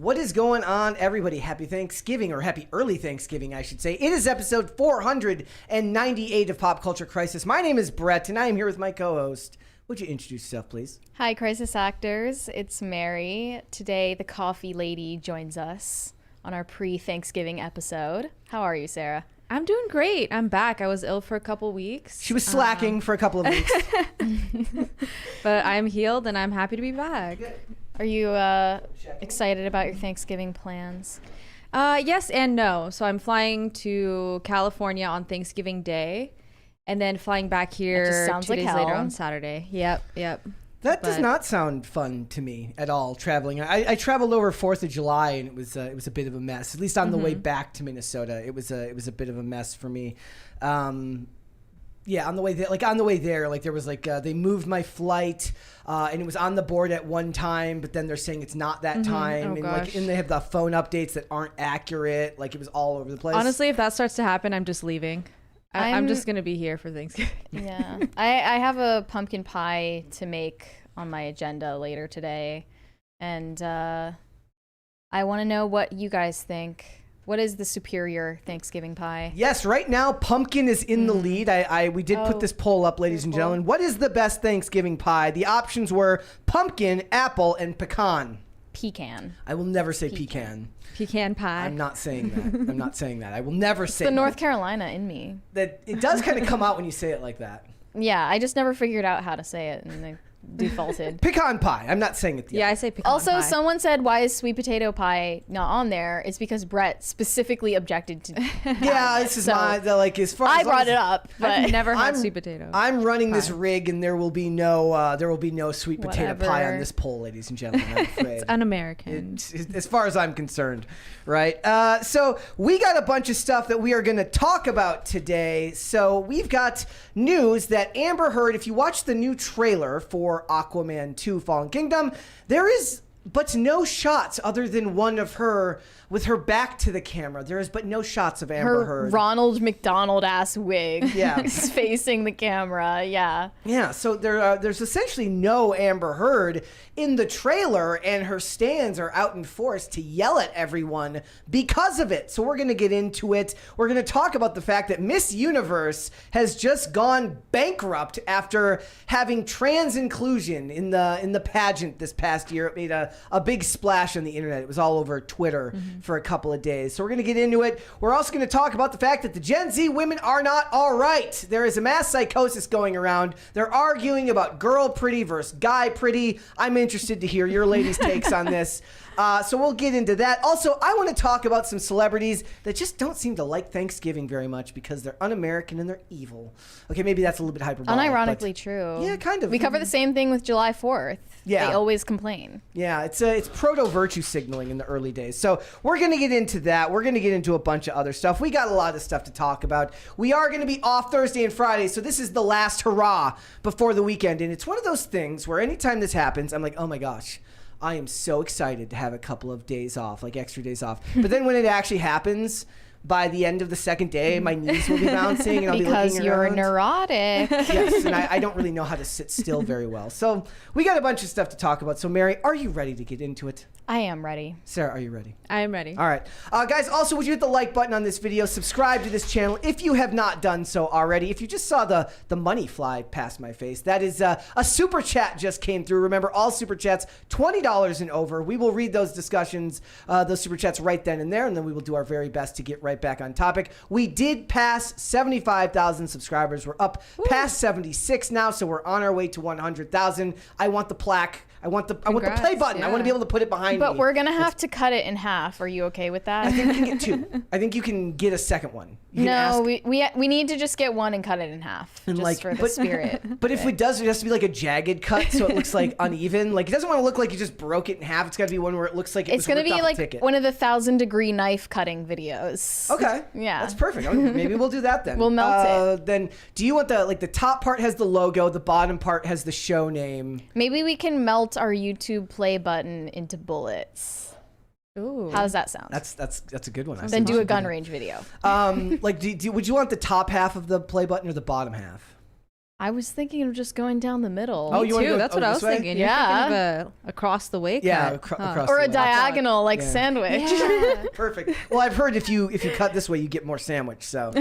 What is going on, everybody? Happy Thanksgiving, or happy early Thanksgiving, I should say. It is episode 498 of Pop Culture Crisis. My name is Brett, and I am here with my co-host. Would you introduce yourself, please? Hi, Crisis Actors. It's Mary. Today, the coffee lady joins us on our pre-Thanksgiving episode. How are you, Sarah? I'm doing great. I'm back. I was ill for a couple weeks. She was slacking for a couple of weeks. But I'm healed, and I'm happy to be back. Are you excited about your Thanksgiving plans? Yes and no. So I'm flying to California on Thanksgiving Day, and then flying back here 2 days later on Saturday. Yep. That does not sound fun to me at all, traveling. I traveled over 4th of July, and it was a bit of a mess. At least on the way back to Minnesota, it was a bit of a mess for me. Yeah, on the way there, there was they moved my flight, and it was on the board at one time, but then they're saying it's not that time, and they have the phone updates that aren't accurate. It was all over the place. Honestly, if that starts to happen, I'm just leaving. I'm just gonna be here for Thanksgiving. Yeah, I have a pumpkin pie to make on my agenda later today, and I want to know what you guys think. What is the superior Thanksgiving pie? Yes, right now pumpkin is in the lead. We did put this poll up, ladies and gentlemen. What is the best Thanksgiving pie? The options were pumpkin, apple, and pecan. Pecan. I will never say pecan. Pecan pie. I'm not saying that. I will never say the North Carolina in me. That it does kind of come out when you say it like that. Yeah, I just never figured out how to say it, and I defaulted. Pecan pie. I'm not saying it yet. Yeah, I say pecan pie. Also, someone said, why is sweet potato pie not on there? It's because Brett specifically objected to Yeah, this is my, as far as I brought it up, but I've never had sweet potato. I'm running this rig, and there will be no sweet potato pie on this poll, ladies and gentlemen. I'm afraid. It's un-American. As far as I'm concerned, right? So we got a bunch of stuff that we are going to talk about today. So we've got news that Amber Heard, if you watch the new trailer for Aquaman 2 Fallen Kingdom, there is but no shots other than one of her with her back to the camera. There is but no shots of Amber Heard. Ronald McDonald ass wig. Yeah. Is facing the camera. Yeah. Yeah, so there's essentially no Amber Heard in the trailer, and her stands are out in force to yell at everyone because of it. So we're going to get into it. We're going to talk about the fact that Miss Universe has just gone bankrupt after having trans inclusion in the pageant this past year. It made a big splash on the internet. It was all over Twitter for a couple of days. So we're going to get into it. We're also going to talk about the fact that the Gen Z women are not all right. There is a mass psychosis going around. They're arguing about girl pretty versus guy pretty. I'm interested to hear your ladies' takes on this. So we'll get into that. Also, I want to talk about some celebrities that just don't seem to like Thanksgiving very much because they're un-American and they're evil. Okay, maybe that's a little bit hyperbolic. Unironically true. Yeah, kind of. We cover the same thing with July 4th. Yeah. They always complain. Yeah, it's proto-virtue signaling in the early days. So we're going to get into that. We're going to get into a bunch of other stuff. We got a lot of stuff to talk about. We are going to be off Thursday and Friday, so this is the last hurrah before the weekend. And it's one of those things where anytime this happens, I'm like, oh my gosh, I am so excited to have a couple of days off, extra days off. But then when it actually happens, by the end of the second day, my knees will be bouncing, and I'll be looking around. Because you're neurotic. Yes, and I don't really know how to sit still very well. So we got a bunch of stuff to talk about. So Mary, are you ready to get into it? I am ready. Sarah, are you ready? I am ready. All right. Guys, also, would you hit the like button on this video? Subscribe to this channel if you have not done so already. If you just saw the money fly past my face, that is a super chat just came through. Remember, all super chats, $20 and over. We will read those discussions, those super chats right then and there, and then we will do our very best to get right back on topic. We did pass 75,000 subscribers. We're up past 76 now, so we're on our way to 100,000. I want the plaque. I want the play button. Yeah. I want to be able to put it behind me. But we're going to have to cut it in half. Are you okay with that? I think you can get two. I think you can get a second one. No, we need to just get one and cut it in half, and just for the spirit. But if it does, it has to be like a jagged cut, so it looks like uneven. Like, it doesn't want to look like you just broke it in half. It's got to be one where it looks like it's going to be like one of the 1,000-degree knife cutting videos. Okay. Yeah. That's perfect. Maybe we'll do that then. We'll melt it. Then, do you want the top part has the logo, the bottom part has the show name? Maybe we can melt our YouTube play button into bullets. Ooh. How does that sound? That's a good one. Then do a gun range video. Would you want the top half of the play button or the bottom half? I was thinking of just going down the middle. Oh, you want to go? That's what I was thinking. You're thinking of a across the way cut. Yeah, across or the a way. diagonal sandwich. Yeah. Perfect. Well, I've heard if you cut this way, you get more sandwich. So,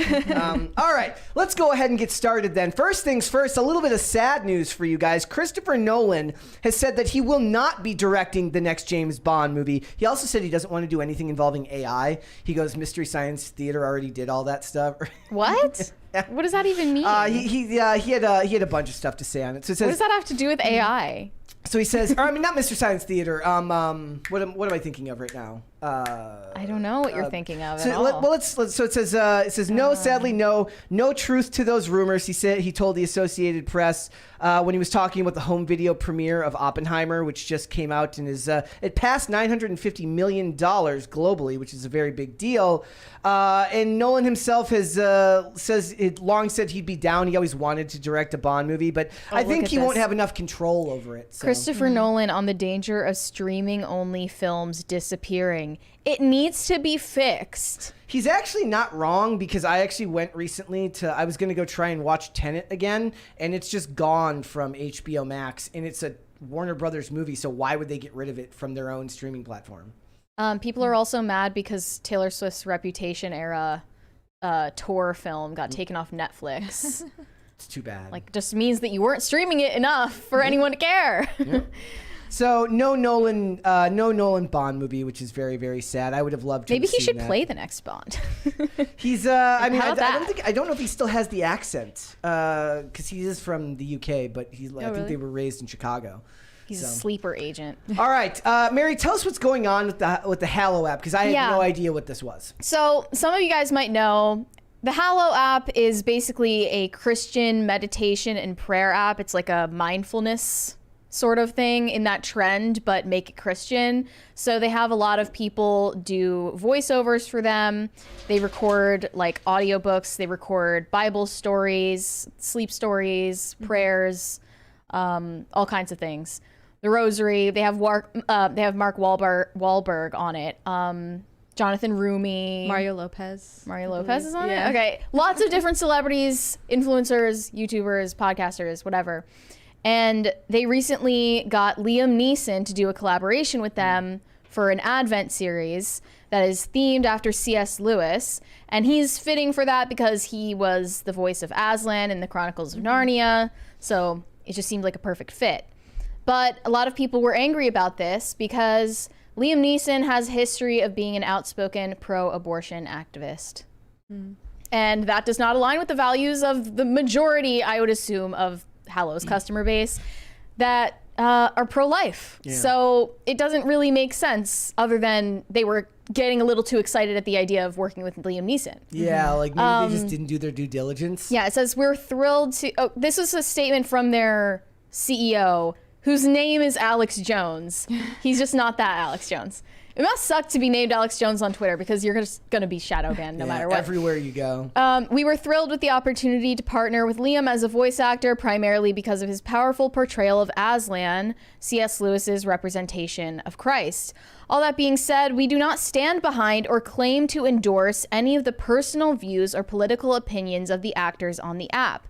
all right, let's go ahead and get started then. First things first, a little bit of sad news for you guys. Christopher Nolan has said that he will not be directing the next James Bond movie. He also said he doesn't want to do anything involving AI. He goes, Mystery Science Theater already did all that stuff. What? What does that even mean? He had a bunch of stuff to say on it. So it says, what does that have to do with AI? So he says, or, I mean, not Mr. Science Theater. What am I thinking of right now? I don't know what you're thinking of so at all. Well, so it says no, sadly, no truth to those rumors. He told the Associated Press when he was talking about the home video premiere of Oppenheimer, which just came out and it passed $950 million globally, which is a very big deal. And Nolan himself long said he'd be down. He always wanted to direct a Bond movie, but I think he won't have enough control over it. So. Christopher Nolan on the danger of streaming-only films disappearing. It needs to be fixed. He's actually not wrong, because I actually went recently I was going to go try and watch Tenet again, and it's just gone from HBO Max, and it's a Warner Brothers movie, so why would they get rid of it from their own streaming platform? People are also mad because Taylor Swift's Reputation era tour film got taken off Netflix. It's too bad. Just means that you weren't streaming it enough for anyone to care. Yeah. So no Nolan Bond movie, which is very, very sad. I would have loved to. Maybe have he seen should that. play the next Bond. He's I don't know if he still has the accent, because he is from the UK, but I think they were raised in Chicago. He's a sleeper agent. All right, Mary, tell us what's going on with the Hallow app, because I had no idea what this was. So some of you guys might know the Hallow app is basically a Christian meditation and prayer app. It's like a mindfulness sort of thing in that trend, but make it Christian. So they have a lot of people do voiceovers for them. They record audiobooks. They record Bible stories, sleep stories, prayers, all kinds of things. The Rosary. They have Mark Wahlberg on it. Jonathan Rumi. Mario Lopez Is on it? Okay. Lots of different celebrities, influencers, YouTubers, podcasters, whatever. And they recently got Liam Neeson to do a collaboration with them for an Advent series that is themed after C.S. Lewis. And he's fitting for that because he was the voice of Aslan in the Chronicles of Narnia. So it just seemed like a perfect fit. But a lot of people were angry about this because Liam Neeson has a history of being an outspoken pro-abortion activist. And that does not align with the values of the majority, I would assume, of Hallow's customer base that are pro-life. Yeah. So it doesn't really make sense, other than they were getting a little too excited at the idea of working with Liam Neeson. Yeah, maybe they just didn't do their due diligence. Yeah, it says, we're thrilled to... Oh, this was a statement from their CEO, whose name is Alex Jones. He's just not that Alex Jones. It must suck to be named Alex Jones on Twitter, because you're just going to be shadow banned no matter what. Everywhere you go. We were thrilled with the opportunity to partner with Liam as a voice actor, primarily because of his powerful portrayal of Aslan, C.S. Lewis's representation of Christ. All that being said, we do not stand behind or claim to endorse any of the personal views or political opinions of the actors on the app.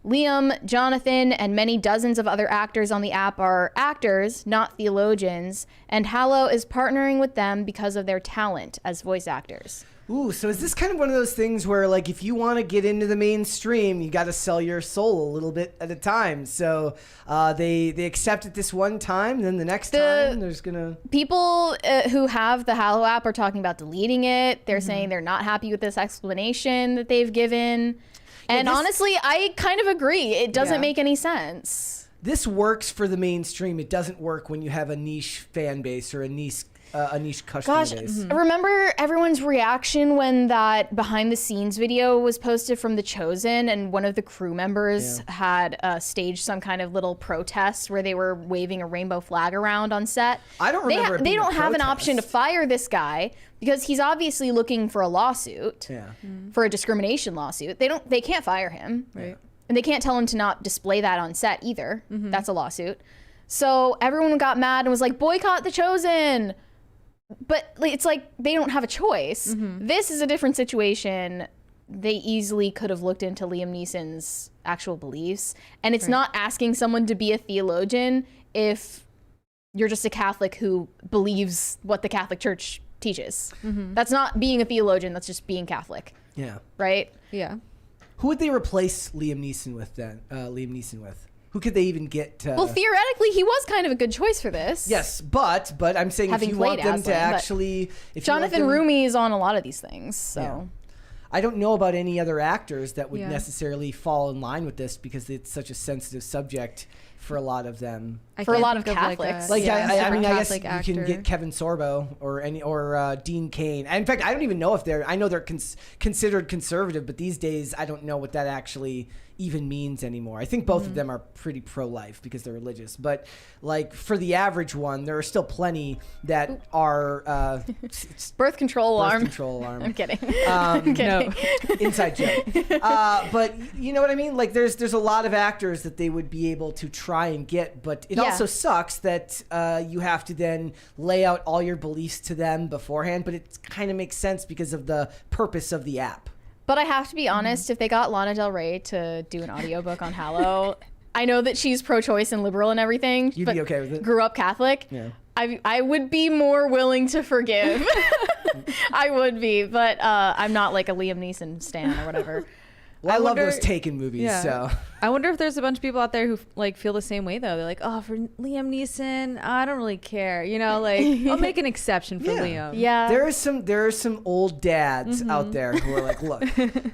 Liam, Jonathan, and many dozens of other actors on the app are actors, not theologians, and Hallow is partnering with them because of their talent as voice actors. Ooh, so is this kind of one of those things where, if you want to get into the mainstream, you got to sell your soul a little bit at a time? So they accept it this one time, then the next time there's gonna... People who have the Hallow app are talking about deleting it. They're saying they're not happy with this explanation that they've given. And honestly, I kind of agree. It doesn't make any sense. This works for the mainstream. It doesn't work when you have a niche fan base or a niche customer base. Remember everyone's reaction when that behind the scenes video was posted from The Chosen, and one of the crew members had staged some kind of little protest where they were waving a rainbow flag around on set? I don't remember. They don't have an option to fire this guy because he's obviously looking for a lawsuit, for a discrimination lawsuit. They can't fire him. Right. And they can't tell him to not display that on set either. That's a lawsuit. So everyone got mad and was like, boycott The Chosen. But it's like they don't have a choice. This is a different situation they easily could have looked into Liam Neeson's actual beliefs. And it's not asking someone to be a theologian if you're just a Catholic who believes what the Catholic Church teaches. That's not being a theologian, that's just being Catholic. Yeah. Right? Yeah. Who would they replace Liam Neeson with then? Who could they even get? Well, theoretically, he was kind of a good choice for this. Yes, but I'm saying Having if you want played them to Aslan, actually, if Jonathan you want them, Rumi is on a lot of these things, so. Yeah. I don't know about any other actors that would necessarily fall in line with this because it's such a sensitive subject for a lot of them. For a lot of Catholics. I mean, I guess Catholic you can get Kevin Sorbo or Dean Cain. In fact, I don't even know if I know they're considered conservative, but these days I don't know what that actually even means anymore. I think both of them are pretty pro-life because they're religious, but like for the average one, there are still plenty that are birth control alarm. I'm kidding. I'm kidding. No. Inside joke. But you know what I mean? Like there's a lot of actors that they would be able to try and get, but it also sucks that you have to then lay out all your beliefs to them beforehand, but it kind of makes sense because of the purpose of the app. But I have to be honest, if they got Lana Del Rey to do an audiobook on Hallow, I know that she's pro-choice and liberal and everything. You'd be okay with it? Grew up Catholic. Yeah. I would be more willing to forgive. I would be, but I'm not like a Liam Neeson stan or whatever. Well, I love those Taken movies, so. I wonder if there's a bunch of people out there who like feel the same way though. They're like, oh, for Liam Neeson, I don't really care. You know, like I'll make an exception for Liam. Yeah. There are some old dads out there who are like, look,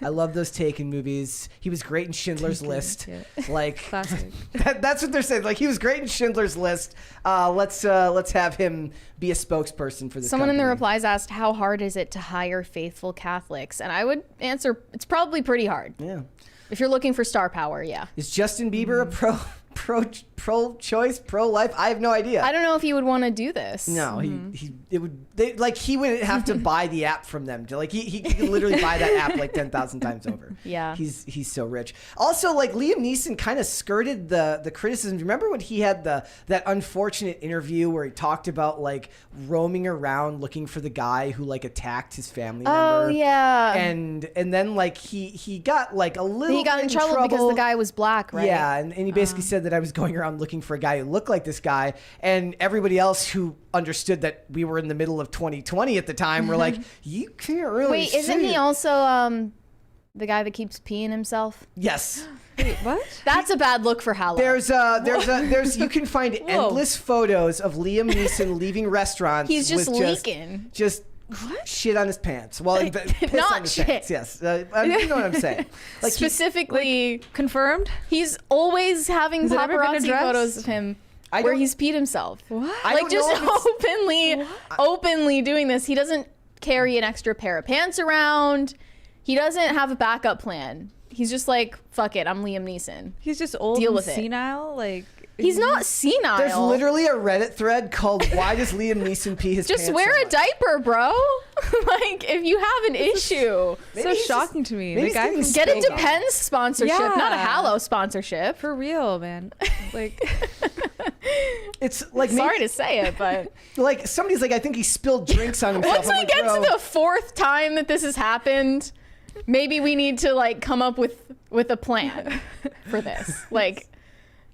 I love those Taken movies. He was great in Schindler's List. Yeah. Like Classic. that's what they're saying. Like he was great in Schindler's List. Let's have him be a spokesperson for this. Someone in the company. replies asked, how hard is it to hire faithful Catholics? And I would answer, it's probably pretty hard. Yeah. If you're looking for star power, yeah. Is Justin Bieber a pro-choice, pro-life? I have no idea. I don't know if he would want to do this. No, he would have to buy the app from them. To, like he could literally buy that app like 10,000 times over. Yeah. He's so rich. Also, like Liam Neeson kind of skirted the criticism. Remember when he had that unfortunate interview where he talked about like roaming around looking for the guy who like attacked his family member? Oh yeah. And then like he got like a little. He got in trouble because the guy was black, right? Yeah, and he basically said that I was going around looking for a guy who looked like this guy, and everybody else who understood that we were in the middle of 2020 at the time were like, you can't really. Wait, isn't he also the guy that keeps peeing himself? Yes. Wait, what? That's a bad look for Hallow. There's you can find endless photos of Liam Neeson leaving restaurants. He's just with leaking. Just shit on his pants. Well, piss Not on his shit. pants. Yes, you know what I'm saying. Like specifically confirmed. He's always having paparazzi photos of him where he's peed himself. What? Like just openly doing this. He doesn't carry an extra pair of pants around. He doesn't have a backup plan. He's just like, fuck it, I'm Liam Neeson. He's just old Deal and with it. senile. Like he's not senile. There's literally a Reddit thread called "Why Does Liam Neeson Pee His Pants?" Just wear a diaper, bro. Like if you have an issue. So shocking to me. The guy from Get a Depends sponsorship, Yeah. not a Hallow sponsorship. for real, man. Like It's like sorry to say it, but like somebody's like, I think he spilled drinks on himself. once we get to the fourth time that this has happened, maybe we need to like come up with a plan for this. Like,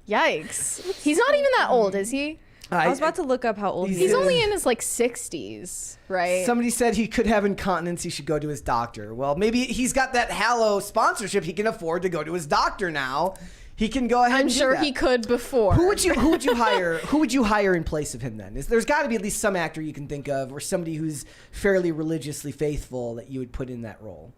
yikes. He's not even that old, is he? I was about to look up how old he is. He's only in his like 60s, right? Somebody said he could have incontinence. He should go to his doctor. Well, maybe he's got that Hallow sponsorship. He can afford to go to his doctor now. He can go ahead. I'm and do sure that. he could before. Who would you hire? Who would you hire in place of him then? There's got to be at least some actor you can think of, or somebody who's fairly religiously faithful that you would put in that role.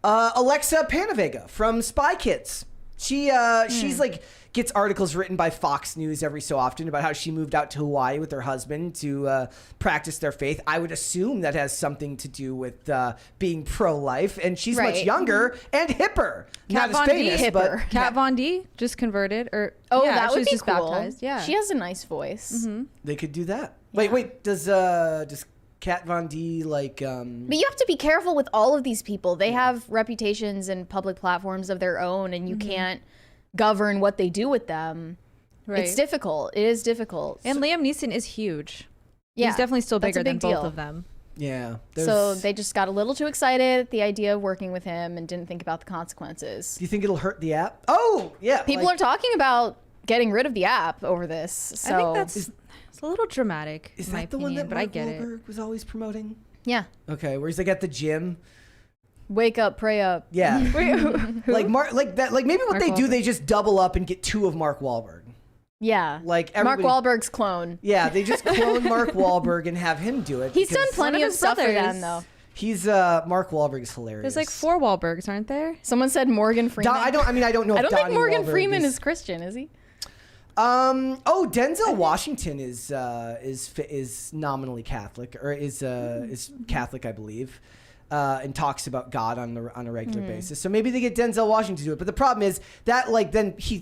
Alexa Panavega from Spy Kids. She's like gets articles written by Fox News every so often about how she moved out to Hawaii with her husband to practice their faith. I would assume that has something to do with being pro-life, and she's much younger and hipper. Not as famous, but Kat Von D just converted, or that would she's be just cool. baptized. Yeah, she has a nice voice. they could do that. Wait, does Kat Von D like? But you have to be careful with all of these people. They have reputations and public platforms of their own, and you can't govern what they do with them. Right. It's difficult. It is difficult. And Liam Neeson is huge. Yeah, he's definitely still that's a bigger than big deal. both of them. Yeah. So they just got a little too excited at the idea of working with him and didn't think about the consequences. Do you think it'll hurt the app? Oh, yeah. People are talking about getting rid of the app over this. So I think it's a little dramatic. Is in my that the opinion, one that but Mark I get it. Wahlberg was always promoting? Yeah. Okay, where he's like at the gym. Wake up, pray up. Yeah. like maybe what Mark they do, Wahlberg. they just double up and get 2 of Mark Wahlberg. Yeah. Like Mark everybody- Wahlberg's clone. Yeah, they just clone Mark Wahlberg and have him do it. He's done because plenty One of of his stuff for brothers. them, though. He's Mark Wahlberg's hilarious. There's like 4 Wahlbergs, aren't there? Someone said Morgan Freeman. I don't know. I If don't think Donnie Morgan Wahlberg Freeman is Christian, is he? Denzel Washington is nominally Catholic, or is Catholic, I believe, and talks about God on a regular basis. So maybe they get Denzel Washington to do it. But the problem is that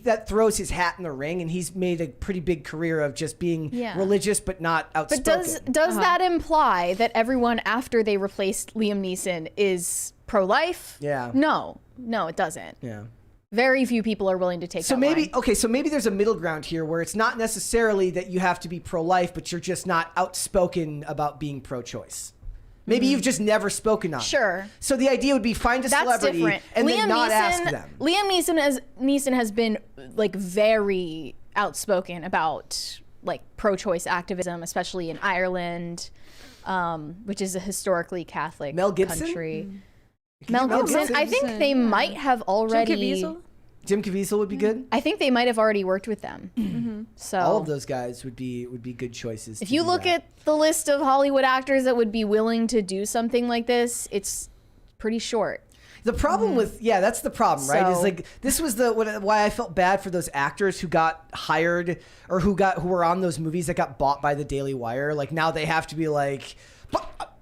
that throws his hat in the ring, and he's made a pretty big career of just being religious but not outspoken. But does that imply that everyone after they replaced Liam Neeson is pro-life? Yeah. No, it doesn't. Yeah. Very few people are willing to take that line. So maybe there's a middle ground here where it's not necessarily that you have to be pro-life, but you're just not outspoken about being pro-choice. Maybe you've just never spoken on it. Sure. So the idea would be find a That's celebrity different. and then not ask them. Liam Neeson has been like very outspoken about like pro-choice activism, especially in Ireland, which is a historically Catholic Mel Gibson? country. Mel Gibson. I think they might have already. Jim Caviezel would be good. I think they might have already worked with them. So All of those guys would be good choices. if you look at the list of Hollywood actors that would be willing to do something like this, it's pretty short. the problem with that's the problem, right? Is So- like this was why I felt bad for those actors who got hired or who were on those movies that got bought by the Daily Wire. Like now they have to be like, but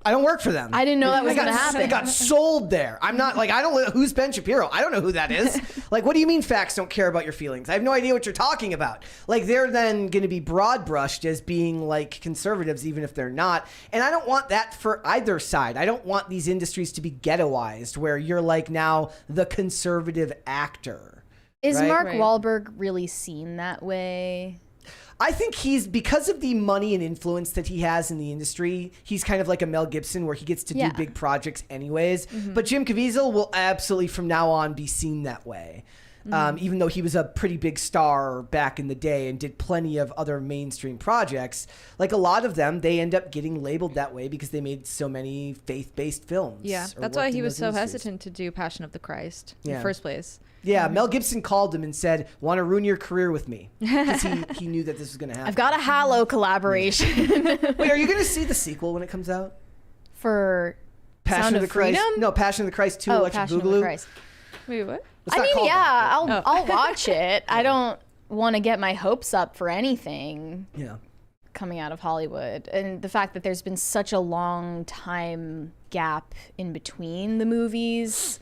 I don't work for them. I didn't know that was going to happen. It got sold there. I'm not like, I don't, who's Ben Shapiro? I don't know who that is. Like, what do you mean facts don't care about your feelings? I have no idea what you're talking about. Like, they're then going to be broad brushed as being like conservatives, even if they're not. And I don't want that for either side. I don't want these industries to be ghettoized where you're like now the conservative actor. Is right? Mark Wahlberg really seen that way? I think because of the money and influence that he has in the industry, he's kind of like a Mel Gibson where he gets to do big projects anyways. But Jim Caviezel will absolutely from now on be seen that way. Even though he was a pretty big star back in the day and did plenty of other mainstream projects, like a lot of them, they end up getting labeled that way because they made so many faith-based films. Yeah, that's why he was so hesitant to do Passion of the Christ in the first place. Yeah, Mel Gibson called him and said, "Want to ruin your career with me?" Because he knew that this was going to happen. I've got a Halo collaboration. Wait, are you going to see the sequel when it comes out? For Passion Sound of the Christ? Freedom? No, Passion of the Christ 2 Oh, Electric Passion of the Boogaloo. Christ. Wait, what? It's I not mean, called yeah, that, I'll watch it. I don't want to get my hopes up for anything yeah. coming out of Hollywood. And the fact that there's been such a long time gap in between the movies,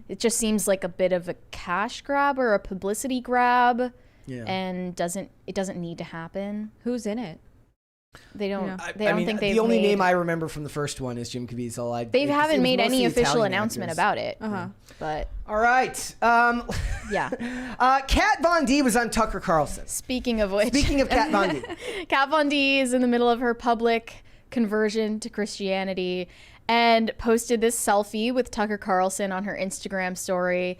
it just seems like a bit of a cash grab or a publicity grab. Yeah. And it doesn't need to happen. Who's in it? They don't. Yeah. They don't think they've. The only made, name I remember from the first one is Jim Caviezel. They haven't made any official Italian announcement actors. about it. But All right. yeah. Kat Von D was on Tucker Carlson. Speaking of which, Speaking of Kat Von D. Kat Von D is in the middle of her public conversion to Christianity and posted this selfie with Tucker Carlson on her Instagram story.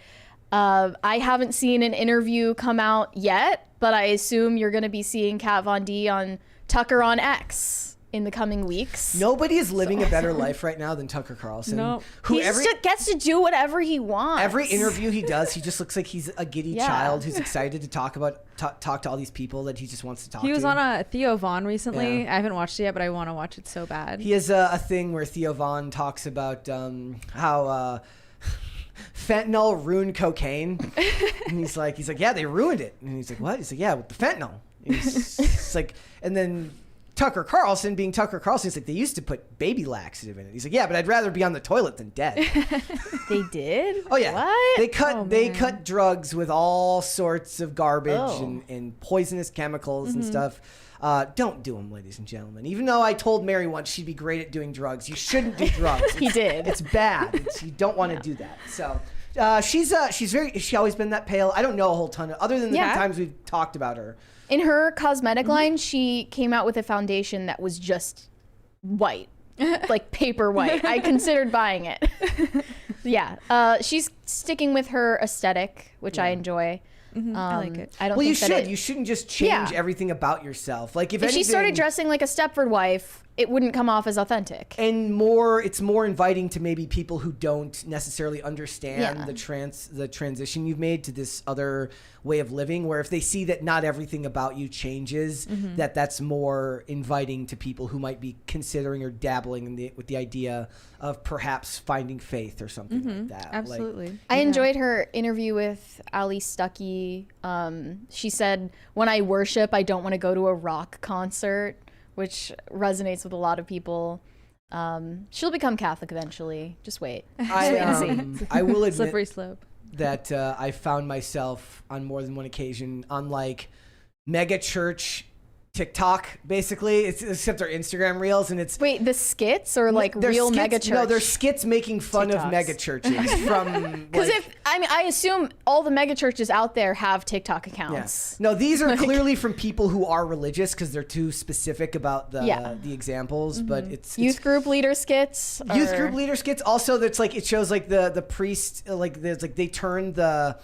I haven't seen an interview come out yet, but I assume you're going to be seeing Kat Von D on Tucker on X in the coming weeks. Nobody is living a better life right now than Tucker Carlson. No. He just gets to do whatever he wants. Every interview he does, he just looks like he's a giddy Yeah. child who's excited to talk to all these people that he just wants to talk to. He was on a Theo Vaughn recently. Yeah. I haven't watched it yet, but I want to watch it so bad. He has a thing where Theo Vaughn talks about how fentanyl ruined cocaine. And he's like, yeah, they ruined it. And he's like, what? He's like, yeah, with the fentanyl. And it's like, and then Tucker Carlson, being Tucker Carlson, he's like, they used to put baby laxative in it. He's like, yeah, but I'd rather be on the toilet than dead. They did? Oh yeah, What? they cut drugs with all sorts of garbage Oh. and poisonous chemicals and stuff. Don't do them, ladies and gentlemen. Even though I told Mary once she'd be great at doing drugs, you shouldn't do drugs. He did. It's bad. You don't want to do that. So she's always been that pale. I don't know a whole ton other than the Yeah. times we've talked about her. In her cosmetic line, she came out with a foundation that was just white. like paper white. I considered buying it. Yeah, she's sticking with her aesthetic, which I enjoy. I like it. I don't. Well, think you shouldn't just change everything about yourself. Like if she started dressing like a Stepford wife, it wouldn't come off as authentic. And it's more inviting to maybe people who don't necessarily understand the transition you've made to this other way of living, where if they see that not everything about you changes, that's more inviting to people who might be considering or dabbling with the idea of perhaps finding faith or something like that. Absolutely. I enjoyed her interview with Ali Stuckey. She said, when I worship, I don't want to go to a rock concert, which resonates with a lot of people. She'll become Catholic eventually. Just wait. I will admit slippery slope. That I found myself on more than one occasion on like mega church TikTok, basically. Except they're Instagram reels, and it's wait, the skits or like real skits, mega church? No, they're skits making fun of mega churches from. Because I assume all the mega churches out there have TikTok accounts. Yeah. No, these are clearly from people who are religious because they're too specific about the examples. But it's youth group leader skits. Youth group leader skits. Also, that's like it shows like the priest like there's like they turn the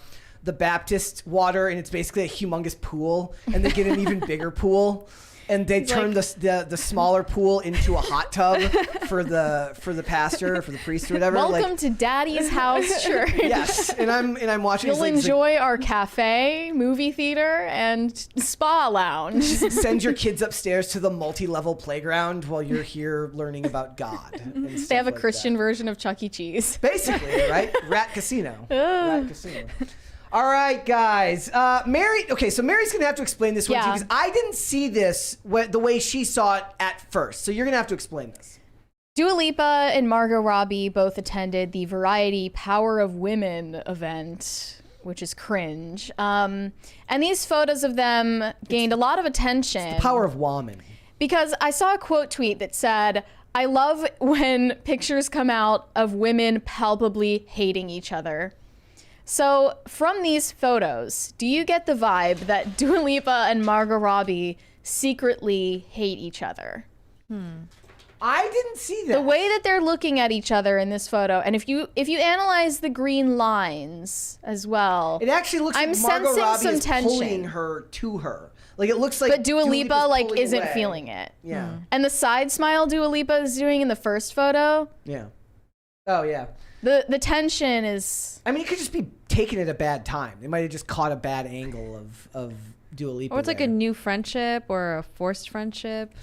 Baptist water, and it's basically a humongous pool, and they get an even bigger pool, and they turn the smaller pool into a hot tub for the pastor, for the priest or whatever. Welcome to Daddy's House Church. Yes, and I'm watching. You'll enjoy our cafe, movie theater, and spa lounge. Send your kids upstairs to the multi-level playground while you're here learning about God. They have a Christian version of Chuck E. Cheese. Basically, right? Rat Casino. Rat Casino. All right, guys. Mary. Okay, so Mary's gonna have to explain this one to you because I didn't see this the way she saw it at first. So you're gonna have to explain this. Dua Lipa and Margot Robbie both attended the Variety Power of Women event, which is Cringe. And these photos of them gained a lot of attention. It's the power of woman. Because I saw a quote tweet that said, "I love when pictures come out of women palpably hating each other." So from these photos, do you get the vibe that Dua Lipa and Margot Robbie secretly hate each other? I didn't see that. The way that they're looking at each other in this photo, and if you analyze the green lines as well, it actually looks like Margot Robbie is pulling her to her. Like it looks like, but Dua Lipa like isn't away. feeling it. Yeah. And the side smile Dua Lipa is doing in the first photo. Yeah. Oh yeah. The tension is. I mean, it could just be taken at a bad time. They might have just caught a bad angle of Dua Lipa. Or it's like a new friendship or a forced friendship.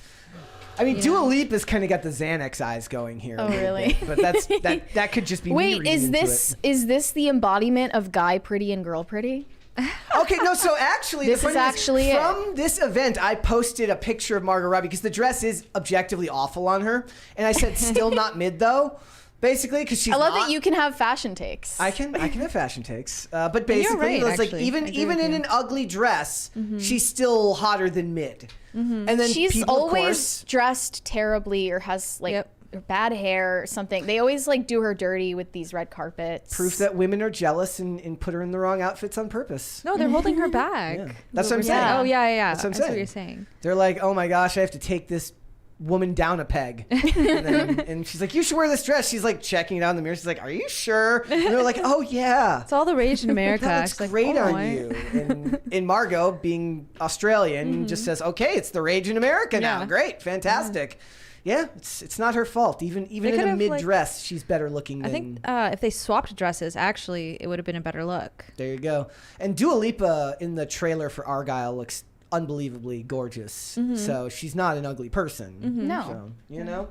I mean, Dua Lipa's kind of got the Xanax eyes going here. Oh, really? But that could just be. Wait, me is this the embodiment of guy pretty and girl pretty? Okay, no. So actually, this is actually from this event. I posted a picture of Margot Robbie because the dress is objectively awful on her, and I said still not mid though. Basically, because she's. I love that you can have fashion takes. I can have fashion takes, but basically, right, it's like even in an ugly dress, she's still hotter than mid. And then she's people, always dressed terribly or has like bad hair or something. They always like do her dirty with these red carpets. Proof that women are jealous and put her in the wrong outfits on purpose. No, they're holding her back. Yeah. That's what I'm saying. Oh yeah. That's what I'm saying. That's what you're saying. They're like, oh my gosh, I have to take this woman down a peg. and she's like, you should wear this dress. She's like checking it out in the mirror. She's like, are you sure? And they're like, oh yeah. It's all the rage in America. That looks great on you. And Margot, being Australian, just says, okay, it's the rage in America now. Great, fantastic. Yeah, it's not her fault. Even in a mid dress, she's better looking than. I think if they swapped dresses, actually, it would have been a better look. There you go. And Dua Lipa in the trailer for Argyle looks unbelievably gorgeous. So she's not an ugly person. No. So, you know.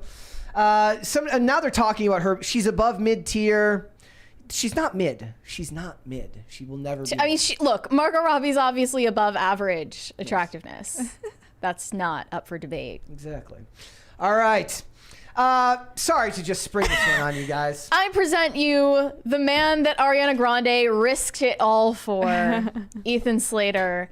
Now they're talking about her. She's above mid tier. She's not mid. She's not mid. She will never be. I mean, look, Margot Robbie's obviously above average attractiveness. That's not up for debate. Exactly. All right. Sorry to just spring this one on you guys. I present you the man that Ariana Grande risked it all for, Ethan Slater.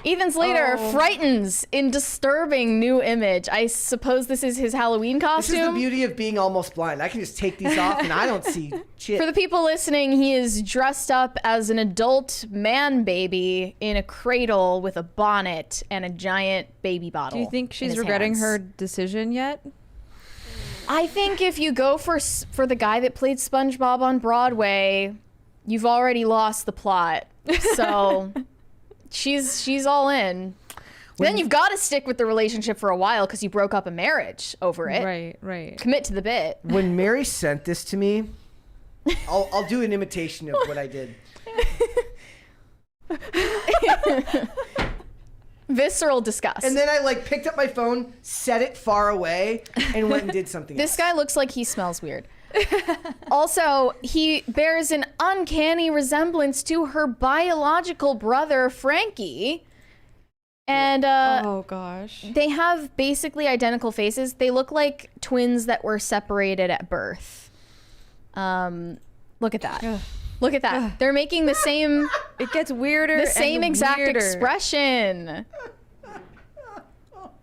Ethan Slater frightens in disturbing new image. I suppose this is his Halloween costume. This is the beauty of being almost blind. I can just take these off and I don't see shit. For the people listening, he is dressed up as an adult man baby in a cradle with a bonnet and a giant baby bottle. Do you think she's regretting her decision yet? I think if you go for the guy that played SpongeBob on Broadway, you've already lost the plot. So she's all in. Then you've got to stick with the relationship for a while because you broke up a marriage over it. Right. Commit to the bit. When Mary sent this to me, I'll do an imitation of what I did. Visceral disgust. And then I like picked up my phone, set it far away, and went and did something else. This guy looks like he smells weird. Also, he bears an uncanny resemblance to her biological brother, Frankie. And oh gosh. They have basically identical faces. They look like twins that were separated at birth. Look at that. Look at that. They're making the same. It gets weirder. The same exact expression.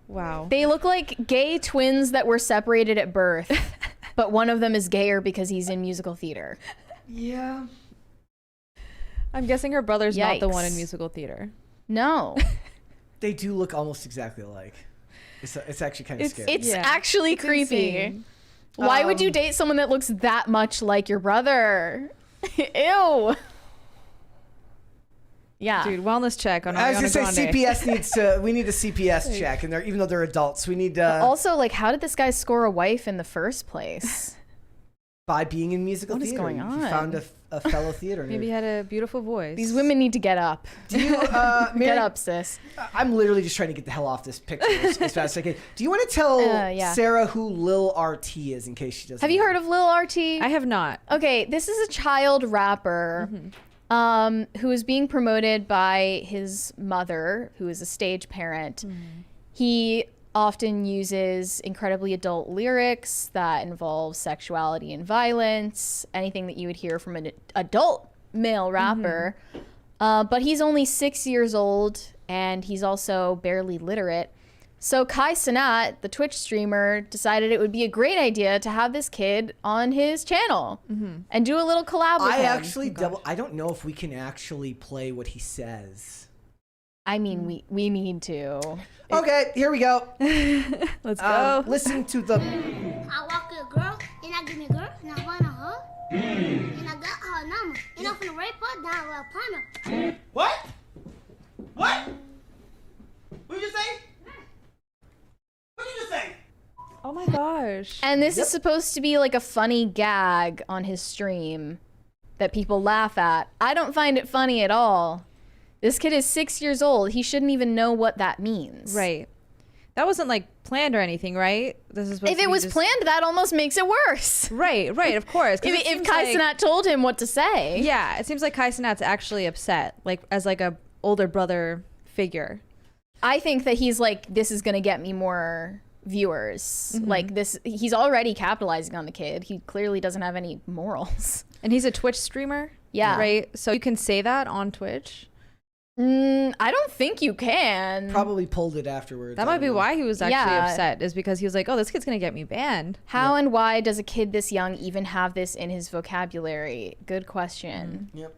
Wow. They look like gay twins that were separated at birth, but one of them is gayer because he's in musical theater. Yeah. I'm guessing her brother's not the one in Yikes. musical theater. No. They do look almost exactly alike. It's actually kind of scary. It's actually creepy. insane. Why would you date someone that looks that much like your brother? Ew. Yeah. Dude, wellness check on I was Ariana gonna say Grande. CPS needs to. We need a CPS check, and even though they're adults, we need Also, like, how did this guy score a wife in the first place? by being in musical What is theater. going on? He found a fellow theater nerd. Maybe he had a beautiful voice. These women need to get up. Do you, Mary, Get up, sis. I'm literally just trying to get the hell off this picture as fast as I can. Do you want to tell Yeah. Sarah who Lil RT is in case she doesn't? Have you heard of Lil RT? I have not. Okay, this is a child rapper who is being promoted by his mother, who is a stage parent. He often uses incredibly adult lyrics that involve sexuality and violence, anything that you would hear from an adult male rapper. But he's only 6 years old, and he's also barely literate. So Kai Cenat, the Twitch streamer, decided it would be a great idea to have this kid on his channel and do a little collab with him. actually I don't know if we can actually play what he says. I mean, we need to. Okay, here we go. Let's go. Listen to the. I walk a girl, and I give me a girl, and I want her, and I got her number, and I'm finna rape her down with a partner. What? What? What did you say? What did you say? Oh my gosh. And this is supposed to be like a funny gag on his stream that people laugh at. I don't find it funny at all. This kid is 6 years old. He shouldn't even know what that means. Right. That wasn't like planned or anything, right? This is If it was planned, that almost makes it worse. Right, of course. If Kai Cenat told him what to say. Yeah, it seems like Kai Cenat's actually upset, like as like a older brother figure. I think that he's like, this is going to get me more viewers. Like this, he's already capitalizing on the kid. He clearly doesn't have any morals. And he's a Twitch streamer? Yeah. Right? So you can say that on Twitch? I don't think you can. Probably pulled it afterwards. That might be why he was actually Yeah. upset, is because he was like, oh, this kid's going to get me banned. How and why does a kid this young even have this in his vocabulary? Good question. Yep.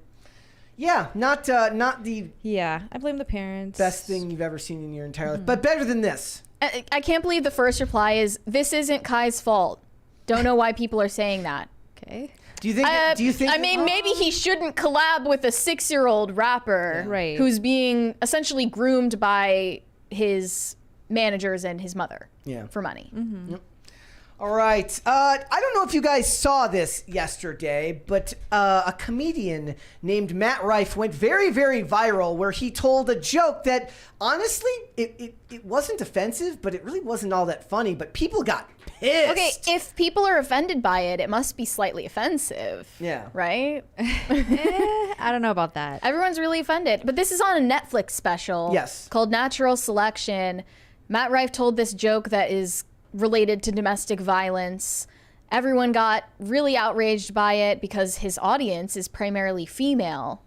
Yeah, not the Yeah, I blame the parents. best thing you've ever seen in your entire life, but better than this. I can't believe the first reply is, this isn't Kai's fault. Don't know why people are saying that. Okay. Do you think? Do you think? I mean, maybe he shouldn't collab with a 6-year-old rapper Right. who's being essentially groomed by his managers and his mother for money. Yep. All right. I don't know if you guys saw this yesterday, but a comedian named Matt Rife went very, very viral where he told a joke that honestly, it wasn't offensive, but it really wasn't all that funny, but people got pissed. Okay, if people are offended by it, it must be slightly offensive. Yeah. Right? I don't know about that. Everyone's really offended. But this is on a Netflix special. Yes. Called Natural Selection. Matt Rife told this joke that is related to domestic violence. Everyone got really outraged by it because his audience is primarily female.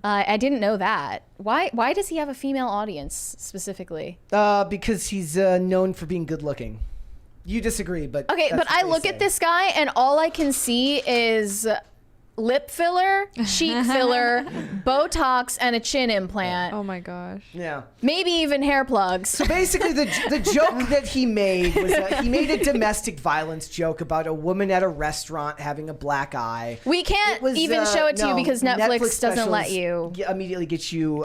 I didn't know that. Why does he have a female audience specifically? Because he's known for being good looking. You disagree, but Okay, that's but what I they look say. at this guy and all I can see is lip filler, cheek filler, Botox, and a chin implant. Oh my gosh. Yeah. Maybe even hair plugs. So basically, the joke that he made was he made a domestic violence joke about a woman at a restaurant having a black eye. We can't even show it to you because Netflix doesn't let you. Immediately get you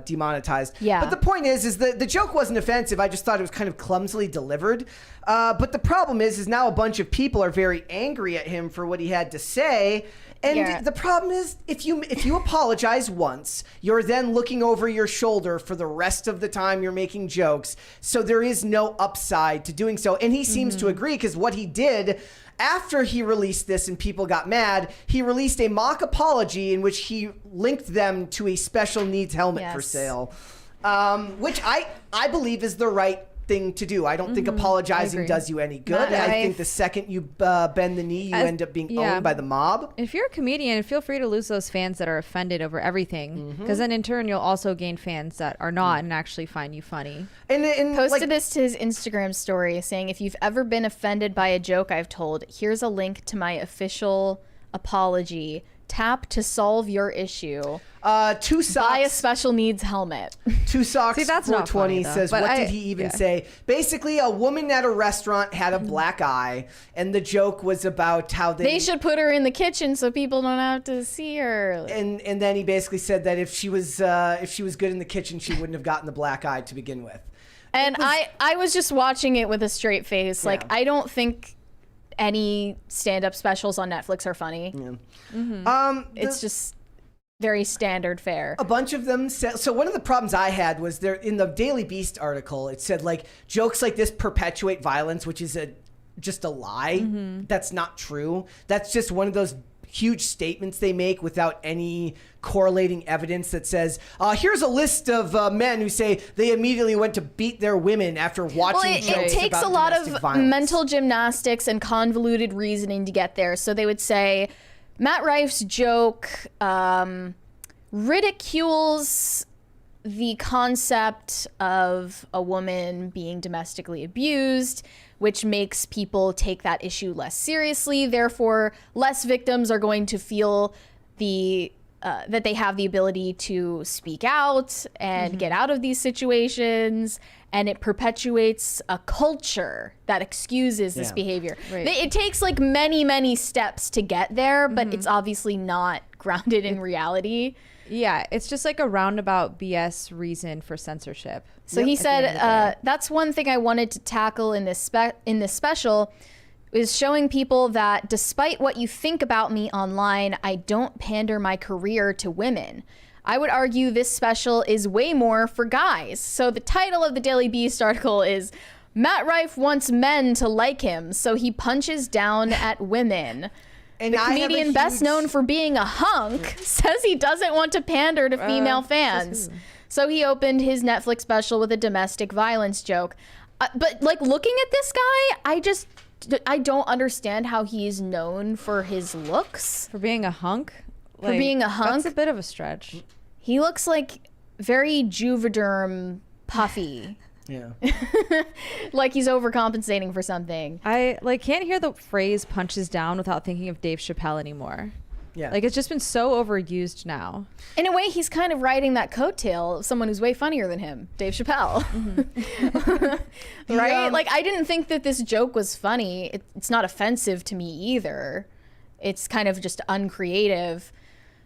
demonetized. Yeah. But the point is that the joke wasn't offensive. I just thought it was kind of clumsily delivered. But the problem is now a bunch of people are very angry at him for what he had to say. And the problem is, if you apologize once, you're then looking over your shoulder for the rest of the time you're making jokes. So there is no upside to doing so. And he seems to agree, because what he did after he released this and people got mad, he released a mock apology in which he linked them to a special needs helmet for sale, which I believe is the right thing to do. I don't think apologizing does you any good. I think the second you bend the knee, you end up being owned by the mob. If you're a comedian, feel free to lose those fans that are offended over everything, because then in turn you'll also gain fans that are not and actually find you funny. And posted this to his Instagram story saying, if you've ever been offended by a joke I've told, here's a link to my official apology. Tap to solve your issue. 2 socks. Buy a special needs helmet. 2 socks. See, that's 420 not funny, says, though. what did he even say? Basically, a woman at a restaurant had a black eye, and the joke was about how they should put her in the kitchen so people don't have to see her. And then he basically said that if she was good in the kitchen, she wouldn't have gotten the black eye to begin with. And I was just watching it with a straight face. Like, I don't think any stand-up specials on Netflix are funny. It's just very standard fare. A bunch of them said, so one of the problems I had was there in the Daily Beast article, it said like jokes like this perpetuate violence, which is just a lie. That's not true. That's just one of those huge statements they make without any correlating evidence that says, here's a list of men who say they immediately went to beat their women after watching jokes it takes about a lot of violence. mental gymnastics and convoluted reasoning to get there. So they would say, Matt Rife's joke ridicules the concept of a woman being domestically abused, which makes people take that issue less seriously. Therefore, less victims are going to feel that they have the ability to speak out and get out of these situations. And it perpetuates a culture that excuses this behavior. Right. It takes like many, many steps to get there, but it's obviously not grounded in reality. Yeah, it's just like a roundabout BS reason for censorship. So he said, that's one thing I wanted to tackle in this special, is showing people that despite what you think about me online, I don't pander my career to women. I would argue this special is way more for guys. So the title of the Daily Beast article is, Matt Rife wants men to like him, so he punches down at women. And the comedian best known for being a hunk says he doesn't want to pander to female fans. So he opened his Netflix special with a domestic violence joke. But like looking at this guy, I don't understand how he's known for his looks. For being a hunk? For being a hunk? That's a bit of a stretch. He looks like very Juvederm puffy. Yeah. Like he's overcompensating for something. I can't hear the phrase punches down without thinking of Dave Chappelle anymore. Yeah. Like it's just been so overused now. In a way, he's kind of riding that coattail of someone who's way funnier than him, Dave Chappelle. Right? Like I didn't think that this joke was funny. It's not offensive to me either. It's kind of just uncreative.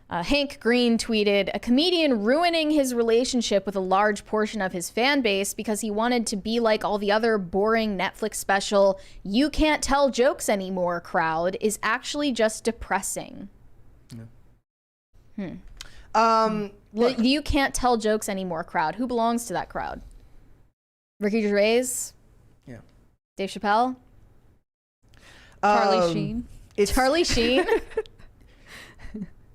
Hank Green tweeted, a comedian ruining his relationship with a large portion of his fan base because he wanted to be like all the other boring Netflix special "you can't tell jokes anymore" crowd is actually just depressing. The "you can't tell jokes anymore" crowd. Who belongs to that crowd? Ricky Gervais? Yeah. Dave Chappelle? Charlie Sheen? Charlie Sheen?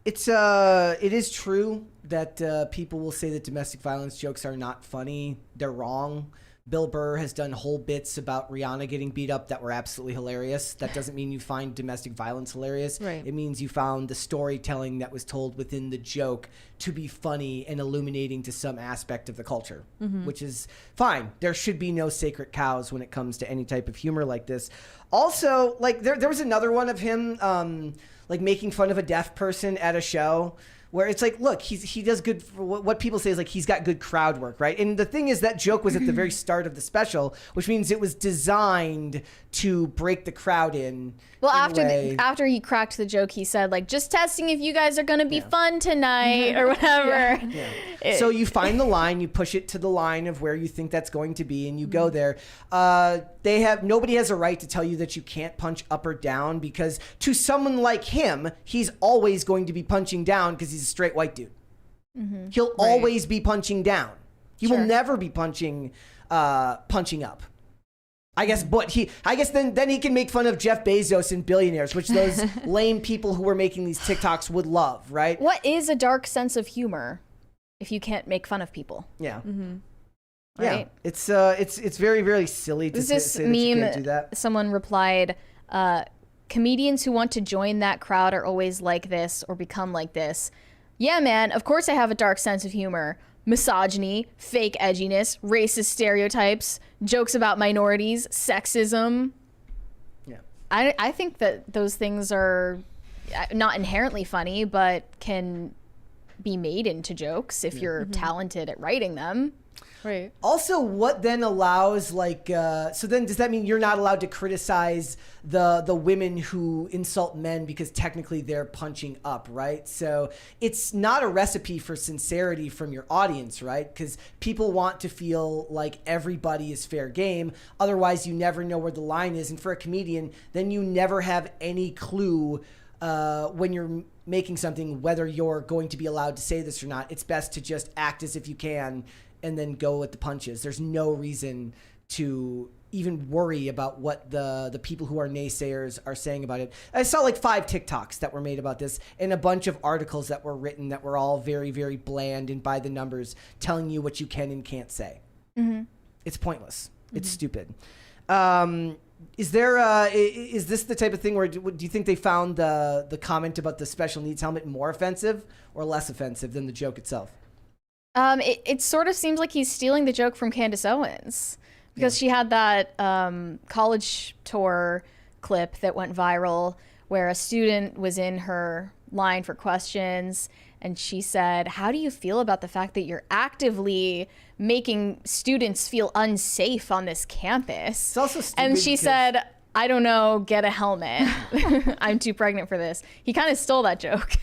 It is true that people will say that domestic violence jokes are not funny. They're wrong. Bill Burr has done whole bits about Rihanna getting beat up that were absolutely hilarious. That doesn't mean you find domestic violence hilarious. Right. It means you found the storytelling that was told within the joke to be funny and illuminating to some aspect of the culture, which is fine. There should be no sacred cows when it comes to any type of humor like this. Also, like there was another one of him like making fun of a deaf person at a show, where it's like, look, he does good. What people say is like he's got good crowd work, right? And the thing is, that joke was at the very start of the special, which means it was designed to break the crowd in. Well, after he cracked the joke, he said like, "Just testing if you guys are gonna be fun tonight or whatever." Yeah. So you find the line, you push it to the line of where you think that's going to be, and you go there. Nobody has a right to tell you that you can't punch up or down, because to someone like him, he's always going to be punching down because he's a straight white dude. He'll always be punching down. He will never be punching up. I guess, but then he can make fun of Jeff Bezos and billionaires, which those lame people who were making these TikToks would love, right? What is a dark sense of humor if you can't make fun of people? Yeah. Right? Yeah. It's very, very silly to say that you can't do that. Someone replied, comedians who want to join that crowd are always like this or become like this. Yeah, man, of course I have a dark sense of humor. Misogyny, fake edginess, racist stereotypes, jokes about minorities, sexism. Yeah. I think that those things are not inherently funny, but can be made into jokes if you're talented at writing them. Right. Also, what then allows, so then does that mean you're not allowed to criticize the women who insult men because technically they're punching up, right? So it's not a recipe for sincerity from your audience, right? Because people want to feel like everybody is fair game. Otherwise, you never know where the line is. And for a comedian, then you never have any clue when you're making something, whether you're going to be allowed to say this or not. It's best to just act as if you can and then go with the punches. There's no reason to even worry about what the people who are naysayers are saying about it. I saw like 5 TikToks that were made about this and a bunch of articles that were written that were all very, very bland and by the numbers, telling you what you can and can't say. It's pointless. It's stupid. Is this the type of thing where do you think they found the comment about the special needs helmet more offensive or less offensive than the joke itself? It sort of seems like he's stealing the joke from Candace Owens, because she had that college tour clip that went viral where a student was in her line for questions and she said, "How do you feel about the fact that you're actively making students feel unsafe on this campus?" It's also stupid and she said, "I don't know, get a helmet. I'm too pregnant for this." He kind of stole that joke.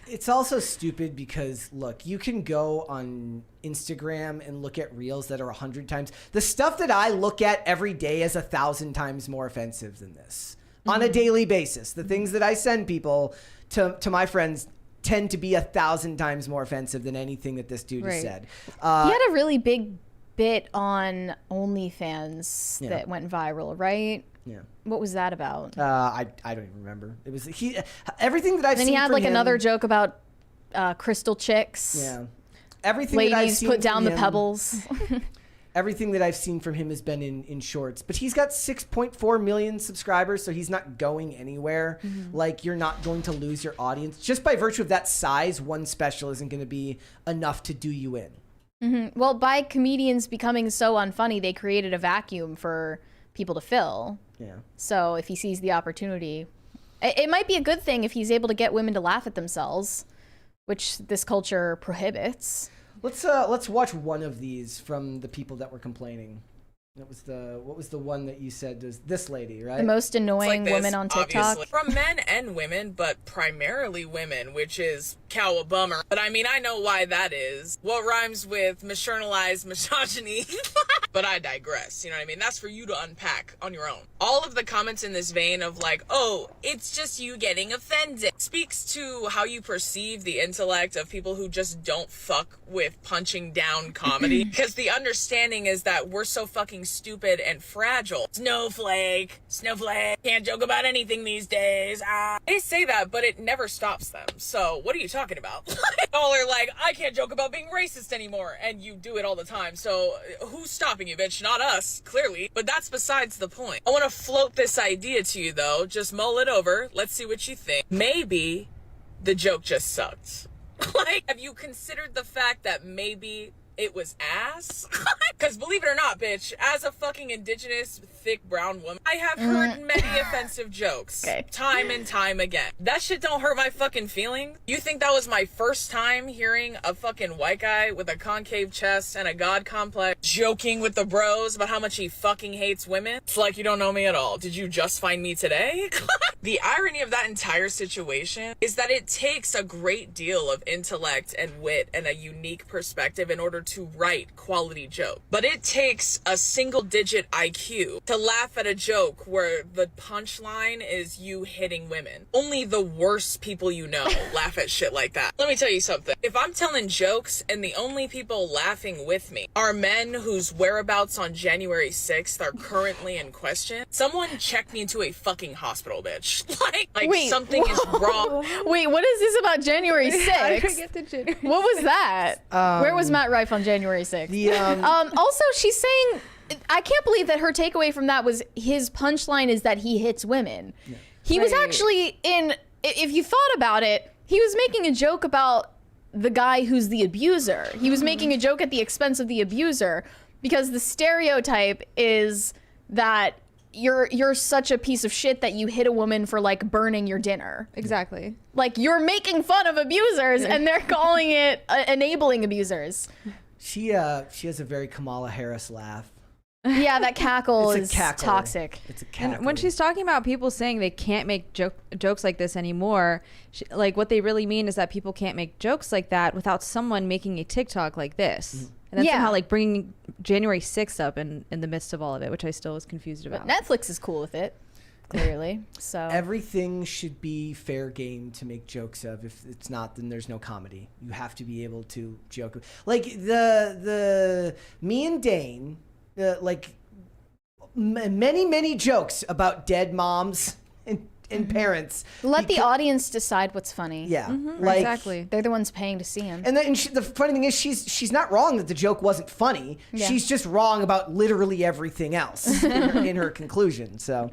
It's also stupid because, look, you can go on Instagram and look at reels that are 100 times. The stuff that I look at every day is 1,000 times more offensive than this on a daily basis. The things that I send people to my friends tend to be 1,000 times more offensive than anything that this dude has said. He had a really big bit on OnlyFans that went viral, right? Yeah. What was that about? I don't even remember. It was everything that I've seen. Then he had from like him, another joke about crystal chicks. Yeah. Everything ladies that I've seen put down from the him, pebbles. Everything that I've seen from him has been in shorts, but he's got 6.4 million subscribers, so he's not going anywhere. Like, you're not going to lose your audience just by virtue of that size. One special isn't going to be enough to do you in. Well, by comedians becoming so unfunny, they created a vacuum for people to fill. Yeah. So if he sees the opportunity, it might be a good thing if he's able to get women to laugh at themselves, which this culture prohibits. Let's watch one of these from the people that were complaining. What was the one that you said was this lady, right? The most annoying like woman on TikTok. Obviously. From men and women, but primarily women, which is bummer. But I mean, I know why that is. What rhymes with maternalized misogyny? But I digress, you know what I mean? That's for you to unpack on your own. All of the comments in this vein of like, oh, it's just you getting offended, speaks to how you perceive the intellect of people who just don't fuck with punching down comedy. Because the understanding is that we're so fucking stupid and fragile. Snowflake, can't joke about anything these days. They say that, but it never stops them. So what are you talking about? All are like, I can't joke about being racist anymore, and you do it all the time. So who's stopping helping you, bitch, not us, clearly. But that's besides the point. I want to float this idea to you, though. Just mull it over. Let's see what you think. Maybe the joke just sucked. Like, have you considered the fact that maybe it was ass? Because believe it or not, bitch, as a fucking indigenous, thick, brown woman, I have heard many offensive jokes. Time and time again. That shit don't hurt my fucking feelings. You think that was my first time hearing a fucking white guy with a concave chest and a god complex joking with the bros about how much he fucking hates women? It's like you don't know me at all. Did you just find me today? The irony of that entire situation is that it takes a great deal of intellect and wit and a unique perspective in order to write quality joke. But it takes a single-digit IQ to laugh at a joke where the punchline is you hitting women. Only the worst people you know laugh at shit like that. Let me tell you something. If I'm telling jokes and the only people laughing with me are men whose whereabouts on January 6th are currently in question, someone check me into a fucking hospital, bitch. Like Wait, something is wrong. Wait, what is this about January 6th? How did we get to January 6th? What was that? Where was Matt Rife on January 6th? Also, she's saying, I can't believe that her takeaway from that was his punchline is that he hits women. Yeah. He was actually if you thought about it, he was making a joke about the guy who's the abuser. He was making a joke at the expense of the abuser because the stereotype is that you're such a piece of shit that you hit a woman for like burning your dinner. Exactly. Like you're making fun of abusers and they're calling it enabling abusers. She has a very Kamala Harris laugh. Yeah, that cackle is cackle. Toxic. It's a cackle. And when she's talking about people saying they can't make jokes like this anymore, like what they really mean is that people can't make jokes like that without someone making a TikTok like this. And that's somehow like bringing January 6th up in the midst of all of it, which I still was confused about. But Netflix is cool with it, clearly. So everything should be fair game to make jokes of. If it's not, then there's no comedy. You have to be able to joke. Like the me and Dane, many jokes about dead moms and parents. Let the audience decide what's funny. Yeah, exactly. They're the ones paying to see him. And then the funny thing is, she's not wrong that the joke wasn't funny. Yeah. She's just wrong about literally everything else in her conclusion. So,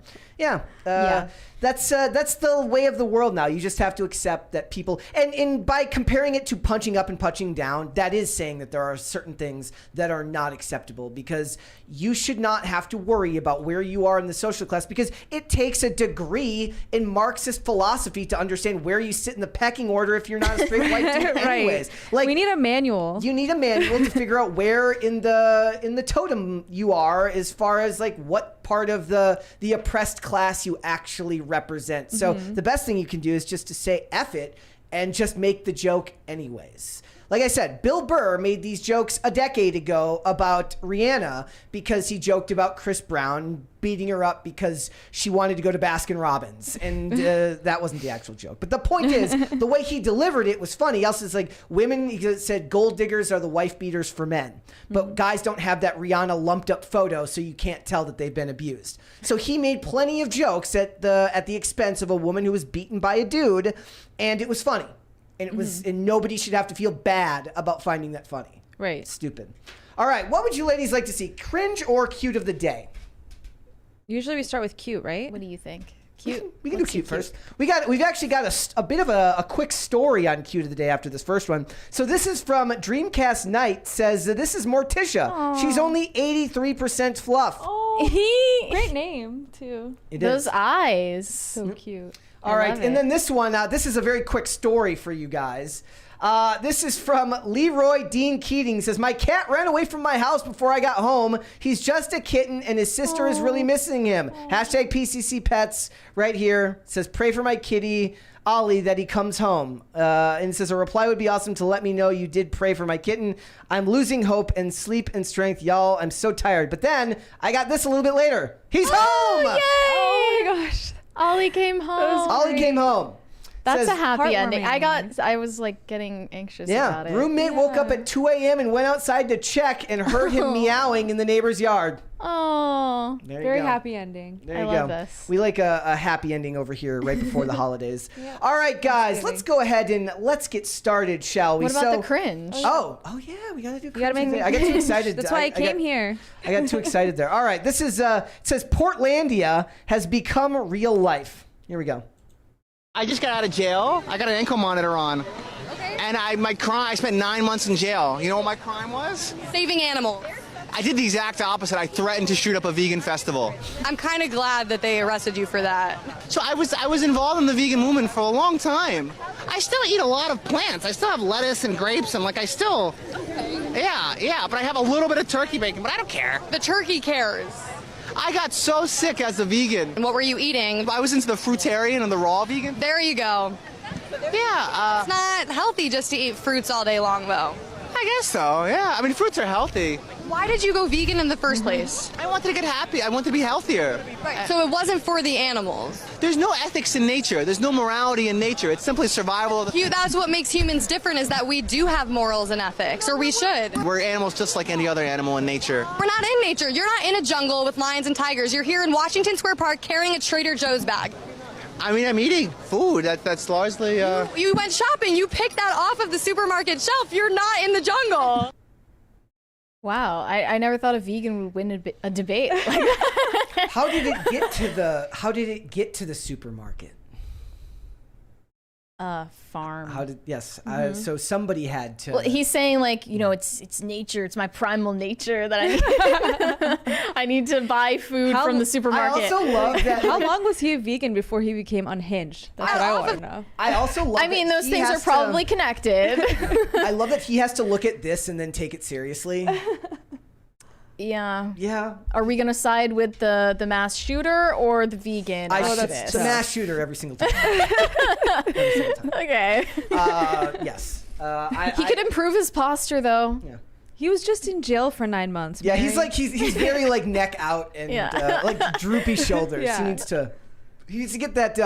that's the way of the world now. You just have to accept that people, and by comparing it to punching up and punching down, that is saying that there are certain things that are not acceptable, because you should not have to worry about where you are in the social class, because it takes a degree in Marxist philosophy to understand where you sit in the pecking order if you're not a straight white dude anyways. Like, we need a manual. You need a manual to figure out where in the totem you are, as far as like what part of the oppressed class you actually represent. So the best thing you can do is just to say F it and just make the joke anyways. Like I said, Bill Burr made these jokes a decade ago about Rihanna because he joked about Chris Brown beating her up because she wanted to go to Baskin Robbins. And that wasn't the actual joke. But the point is, the way he delivered it was funny. He also said, like, women, he said, gold diggers are the wife beaters for men. But guys don't have that Rihanna lumped up photo, so you can't tell that they've been abused. So he made plenty of jokes at the expense of a woman who was beaten by a dude, and it was funny. And it was, and nobody should have to feel bad about finding that funny. Right. Stupid. All right. What would you ladies like to see? Cringe or cute of the day? Usually we start with cute, right? What do you think? Cute. We can do cute first. We've actually got a bit of a quick story on cute of the day after this first one. So this is from Dreamcast Night. Says this is Morticia. Aww. She's only 83% fluff. Oh, great name too. Those eyes. So cute. All right, and then this one, this is a very quick story for you guys. This is from Leroy Dean Keating. Says, my cat ran away from my house before I got home. He's just a kitten, and his sister is really missing him. Hashtag PCC Pets right here. Says, pray for my kitty, Ollie, that he comes home. And it says, a reply would be awesome to let me know you did pray for my kitten. I'm losing hope and sleep and strength. Y'all, I'm so tired. But then I got this a little bit later. He's home! Yay! Oh my gosh. Ollie came home. Ollie came home. That's Says, a happy ending. heartwarming. I was like getting anxious yeah, about it. roommate woke up at 2 a.m. and went outside to check and heard him meowing in the neighbor's yard. Oh, There you Very go. happy ending. There I you love go. this. We like a happy ending over here right before the holidays. All right, guys, let's go ahead and let's get started, shall we? what about the cringe? Oh yeah, we gotta do. You gotta cringe make today. me I got too excited. That's why I came here. I got too excited there. All right, this is it says Portlandia has become real life. Here we go. I just got out of jail. I got an ankle monitor on. Okay. And I spent 9 months in jail. You know what my crime was? Saving animals. I did the exact opposite. I threatened to shoot up a vegan festival. I'm kind of glad that they arrested you for that. So I was involved in the vegan movement for a long time. I still eat a lot of plants. I still have lettuce and grapes and yeah, but I have a little bit of turkey bacon, but I don't care. The turkey cares. I got so sick as a vegan. And what were you eating? I was into the fruitarian and the raw vegan. There you go. Yeah, It's not healthy just to eat fruits all day long, though. I guess so, yeah. I mean, fruits are healthy. Why did you go vegan in the first place? I wanted to get happy. I wanted to be healthier. So it wasn't for the animals. There's no ethics in nature. There's no morality in nature. It's simply survival of the... That's what makes humans different, is that we do have morals and ethics, or we should. We're animals just like any other animal in nature. We're not in nature. You're not in a jungle with lions and tigers. You're here in Washington Square Park carrying a Trader Joe's bag. I mean, I'm eating food. That's largely... You went shopping. You picked that off of the supermarket shelf. You're not in the jungle. Wow, I never thought a vegan would win a debate. How did it get to the supermarket? Farm. So somebody had to. Well, he's saying like, it's nature. It's my primal nature that I need to buy food from the supermarket. I also love that. How long was he a vegan before he became unhinged? That's what I want to know. I also love. I mean, that those he things are has probably connected. I love that he has to look at this and then take it seriously. Yeah. Yeah. Are we gonna side with the mass shooter or the vegan? That's the mass shooter every single time. Okay. Yes. He could improve his posture though. Yeah. He was just in jail for 9 months. Yeah, Mary. he's very like neck out and like droopy shoulders. Yeah. He needs to get that.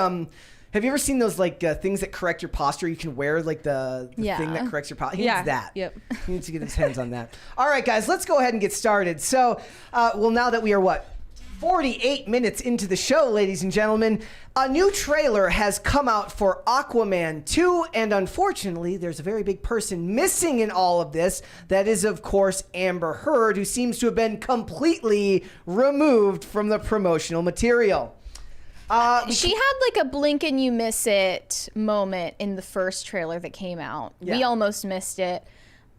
Have you ever seen those like things that correct your posture? You can wear like the thing that corrects your posture. He needs that. Yep. He needs to get his hands on that. All right, guys, let's go ahead and get started. So, now that we are 48 minutes into the show, ladies and gentlemen, a new trailer has come out for Aquaman 2, and unfortunately, there's a very big person missing in all of this. That is, of course, Amber Heard, who seems to have been completely removed from the promotional material. She had like a blink and you miss it moment in the first trailer that came out. Yeah. We almost missed it.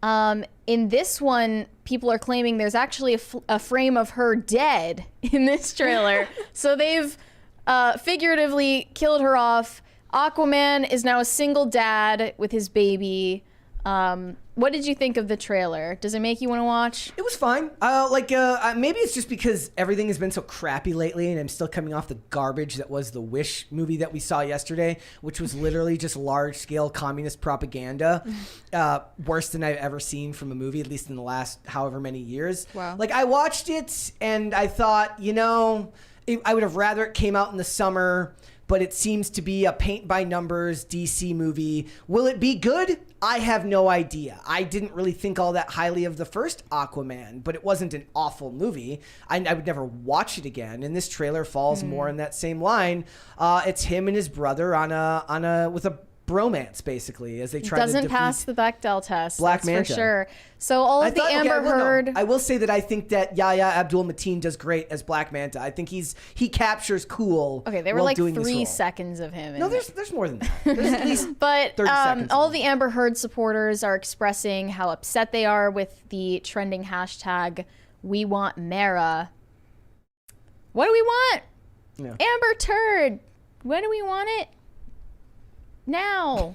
In this one, people are claiming there's actually a frame of her dead in this trailer. So they've figuratively killed her off. Aquaman is now a single dad with his baby. What did you think of the trailer? Does it make you want to watch? It was fine. Maybe it's just because everything has been so crappy lately, and I'm still coming off the garbage that was the Wish movie that we saw yesterday, which was literally just large-scale communist propaganda, worse than I've ever seen from a movie, at least in the last however many years. Wow. Like, I watched it, and I thought, I would have rather it came out in the summer, but it seems to be a paint-by-numbers DC movie. Will it be good? I have no idea. I didn't really think all that highly of the first Aquaman, but it wasn't an awful movie. I would never watch it again, and this trailer falls more in that same line. It's him and his brother with a bromance, basically, as they try to Doesn't pass the Bechdel test. Black that's Manta. for sure. So all of the Amber Heard. I will say that I think that Yahya Abdul-Mateen does great as Black Manta. I think he captures cool. Okay, there were while like doing this 3 role. seconds of him. No, there's more than that. There's at least But 30 seconds all of of the Amber Heard supporters are expressing how upset they are with the trending hashtag We Want Mara. What do we want? Yeah. Amber Turd. When do we want it? Now.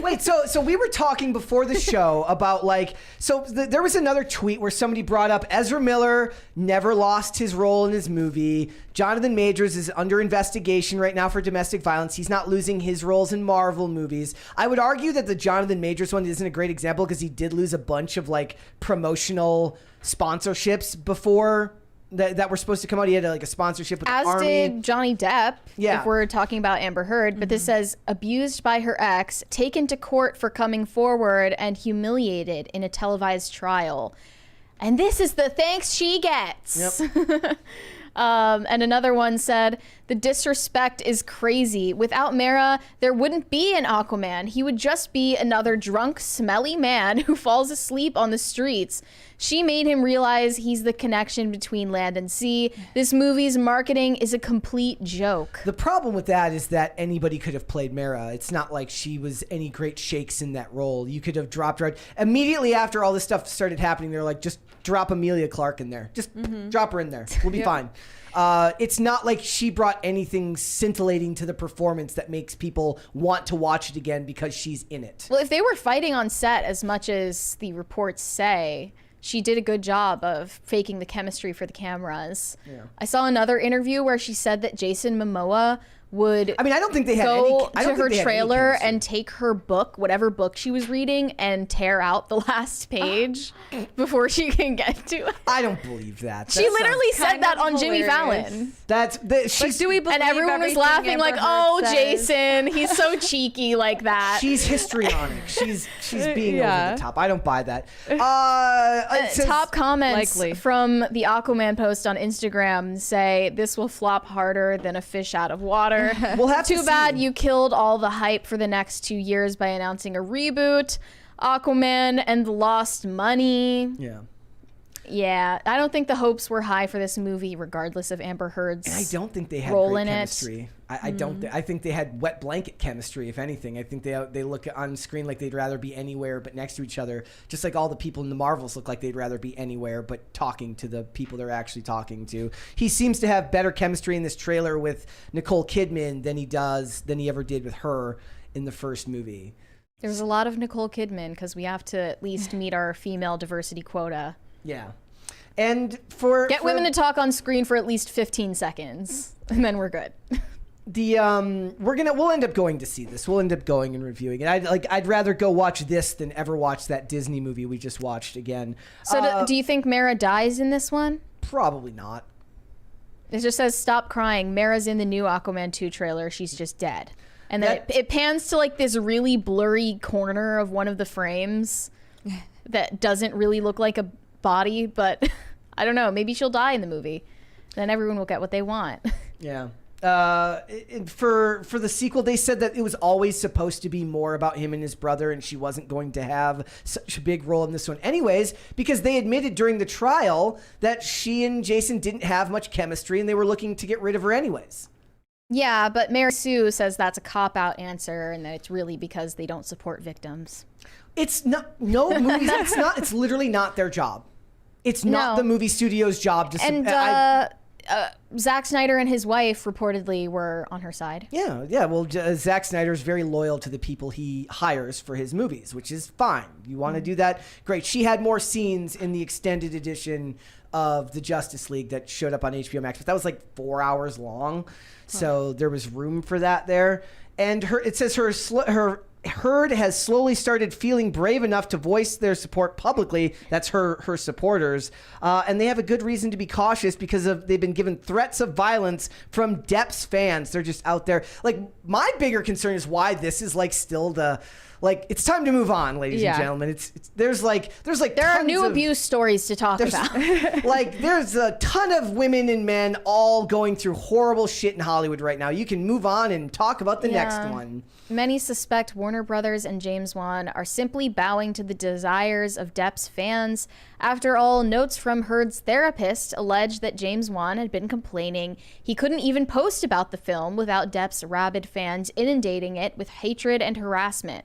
Wait, so we were talking before the show about there was another tweet where somebody brought up Ezra Miller never lost his role in his movie. Jonathan Majors is under investigation right now for domestic violence. He's not losing his roles in Marvel movies. I would argue that the Jonathan Majors one isn't a great example because he did lose a bunch of promotional sponsorships before that were supposed to come out. He had like a sponsorship with the As Army. did Johnny Depp, Yeah. if we're talking about Amber Heard. But this says, abused by her ex, taken to court for coming forward, and humiliated in a televised trial. And this is the thanks she gets. Yep. And another one said, the disrespect is crazy. Without Mara, there wouldn't be an Aquaman. He would just be another drunk, smelly man who falls asleep on the streets. She made him realize he's the connection between land and sea. This movie's marketing is a complete joke. The problem with that is that anybody could have played Mara. It's not like she was any great shakes in that role. You could have dropped her. Immediately after all this stuff started happening, they're like, just drop Emilia Clarke in there. Just drop her in there. We'll be fine. It's not like she brought anything scintillating to the performance that makes people want to watch it again because she's in it. Well, if they were fighting on set as much as the reports say, she did a good job of faking the chemistry for the cameras. Yeah. I saw another interview where she said that Jason Momoa would I don't think they had go any, to her trailer and take her book, whatever book she was reading, and tear out the last page before she can get to it. I don't believe that. She literally said that on Jimmy hilarious. Fallon. She's, Do we believe And everyone was everything laughing Amber like, Heard oh, says? Jason, he's so cheeky like that. she's histrionic. She's being Yeah. over the top. I don't buy that. It says- Top comments Likely. from the Aquaman post on Instagram say, this will flop harder than a fish out of water. We'll have to Too bad see. you killed all the hype for the next 2 years by announcing a reboot. Aquaman and the lost money. Yeah. Yeah, I don't think the hopes were high for this movie, regardless of Amber Heard's And I don't think they had role great in chemistry. I don't. I think they had wet blanket chemistry. If anything, I think they look on screen like they'd rather be anywhere but next to each other. Just like all the people in the Marvels look like they'd rather be anywhere but talking to the people they're actually talking to. He seems to have better chemistry in this trailer with Nicole Kidman than he ever did with her in the first movie. There's a lot of Nicole Kidman because we have to at least meet our female diversity quota. Yeah. And Get women to talk on screen for at least 15 seconds, and then we're good. We'll end up going to see this. We'll end up going and reviewing it. I'd rather go watch this than ever watch that Disney movie we just watched again. So do you think Mara dies in this one? Probably not. It just says, stop crying. Mara's in the new Aquaman 2 trailer. She's just dead. And then it pans to like this really blurry corner of one of the frames that doesn't really look like a body, but I don't know. Maybe she'll die in the movie. Then everyone will get what they want. Yeah. For the sequel, they said that it was always supposed to be more about him and his brother, and she wasn't going to have such a big role in this one anyways, because they admitted during the trial that she and Jason didn't have much chemistry, and they were looking to get rid of her anyways. Yeah, but Mary Sue says that's a cop-out answer and that it's really because they don't support victims. It's not, no movies, it's literally not their job. It's not the movie studio's job to And Zack Snyder and his wife reportedly were on her side. Yeah. Well, Zack Snyder's very loyal to the people he hires for his movies, which is fine. You want to do that? Great. She had more scenes in the extended edition of the Justice League that showed up on HBO Max, but that was like 4 hours long. So there was room for that there. And it says her Heard has slowly started feeling brave enough to voice their support publicly. That's her supporters. And they have a good reason to be cautious because they've been given threats of violence from Depp's fans. They're just out there. Like, my bigger concern is why this is like still it's time to move on, ladies and gentlemen. There are new abuse stories to talk about. There's a ton of women and men all going through horrible shit in Hollywood right now. You can move on and talk about the next one. Many suspect Warner Brothers and James Wan are simply bowing to the desires of Depp's fans. After all, notes from Heard's therapist allege that James Wan had been complaining he couldn't even post about the film without Depp's rabid fans inundating it with hatred and harassment.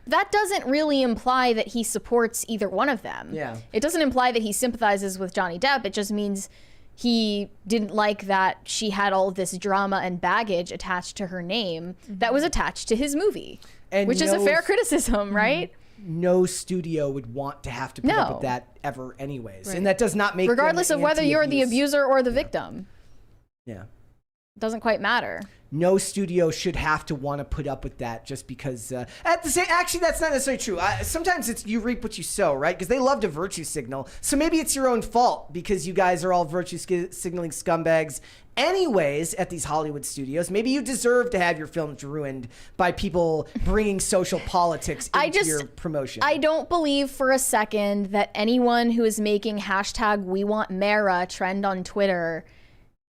That doesn't really imply that he supports either one of them. Yeah. It doesn't imply that he sympathizes with Johnny Depp. It just means he didn't like that she had all of this drama and baggage attached to her name that was attached to his movie, which is a fair criticism, right? No studio would want to have to put up with that ever anyways. Right. And that does not make regardless of whether you're the abuser or the victim. Yeah. doesn't quite matter. No studio should have to want to put up with that just because actually that's not necessarily true. Sometimes it's you reap what you sow, right? Because they love to virtue signal. So maybe it's your own fault because you guys are all virtue signaling scumbags anyways at these Hollywood studios. Maybe you deserve to have your films ruined by people bringing social politics into your promotion. I don't believe for a second that anyone who is making #WeWantMara trend on Twitter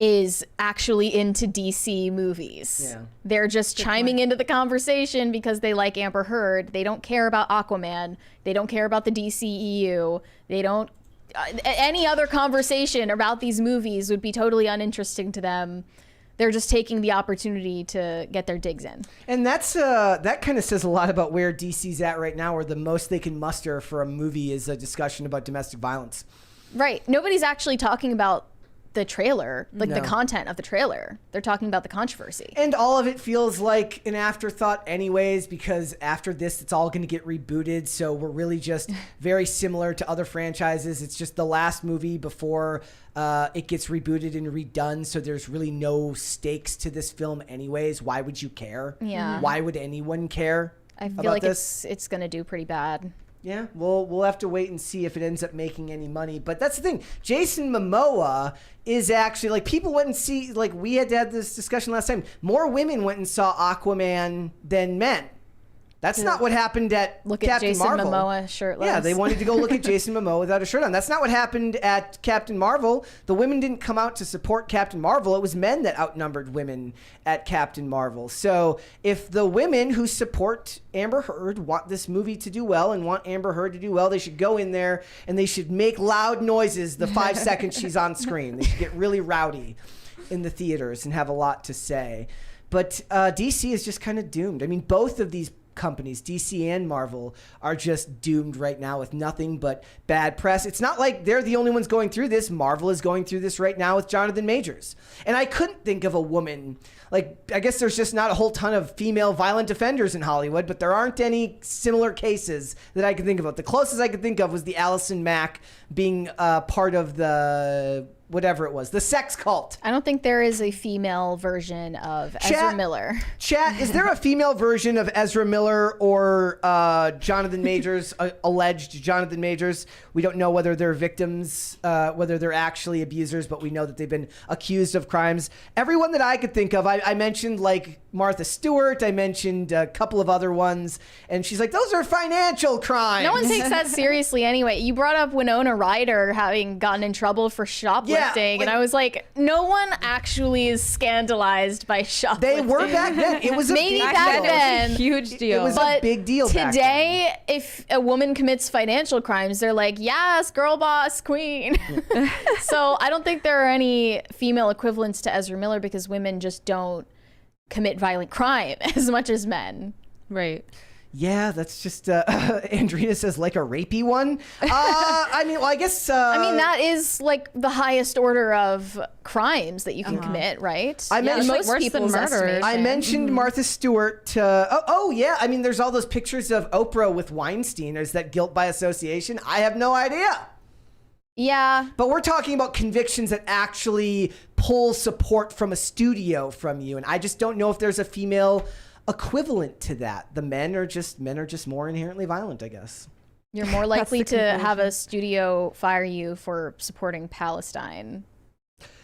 is actually into DC movies. Yeah. They're just chiming into the conversation because they like Amber Heard. They don't care about Aquaman. They don't care about the DCEU. They don't... any other conversation about these movies would be totally uninteresting to them. They're just taking the opportunity to get their digs in. And that's that kind of says a lot about where DC's at right now, where the most they can muster for a movie is a discussion about domestic violence. Right. Nobody's actually talking about the trailer, like the content of the trailer. They're talking about the controversy. And all of it feels like an afterthought anyways, because after this, it's all going to get rebooted. So we're really just very similar to other franchises. It's just the last movie before it gets rebooted and redone. So there's really no stakes to this film anyways. Why would you care? Yeah. Why would anyone care? I feel like it's going to do pretty bad. Yeah, we'll have to wait and see if it ends up making any money. But that's the thing. Jason Momoa is actually, like, people went and see, like, we had to have this discussion last time. More women went and saw Aquaman than men. That's not what happened at Captain Marvel. Jason Momoa shirtless. Yeah, they wanted to go look at Jason Momoa without a shirt on. That's not what happened at Captain Marvel. The women didn't come out to support Captain Marvel. It was men that outnumbered women at Captain Marvel. So if the women who support Amber Heard want this movie to do well and want Amber Heard to do well, they should go in there and they should make loud noises the 5 seconds she's on screen. They should get really rowdy in the theaters and have a lot to say. But DC is just kind of doomed. I mean, both of these companies, DC and Marvel, are just doomed right now with nothing but bad press. It's not like they're the only ones going through this. Marvel is going through this right now with Jonathan Majors. And I couldn't think of a woman, like, I guess there's just not a whole ton of female violent offenders in Hollywood, but there aren't any similar cases that I can think of. The closest I could think of was the Allison Mack being part of the whatever it was, the sex cult. I don't think there is a female version of Ezra Miller. Chat, is there a female version of Ezra Miller or Jonathan Majors, alleged Jonathan Majors? We don't know whether they're victims, whether they're actually abusers, but we know that they've been accused of crimes. Everyone that I could think of, I mentioned, like, Martha Stewart, I mentioned a couple of other ones, and she's like, those are financial crimes. No one takes that seriously anyway. You brought up Winona Ryder having gotten in trouble for shoplifting, and I was like, no one actually is scandalized by shoplifting. They were back then. It was a maybe big back deal. then. Huge deal. It was a big deal back then. Today, if a woman commits financial crimes, they're like, yes, girl boss queen. So I don't think there are any female equivalents to Ezra Miller because women just don't commit violent crime as much as men. Right. Yeah, that's just Andrina says, like a rapey one. I mean, well, I guess I mean, that is like the highest order of crimes that you can commit, right? I mentioned most worse people's than murder. estimation. I mentioned Martha Stewart. Oh yeah, I mean, there's all those pictures of Oprah with Weinstein. Is that guilt by association? I have no idea. Yeah. But we're talking about convictions that actually pull support from a studio from you, and I just don't know if there's a female equivalent to that. The men are just more inherently violent, I guess. You're more likely to have a studio fire you for supporting Palestine.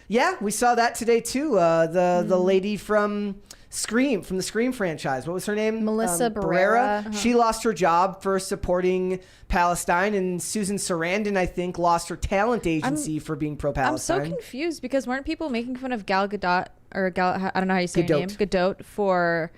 Yeah, we saw that today too. The lady from Scream, from the Scream franchise. What was her name? Melissa Barrera. She lost her job for supporting Palestine, and Susan Sarandon, I think, lost her talent agency for being pro-Palestine. I'm so confused because weren't people making fun of Gal Gadot, or Gal, I don't know how you say her name, Gadot, for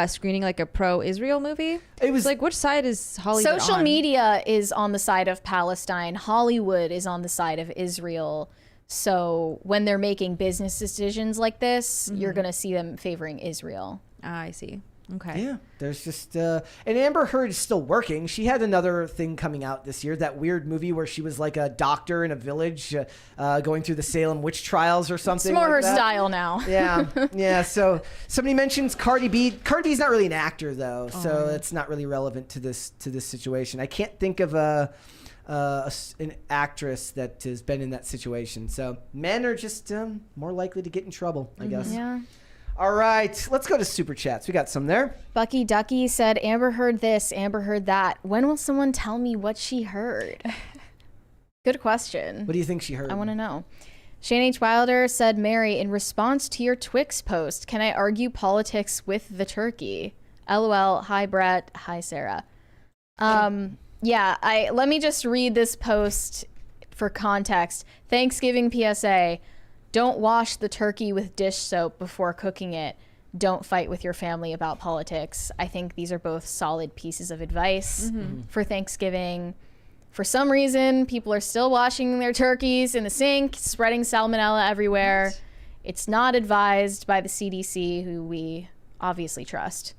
screening like a pro-Israel movie? It was like, which side is Hollywood Social on? media is on the side of Palestine. Hollywood is on the side of Israel. So when they're making business decisions like this, you're going to see them favoring Israel. I see. Okay. Yeah, there's just and Amber Heard is still working. She had another thing coming out this year, that weird movie where she was like a doctor in a village going through the Salem witch trials or something. It's more like her that. style now. Yeah. So somebody mentions Cardi B. Cardi B's not really an actor though, so it's not really relevant to this situation. I can't think of a an actress that has been in that situation. So men are just more likely to get in trouble, I guess. Yeah. All right, let's go to Super Chats. We got some there. Bucky Ducky said, Amber heard this, Amber heard that. When will someone tell me what she heard? Good question. What do you think she heard? I want to know. Shane H. Wilder said, Mary, in response to your Twix post, can I argue politics with the turkey? LOL. Hi, Brett. Hi, Sarah. Yeah, let me just read this post for context. Thanksgiving PSA. Don't wash the turkey with dish soap before cooking it. Don't fight with your family about politics. I think these are both solid pieces of advice for Thanksgiving. For some reason, people are still washing their turkeys in the sink, spreading salmonella everywhere. What? It's not advised by the CDC, who we obviously trust.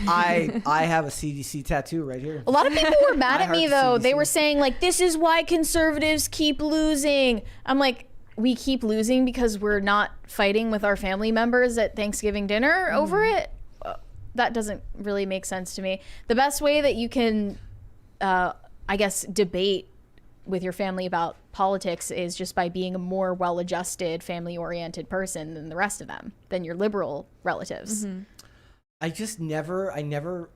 I have a CDC tattoo right here. A lot of people were mad at me, though. They were saying, like, this is why conservatives keep losing. I'm like, we keep losing because we're not fighting with our family members at Thanksgiving dinner over it? That doesn't really make sense to me. The best way that you can, I guess, debate with your family about politics is just by being a more well-adjusted, family-oriented person than the rest of them, than your liberal relatives. I never,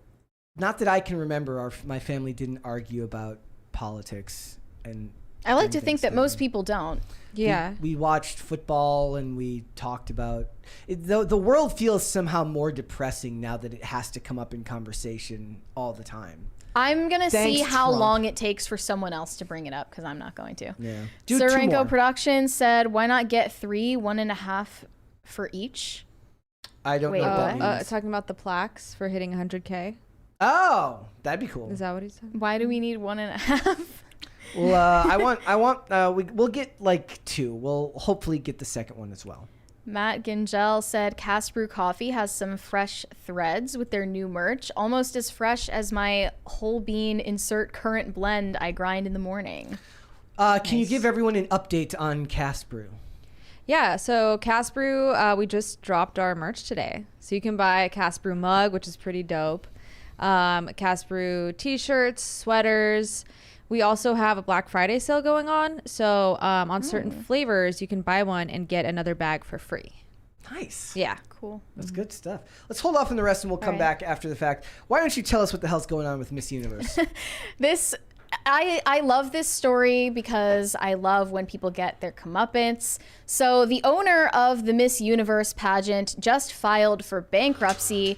not that I can remember, my family didn't argue about politics. And I like to think that most people don't. Yeah. We watched football and we talked about it. The world feels somehow more depressing now that it has to come up in conversation all the time. I'm going to see how Trump. long it takes for someone else to bring it up, because I'm not going to. Yeah. Serenko Productions said, why not get 3, 1.5 for each? I don't know what that means. Talking about the plaques for hitting 100K. Oh, that'd be cool. Is that what he said? Why do we need 1.5? Well, we'll get like 2. We'll hopefully get the second one as well. Matt Gingell said, Cast Brew Coffee has some fresh threads with their new merch, almost as fresh as my whole bean insert current blend I grind in the morning. Can you give everyone an update on Cast Brew? Yeah, so Cast Brew, we just dropped our merch today. So you can buy a Cast Brew mug, which is pretty dope. Cast Brew t-shirts, sweaters. We also have a Black Friday sale going on. So on certain flavors, you can buy one and get another bag for free. Nice. Yeah. Cool. That's good stuff. Let's hold off on the rest and we'll come back after the fact. Why don't you tell us what the hell's going on with Miss Universe? I love this story because I love when people get their comeuppance. So the owner of the Miss Universe pageant just filed for bankruptcy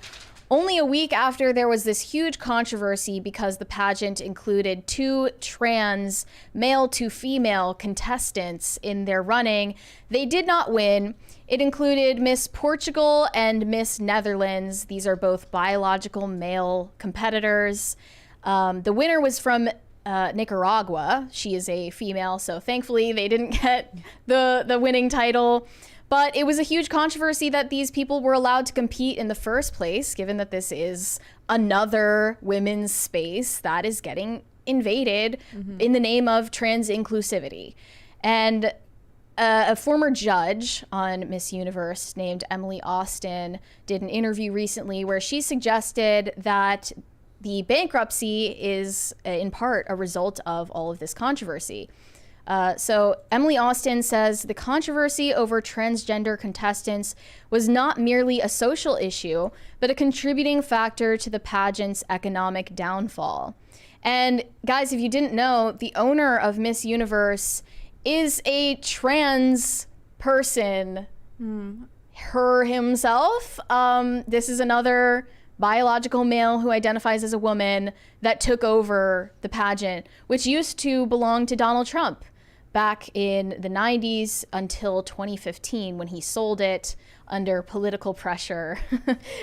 only a week after there was this huge controversy because the pageant included 2 trans male to female contestants in their running. They did not win. It included Miss Portugal and Miss Netherlands. These are both biological male competitors. The winner was from Nicaragua. She is a female, so thankfully they didn't get the winning title. But it was a huge controversy that these people were allowed to compete in the first place, given that this is another women's space that is getting invaded in the name of trans inclusivity. And a former judge on Miss Universe named Emily Austin did an interview recently where she suggested that the bankruptcy is in part a result of all of this controversy. So Emily Austin says the controversy over transgender contestants was not merely a social issue, but a contributing factor to the pageant's economic downfall. And guys, if you didn't know, the owner of Miss Universe is a trans person, her himself. This is another biological male who identifies as a woman that took over the pageant, which used to belong to Donald Trump back in the 90s until 2015 when he sold it under political pressure.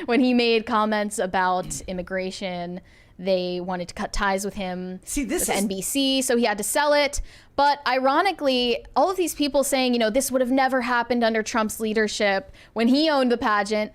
When he made comments about immigration, they wanted to cut ties with him with NBC, so he had to sell it. But ironically, all of these people saying, this would have never happened under Trump's leadership when he owned the pageant,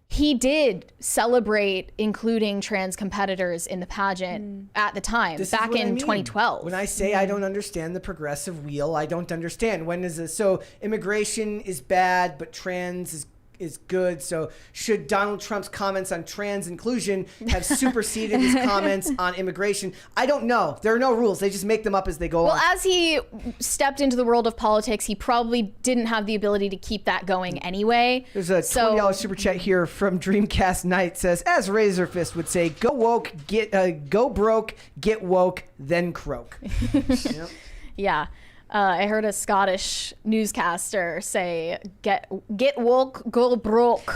he did celebrate including trans competitors in the pageant at the time, back in 2012. When I say I don't understand the progressive wheel, I don't understand. When is it? So immigration is bad, but trans is good. So should Donald Trump's comments on trans inclusion have superseded his comments on immigration? I don't know. There are no rules. They just make them up as they go Well, on. as he stepped into the world of politics, he probably didn't have the ability to keep that going anyway. There's a $20 super chat here from Dreamcast Knight. Says, as Razor Fist would say, go woke, go broke, get woke, then croak. Yep. Yeah. I heard a Scottish newscaster say, get woke, go broke.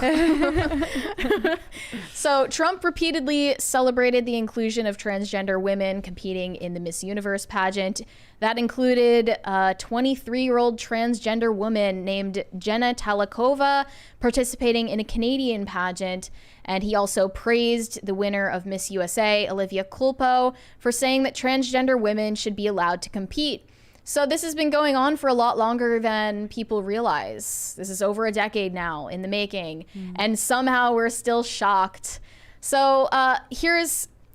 So Trump repeatedly celebrated the inclusion of transgender women competing in the Miss Universe pageant. That included a 23-year-old transgender woman named Jenna Talakova participating in a Canadian pageant. And he also praised the winner of Miss USA, Olivia Culpo, for saying that transgender women should be allowed to compete. So this has been going on for a lot longer than people realize. This is over a decade now in the making, and somehow we're still shocked. So I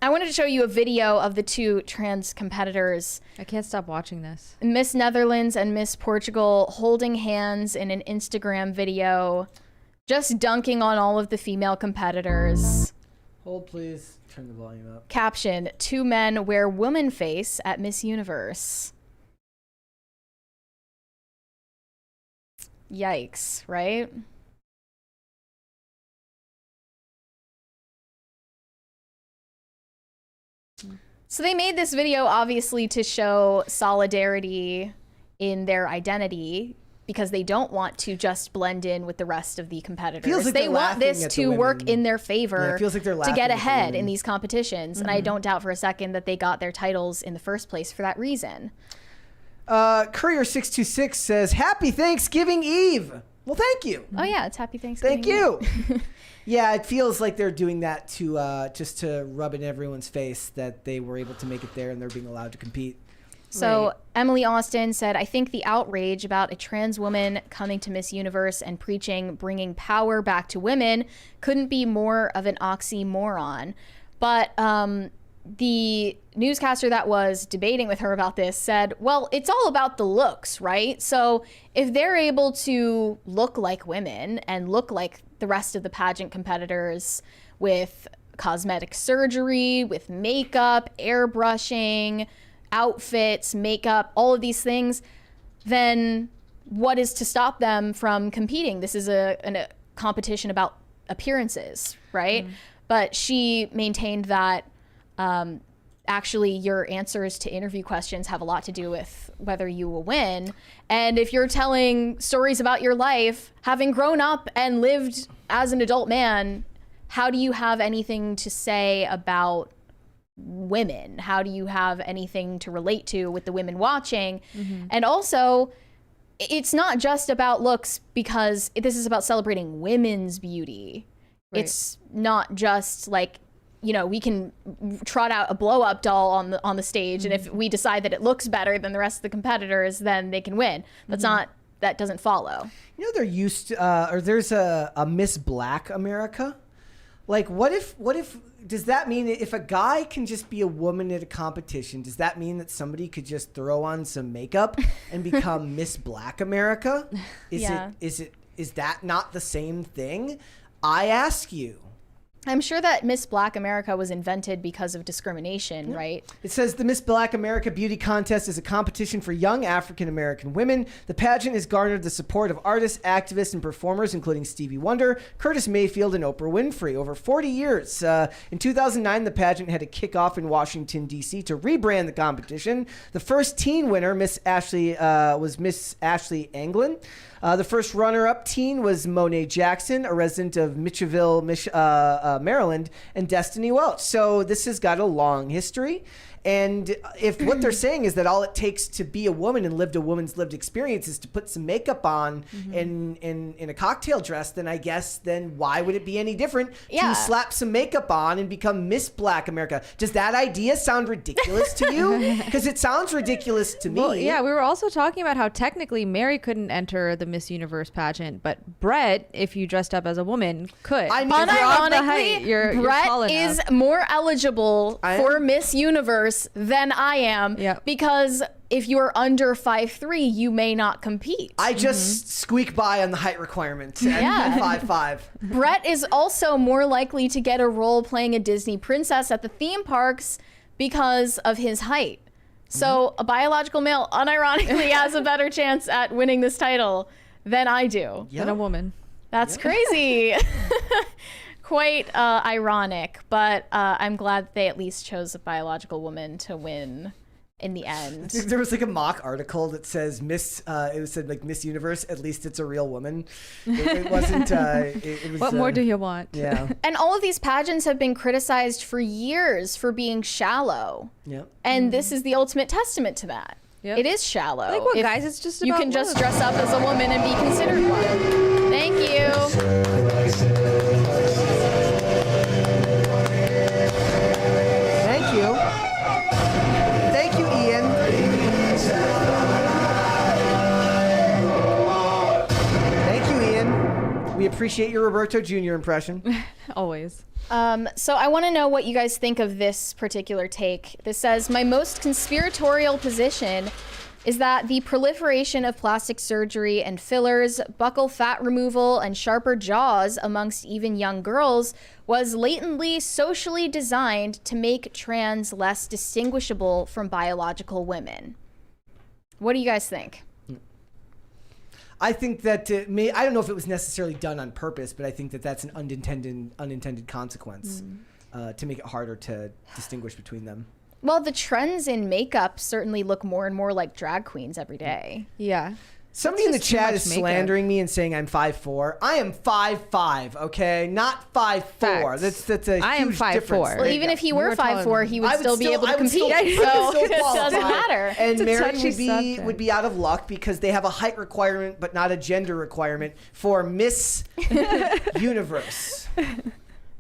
wanted to show you a video of the two trans competitors. I can't stop watching this. Miss Netherlands and Miss Portugal holding hands in an Instagram video, just dunking on all of the female competitors. Hold, please. Turn the volume up. Caption, 2 men wear woman face at Miss Universe. Yikes, right? So they made this video obviously to show solidarity in their identity because they don't want to just blend in with the rest of the competitors. Feels like they they're want this laughing at to the work women. in their favor Yeah, it feels like they're to laughing get at the ahead in women. these competitions. And I don't doubt for a second that they got their titles in the first place for that reason. Courier626 says, Happy Thanksgiving Eve. Well, thank you. Oh yeah, it's Happy Thanksgiving. Thank you. Yeah, it feels like they're doing that to just to rub in everyone's face that they were able to make it there and they're being allowed to compete. So Right. Emily Austin said, I think the outrage about a trans woman coming to Miss Universe and preaching bringing power back to women couldn't be more of an oxymoron. But the newscaster that was debating with her about this said, well, it's all about the looks, right? So if they're able to look like women and look like the rest of the pageant competitors with cosmetic surgery, with makeup, airbrushing, outfits, makeup, all of these things, then what is to stop them from competing? This is a competition about appearances, right? But she maintained that actually your answers to interview questions have a lot to do with whether you will win. And if you're telling stories about your life, having grown up and lived as an adult man, how do you have anything to say about women? How do you have anything to relate to with the women watching? And also, it's not just about looks, because this is about celebrating women's beauty. Right. It's not just like, you know, we can trot out a blow up doll on the stage, and if we decide that it looks better than the rest of the competitors, then they can win. That doesn't follow. You know, there's a Miss Black America. Like, what if does that mean if a guy can just be a woman at a competition, does that mean that somebody could just throw on some makeup and become Miss Black America? Is that not the same thing? I ask you. I'm sure that Miss Black America was invented because of discrimination, right? It says the Miss Black America Beauty Contest is a competition for young African-American women. The pageant has garnered the support of artists, activists, and performers, including Stevie Wonder, Curtis Mayfield, and Oprah Winfrey. Over 40 years. In 2009, the pageant had a kickoff in Washington, D.C. to rebrand the competition. The first teen winner, Miss Ashley Anglin. The first runner-up teen was Monet Jackson, a resident of Mitchellville, Maryland, and Destiny Welch. So this has got a long history. And if what they're saying is that all it takes to be a woman and live a woman's lived experience is to put some makeup on in a cocktail dress, then I guess why would it be any different to slap some makeup on and become Miss Black America? Does that idea sound ridiculous to you? Because it sounds ridiculous to me. Well, yeah, we were also talking about how technically Mary couldn't enter the Miss Universe pageant, but Brett, if you dressed up as a woman, could. I mean, Unironically, Brett is more eligible for Miss Universe than I am, because if you're under 5'3", you may not compete. I just squeak by on the height requirement at 5'5". Brett is also more likely to get a role playing a Disney princess at the theme parks because of his height. So a biological male unironically has a better chance at winning this title than I do. Than a woman. That's crazy. Quite ironic, but I'm glad they at least chose a biological woman to win in the end. There was like a mock article that says it said like Miss Universe, at least it's a real woman. It wasn't, it was... What more do you want? Yeah. And all of these pageants have been criticized for years for being shallow. Yep. And this is the ultimate testament to that. Yep. It is shallow. Like what, guys? It's just you about can just looks. dress up as a woman and be considered one. Thank you. Thank you. Thank you, Ian. Thank you, Ian. We appreciate your Roberto Jr. impression. Always. So I want to know what you guys think of this particular take. This says, my most conspiratorial position is that the proliferation of plastic surgery and fillers, buccal fat removal, and sharper jaws amongst even young girls was latently socially designed to make trans less distinguishable from biological women. What do you guys think? I think that I don't know if it was necessarily done on purpose, but I think that that's an unintended consequence to make it harder to distinguish between them. Well, the trends in makeup certainly look more and more like drag queens every day. Yeah. Somebody in the just too chat much is makeup. slandering me and saying I'm 5'4". I am 5'5", okay? Not 5'4". Facts. That's a I am huge 5'4". difference. Well, There you even go. if he were were taller 5'4", than he me. would still be able to compete. I would So still it doesn't qualify. matter. And a Mary touchy subject. would be out of luck because they have a height requirement but not a gender requirement for Miss Universe.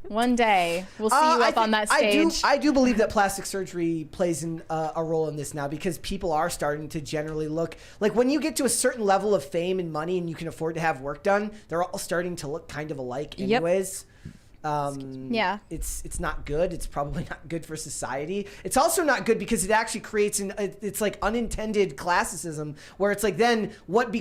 One day, we'll see you up on that stage. I do believe that plastic surgery plays a role in this now because people are starting to generally look like when you get to a certain level of fame and money and you can afford to have work done, they're all starting to look kind of alike anyways. Yeah. It's not good. It's probably not good for society. It's also not good because it actually creates it's like unintended classicism where it's like then what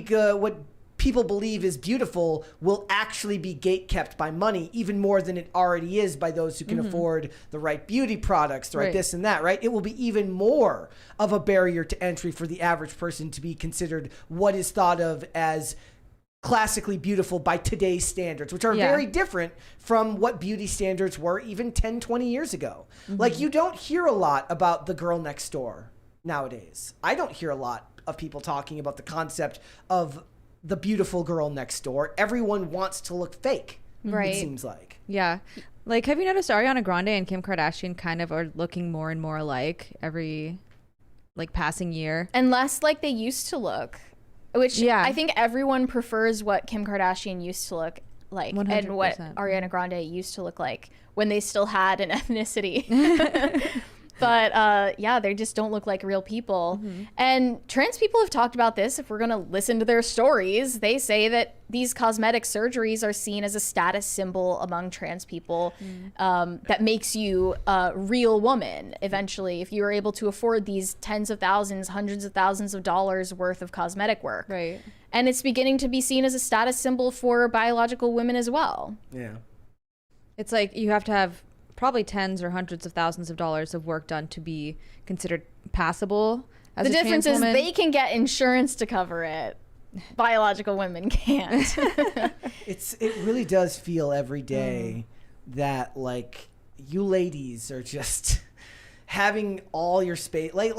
people believe is beautiful will actually be gatekept by money even more than it already is by those who can afford the right beauty products, the right this and that, right? It will be even more of a barrier to entry for the average person to be considered what is thought of as classically beautiful by today's standards, which are very different from what beauty standards were even 10, 20 years ago. Like you don't hear a lot about the girl next door nowadays. I don't hear a lot of people talking about the concept of the beautiful girl next door. Everyone wants to look fake. Right. It seems like. Yeah. Like, have you noticed Ariana Grande and Kim Kardashian kind of are looking more and more alike every, like, passing year? And less like they used to look, which I think everyone prefers what Kim Kardashian used to look like 100%. and what Ariana Grande used to look like when they still had an ethnicity. But yeah, they just don't look like real people. And trans people have talked about this. If we're going to listen to their stories, they say that these cosmetic surgeries are seen as a status symbol among trans people that makes you a real woman eventually if you are able to afford these tens of thousands, hundreds of thousands of dollars worth of cosmetic work. Right. And it's beginning to be seen as a status symbol for biological women as well. Yeah. It's like you have to have probably tens or hundreds of thousands of dollars of work done to be considered passable as The a difference trans is woman. they can get insurance to cover it. Biological women can't. It really does feel every day that like you ladies are just having all your space like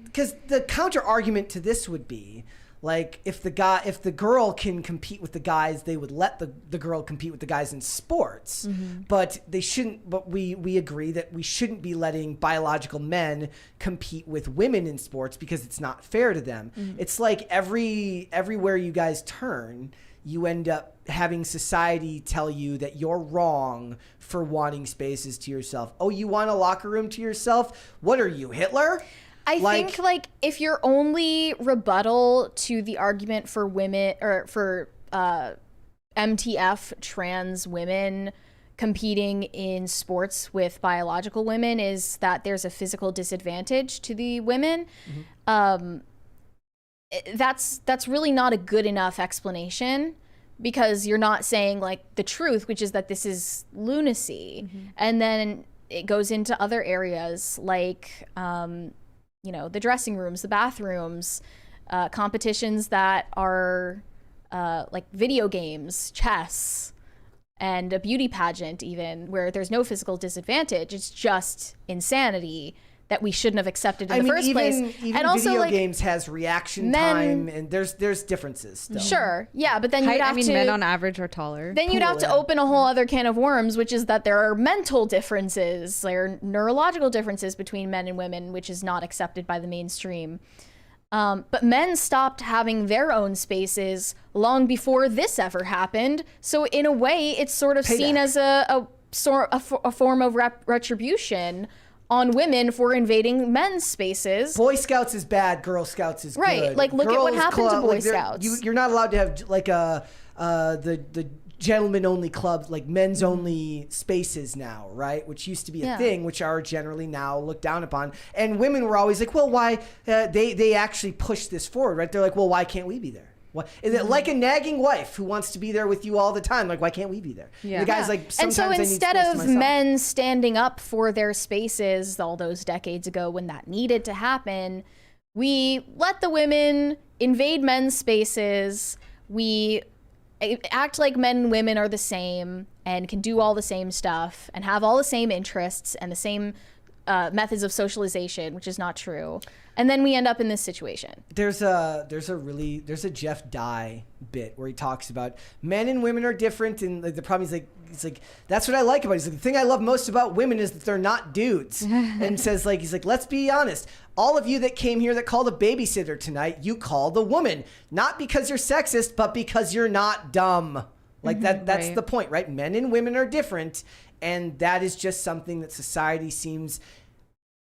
because the counter argument to this would be like if the girl can compete with the guys, they would let the girl compete with the guys in sports. But they shouldn't. But we agree that we shouldn't be letting biological men compete with women in sports because it's not fair to them. It's like everywhere you guys turn, you end up having society tell you that you're wrong for wanting spaces to yourself. Oh, you want a locker room to yourself? What are you, Hitler? I think like if your only rebuttal to the argument for women or for MTF trans women competing in sports with biological women is that there's a physical disadvantage to the women, that's really not a good enough explanation, because you're not saying like the truth, which is that this is lunacy. And then it goes into other areas like, the dressing rooms, the bathrooms, competitions that are like video games, chess, and a beauty pageant even, where there's no physical disadvantage. It's just insanity that we shouldn't have accepted in the first place. Even and also, video games has reaction time, and there's differences still. Sure, yeah, but then you'd have to... men on average are taller. Then you'd have to open a whole other can of worms, which is that there are mental differences, there are neurological differences between men and women, which is not accepted by the mainstream. But men stopped having their own spaces long before this ever happened. So in a way, it's sort of seen as a form of retribution on women for invading men's spaces. Boy Scouts is bad, Girl Scouts is right. good. Like, look at what happened to Boy Scouts. You're not allowed to have like the gentlemen only clubs, like men's only spaces now, right? Which used to be a thing, which are generally now looked down upon. And women were always like, well, why? They actually pushed this forward, right? They're like, well, why can't we be there? What, is it like a nagging wife who wants to be there with you all the time? Like, why can't we be there? Yeah. The guy's like, and so instead of men standing up for their spaces all those decades ago when that needed to happen, we let the women invade men's spaces. We act like men and women are the same and can do all the same stuff and have all the same interests and the same methods of socialization, which is not true. And then we end up in this situation. There's a Jeff Dye bit where he talks about men and women are different, and the problem is he's like that's what I like about it. He's like, the thing I love most about women is that they're not dudes. And says he's like, let's be honest. All of you that came here that called a babysitter tonight, you called a woman, not because you're sexist, but because you're not dumb. Like that's the point, right? Men and women are different, and that is just something that society seems.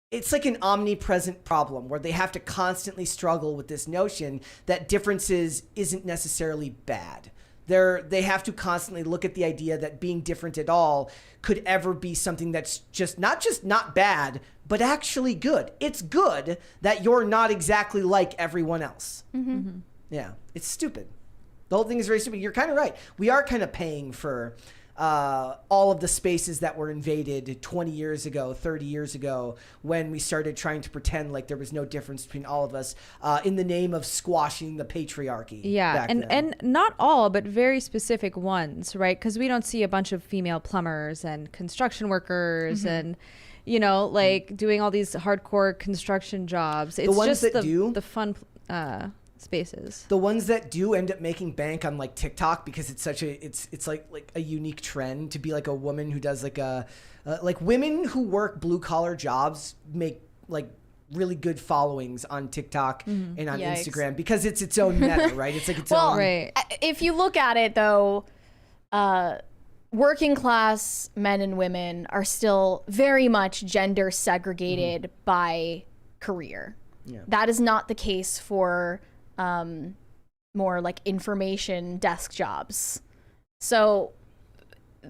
It's like an omnipresent problem where they have to constantly struggle with this notion that differences isn't necessarily bad. They have to constantly look at the idea that being different at all could ever be something that's just not bad, but actually good. It's good that you're not exactly like everyone else. Yeah, it's stupid. The whole thing is very stupid. You're kind of right. We are kind of paying for all of the spaces that were invaded 20 years ago, 30 years ago, when we started trying to pretend like there was no difference between all of us in the name of squashing the patriarchy. Yeah, and not all, but very specific ones, right? Because we don't see a bunch of female plumbers and construction workers and, doing all these hardcore construction jobs. It's the ones just that do the fun spaces. The ones that do end up making bank on like TikTok because it's such it's like a unique trend to be like a woman who does like like women who work blue collar jobs make like really good followings on TikTok and on Instagram because it's its own meta, right? It's like its own. Right. If you look at it though, working class men and women are still very much gender segregated by career. Yeah. That is not the case for more like information desk jobs. So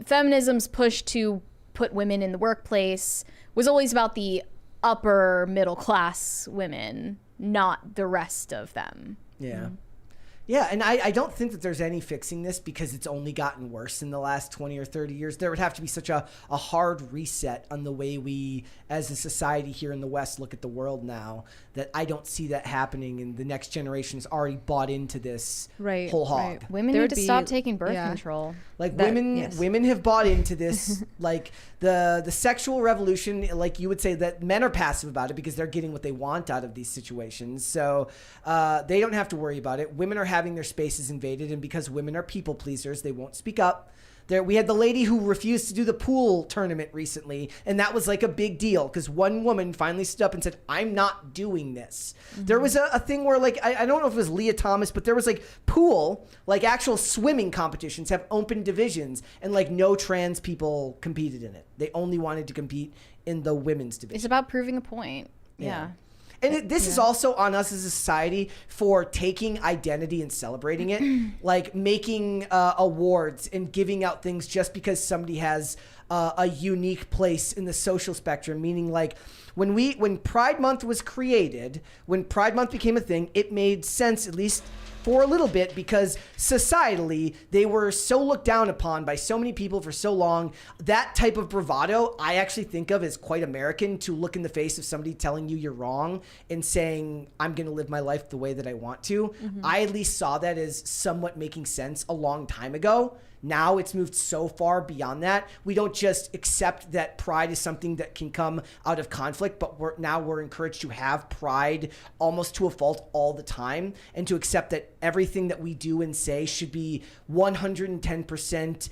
feminism's push to put women in the workplace was always about the upper middle class women, not the rest of them. Yeah. Yeah, and I don't think that there's any fixing this because it's only gotten worse in the last 20 or 30 years. There would have to be such a hard reset on the way we, as a society here in the West, look at the world now that I don't see that happening, and the next generation has already bought into this whole hog. Right. Women need to stop taking birth control. Like women have bought into this, like the sexual revolution, like you would say that men are passive about it because they're getting what they want out of these situations. So they don't have to worry about it. Women are having their spaces invaded, and because women are people pleasers, they won't speak up. We had the lady who refused to do the pool tournament recently, and that was like a big deal because one woman finally stood up and said, I'm not doing this. There was a thing where like, I don't know if it was Leah Thomas, but there was like pool, like actual swimming competitions have open divisions, and like no trans people competed in it. They only wanted to compete in the women's division. It's about proving a point. Yeah. And this is also on us as a society for taking identity and celebrating it, like making awards and giving out things just because somebody has a unique place in the social spectrum. Meaning, like when Pride Month was created, when Pride Month became a thing, it made sense, at least for a little bit, because societally they were so looked down upon by so many people for so long. That type of bravado I actually think of as quite American, to look in the face of somebody telling you you're wrong and saying, I'm going to live my life the way that I want to. I at least saw that as somewhat making sense a long time ago. Now it's moved so far beyond that. We don't just accept that pride is something that can come out of conflict, but we're encouraged to have pride almost to a fault all the time, and to accept that everything that we do and say should be 110%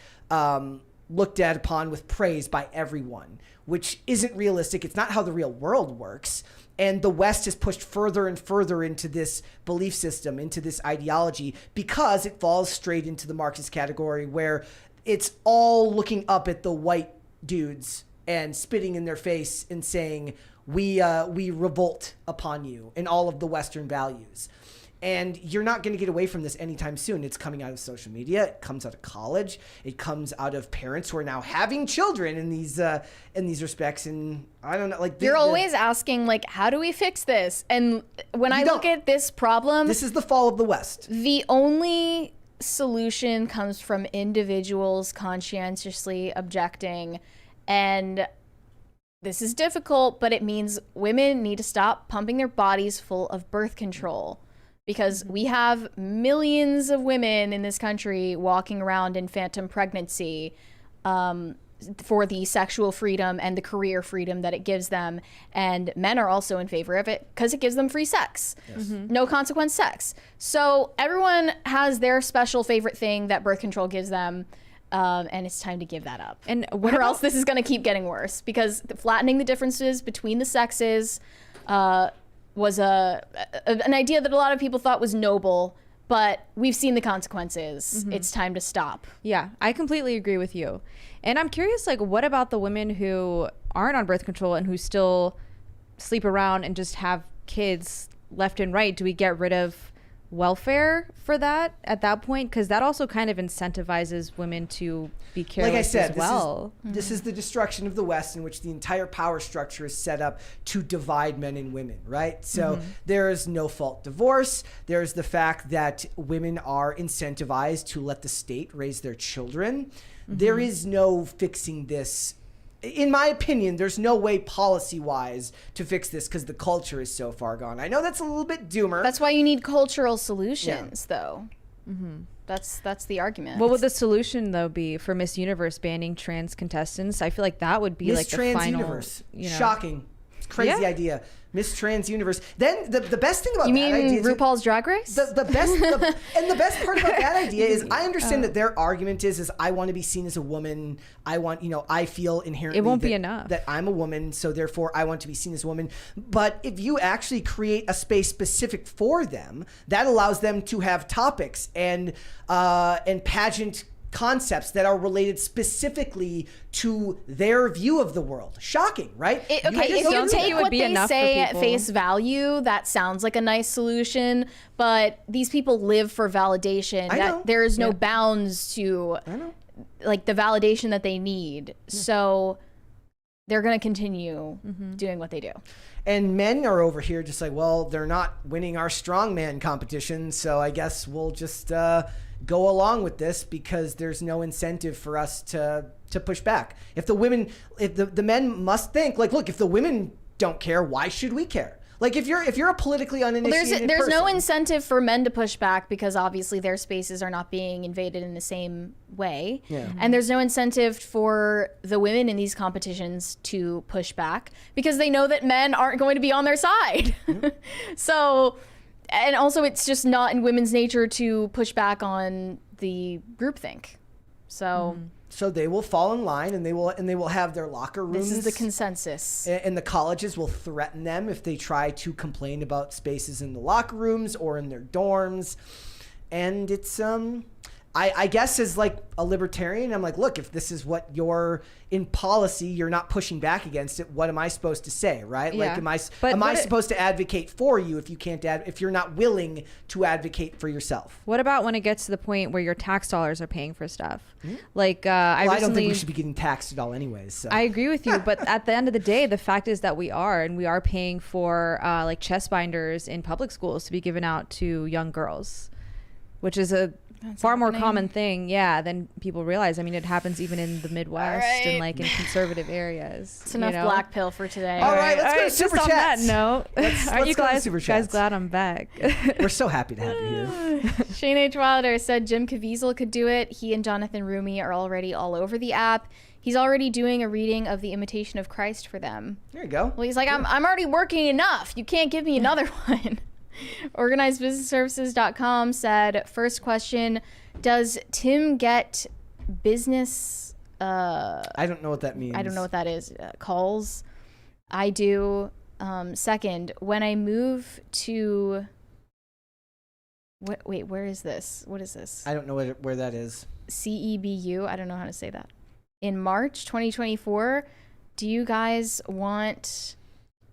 looked at upon with praise by everyone, which isn't realistic. It's not how the real world works. And the West has pushed further and further into this belief system, into this ideology, because it falls straight into the Marxist category, where it's all looking up at the white dudes and spitting in their face and saying, we revolt upon you and all of the Western values. And you're not going to get away from this anytime soon. It's coming out of social media. It comes out of college. It comes out of parents who are now having children in these respects. And I don't know, like you're always asking, like, how do we fix this? And when I look at this problem, this is the fall of the West. The only solution comes from individuals conscientiously objecting, and this is difficult, but it means women need to stop pumping their bodies full of birth control. Because we have millions of women in this country walking around in phantom pregnancy for the sexual freedom and the career freedom that it gives them. And men are also in favor of it because it gives them free sex. Yes. No consequence sex. So everyone has their special favorite thing that birth control gives them. And it's time to give that up. And or else this is going to keep getting worse, because flattening the differences between the sexes was an idea that a lot of people thought was noble, but we've seen the consequences. It's time to stop. Yeah, I completely agree with you. And I'm curious, like, what about the women who aren't on birth control and who still sleep around and just have kids left and right? Do we get rid of welfare for that at that point? Because that also kind of incentivizes women to be careless, like I said, as well. This is the destruction of the West, in which the entire power structure is set up to divide men and women, right? So there is no fault divorce. There's the fact that women are incentivized to let the state raise their children. There is no fixing this. In my opinion, there's no way policy-wise to fix this, because the culture is so far gone. I know that's a little bit doomer. That's why you need cultural solutions, though. That's the argument. What would the solution, though, be for Miss Universe banning trans contestants? I feel like that would be like the final. Miss Trans Universe. Shocking. Crazy idea. Miss Trans Universe. Then the best thing about that idea is RuPaul's Drag Race? The best part about that idea is I understand that their argument is I want to be seen as a woman. I feel inherently it won't be enough that I'm a woman, so therefore I want to be seen as a woman. But if you actually create a space specific for them, that allows them to have topics and pageant concepts that are related specifically to their view of the world. Shocking, right? If you take what they say at face value, that sounds like a nice solution, but these people live for validation. That there is no bounds to like the validation that they need. So they're going to continue doing what they do. And men are over here just like, well, they're not winning our strongman competition, so I guess we'll just go along with this, because there's no incentive for us to push back. If the men must think, like, look, if the women don't care, why should we care? Like, if you're a politically uninitiated there's person, no incentive for men to push back, because obviously their spaces are not being invaded in the same way. And there's no incentive for the women in these competitions to push back, because they know that men aren't going to be on their side. So, and also it's just not in women's nature to push back on the groupthink. So So they will fall in line, and they will have their locker rooms. This is the consensus. And the colleges will threaten them if they try to complain about spaces in the locker rooms or in their dorms. And it's I guess as like a libertarian, I'm like, look, if this is what you're in policy, you're not pushing back against it. What am I supposed to say, right? Yeah. Like, am I supposed to advocate for you if you can't if you're not willing to advocate for yourself? What about when it gets to the point where your tax dollars are paying for stuff? Like, I don't think we should be getting taxed at all, anyways. So. I agree with you, but at the end of the day, the fact is that we are paying for like chest binders in public schools to be given out to young girls, which is a far more common thing, than people realize. I mean, it happens even in the Midwest and like in conservative areas. It's enough black pill for today. All right, let's go to Super Just Chats. on that note, are you guys glad I'm back? We're so happy to have you here. Shane H. Wilder said Jim Caviezel could do it. He and Jonathan Rumi are already all over the app. He's already doing a reading of The Imitation of Christ for them. There you go. Well, he's like, I'm already working enough. You can't give me another one. OrganizedBusinessServices.com said, first question, does Tim get business I don't know what that means. I don't know what that is. Calls? I do. Second, when I move to wait, where is this? What is this? I don't know where that is. CEBU. I don't know how to say that. In March 2024, do you guys want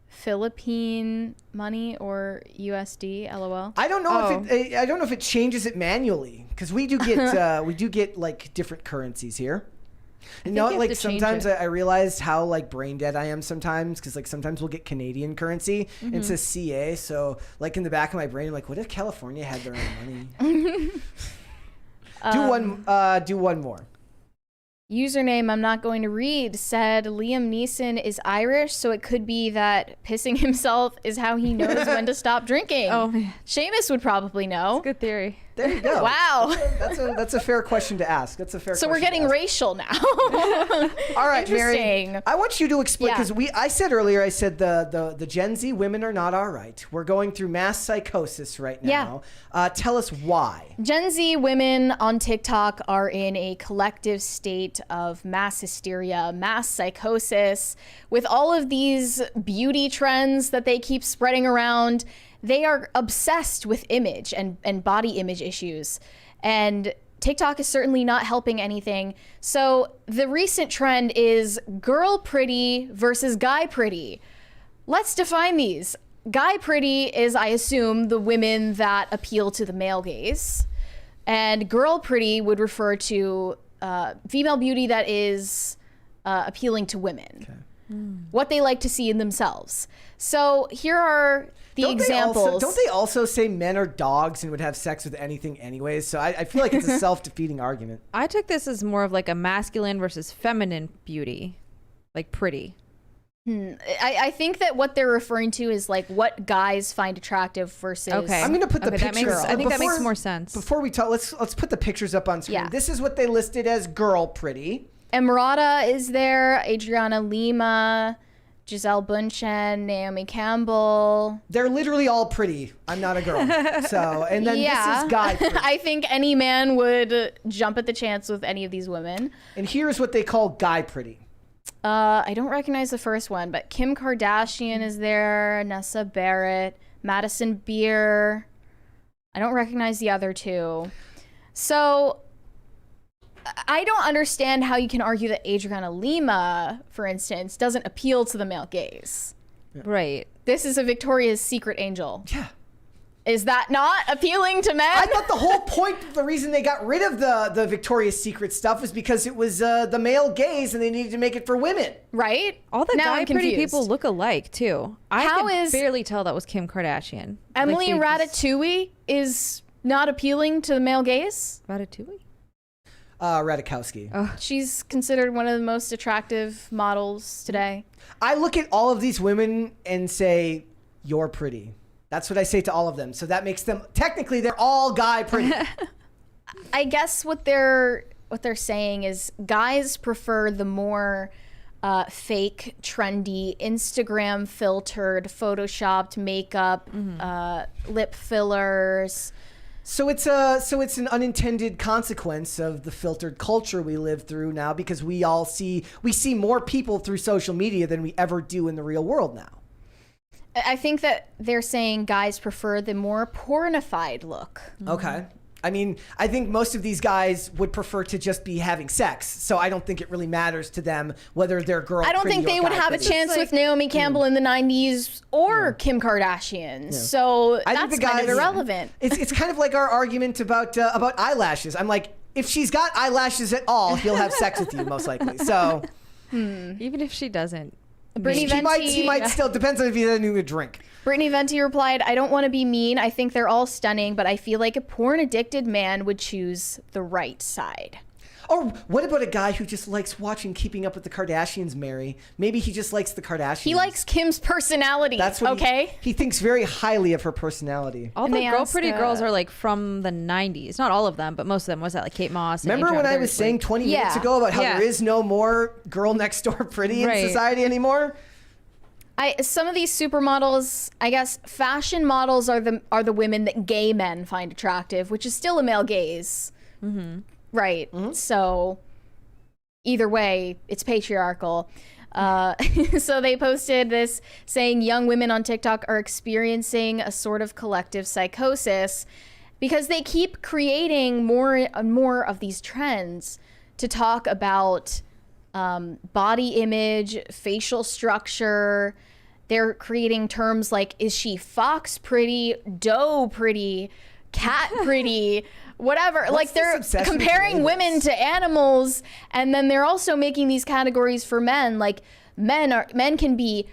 Philippine money or USD? LOL. I don't know I don't know if it changes it manually, because we do get like different currencies here. You know, like sometimes I realized how like brain dead I am sometimes, because like sometimes we'll get Canadian currency and it says CA. So like in the back of my brain, I'm like, what if California had their own money? Do one more. Username I'm not going to read said Liam Neeson is Irish, so it could be that pissing himself is how he knows when to stop drinking. Oh man, Seamus would probably know. good theory. There you go. Wow. That's a fair question to ask. So we're getting racial now. All right, Interesting. Mary. I want you to explain, because I said earlier, the Gen Z women are not all right. We're going through mass psychosis right now. Tell us why. Gen Z women on TikTok are in a collective state of mass hysteria, mass psychosis, with all of these beauty trends that they keep spreading around. They are obsessed with image and body image issues. And TikTok is certainly not helping anything. So the recent trend is girl pretty versus guy pretty. Let's define these. Guy pretty is, I assume, the women that appeal to the male gaze. And girl pretty would refer to female beauty that is appealing to women. What they like to see in themselves. So here are the examples. Don't they also say men are dogs and would have sex with anything anyways? So I feel like it's a self-defeating argument. I took this as more of like a masculine versus feminine beauty, like pretty. I think that what they're referring to is like what guys find attractive versus. Okay, I'm gonna put the picture up. I think that makes more sense. Before we talk, let's put the pictures up on screen. Yeah. This is what they listed as girl pretty. Emirata is there, Adriana Lima, Giselle Bundchen, Naomi Campbell. They're literally all pretty. I'm not a girl. So, and then this is guy pretty. I think any man would jump at the chance with any of these women. And here's what they call guy pretty. I don't recognize the first one, but Kim Kardashian is there, Nessa Barrett, Madison Beer. I don't recognize the other two. So I don't understand how you can argue that Adriana Lima, for instance, doesn't appeal to the male gaze. Right. This is a Victoria's Secret angel. Yeah. Is that not appealing to men? I thought the whole point, the reason they got rid of the Victoria's Secret stuff was because it was the male gaze and they needed to make it for women. Right? All the Now guy I'm pretty confused. people look alike too. I How could is- barely tell that was Kim Kardashian. Emily Like, they just- Ratatouille is not appealing to the male gaze. Ratatouille? Radikowski. She's considered one of the most attractive models today. I look at all of these women and say, you're pretty. That's what I say to all of them. So that makes them, technically, they're all guy pretty. I guess what they're saying is guys prefer the more fake, trendy, Instagram filtered, photoshopped makeup, lip fillers. So it's an unintended consequence of the filtered culture we live through now, because we see more people through social media than we ever do in the real world now. I think that they're saying guys prefer the more pornified look. Okay. I mean, I think most of these guys would prefer to just be having sex, so I don't think it really matters to them whether they're girl. I don't pretty, think they or would guy have a pretty. chance with Naomi Campbell in the 90s or Kim Kardashian. So I that's think the kind of guys- irrelevant. It's kind of like our argument about eyelashes. I'm like, if she's got eyelashes at all, he'll have sex with you most likely. So Even if she doesn't. Brittany he might still, depends on if he's having a drink. Brittany Venti replied, I don't want to be mean. I think they're all stunning, but I feel like a porn-addicted man would choose the right side. Or what about a guy who just likes watching Keeping Up with the Kardashians, Mary? Maybe he just likes the Kardashians. He likes Kim's personality. That's what okay. He thinks very highly of her personality. All And the they asked, pretty girls are like from the 90s. Not all of them, but most of them. Was that like Kate Moss? And Remember when Adriana? I was saying 20 minutes Yeah. ago about how Yeah. there is no more girl next door pretty in Right. society anymore? Some of these supermodels, I guess, fashion models are the women that gay men find attractive, which is still a male gaze, right? So either way, it's patriarchal. So they posted this saying young women on TikTok are experiencing a sort of collective psychosis because they keep creating more and more of these trends to talk about body image, facial structure. They're creating terms like, is she fox pretty, doe pretty, cat pretty, whatever. Like they're obsession with comparing labels? women to animals, and then they're also making these categories for men. Like men can be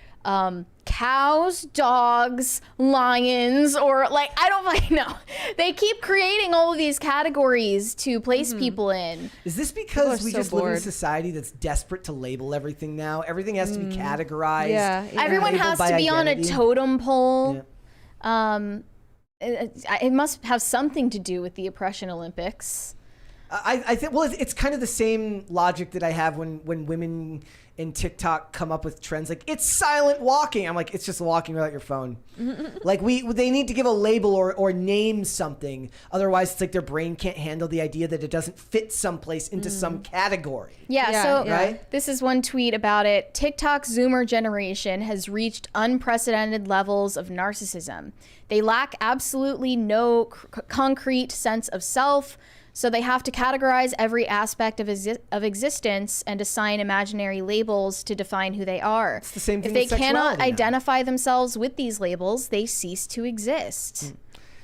cows, dogs, lions, or like, I don't fucking know. They keep creating all of these categories to place people in. Is this because People are we so just live in a bored. society that's desperate to label everything now? Everything has to be categorized. Yeah. Everyone labeled has by to be on a identity. totem pole. It must have something to do with the Oppression Olympics. I think, well, it's kind of the same logic that I have when women in TikTok come up with trends like, it's silent walking. I'm like, it's just walking without your phone. Like they need to give a label or name something. Otherwise, it's like their brain can't handle the idea that it doesn't fit someplace into some category. Yeah, so Right? this is one tweet about it. TikTok Zoomer generation has reached unprecedented levels of narcissism. They lack absolutely no concrete sense of self. So they have to categorize every aspect of existence and assign imaginary labels to define who they are. It's the same thing If they with sexuality cannot now. identify themselves with these labels, they cease to exist.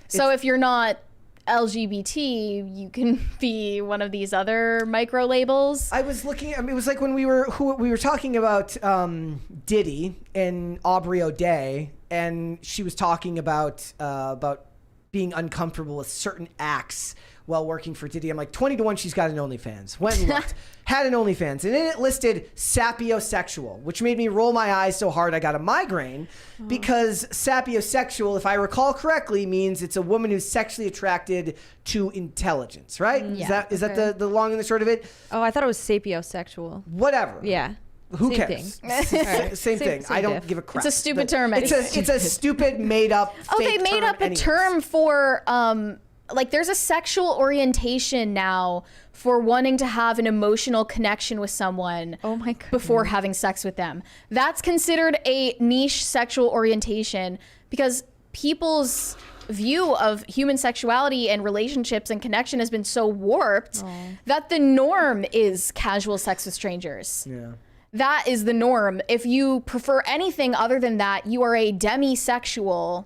So if you're not LGBT, you can be one of these other micro labels. I was looking. I mean, it was like when we were talking about Diddy and Aubrey O'Day, and she was talking about being uncomfortable with certain acts while working for Diddy. I'm like, 20-1, she's got an OnlyFans. Went and looked, had an OnlyFans, and then it listed sapiosexual, which made me roll my eyes so hard I got a migraine, because sapiosexual, if I recall correctly, means it's a woman who's sexually attracted to intelligence, right? Yeah. Is that the long and the short of it? Oh, I thought it was sapiosexual. Whatever. Yeah. Who Same cares? thing. Same thing. Same I don't diff. give a crap. It's a stupid term It's a stupid made up. Oh, they fake made up a anyways. term for like there's a sexual orientation now for wanting to have an emotional connection with someone Oh my God. before having sex with them. That's considered a niche sexual orientation because people's view of human sexuality and relationships and connection has been so warped that the norm is casual sex with strangers. Yeah. That is the norm. If you prefer anything other than that, you are a demisexual.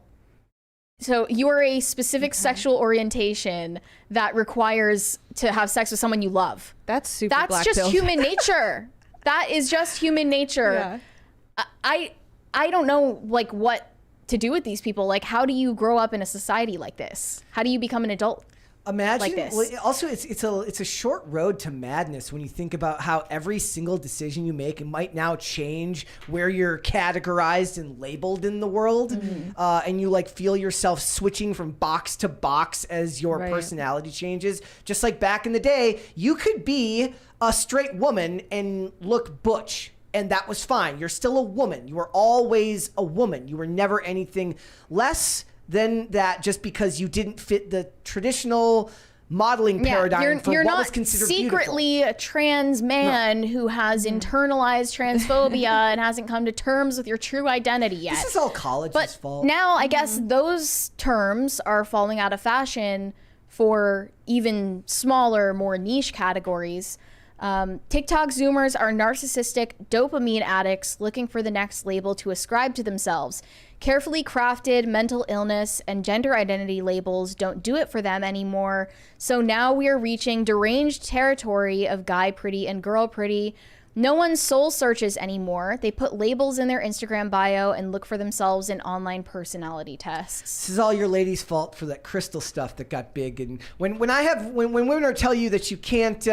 So you are a specific sexual orientation that requires to have sex with someone you love. That's super That's black just pill. human nature. That is just human nature. Yeah. I don't know like what to do with these people. Like, how do you grow up in a society like this? How do you become an adult? Imagine. Like this. Well, also, it's a short road to madness when you think about how every single decision you make might now change where you're categorized and labeled in the world, and you like feel yourself switching from box to box as your Right. personality changes. Just like back in the day, you could be a straight woman and look butch. And that was fine. You're still a woman. You were always a woman. You were never anything less than that just because you didn't fit the traditional modeling paradigm for you're what not was considered secretly a trans man who has internalized transphobia and hasn't come to terms with your true identity yet. This is all college's But fault. now I guess those terms are falling out of fashion for even smaller, more niche categories. TikTok Zoomers are narcissistic dopamine addicts looking for the next label to ascribe to themselves. Carefully crafted mental illness and gender identity labels don't do it for them anymore. So now we are reaching deranged territory of guy pretty and girl pretty. No one soul searches anymore. They put labels in their Instagram bio and look for themselves in online personality tests. This is all your lady's fault for that crystal stuff that got big. And when women are tell you that you can't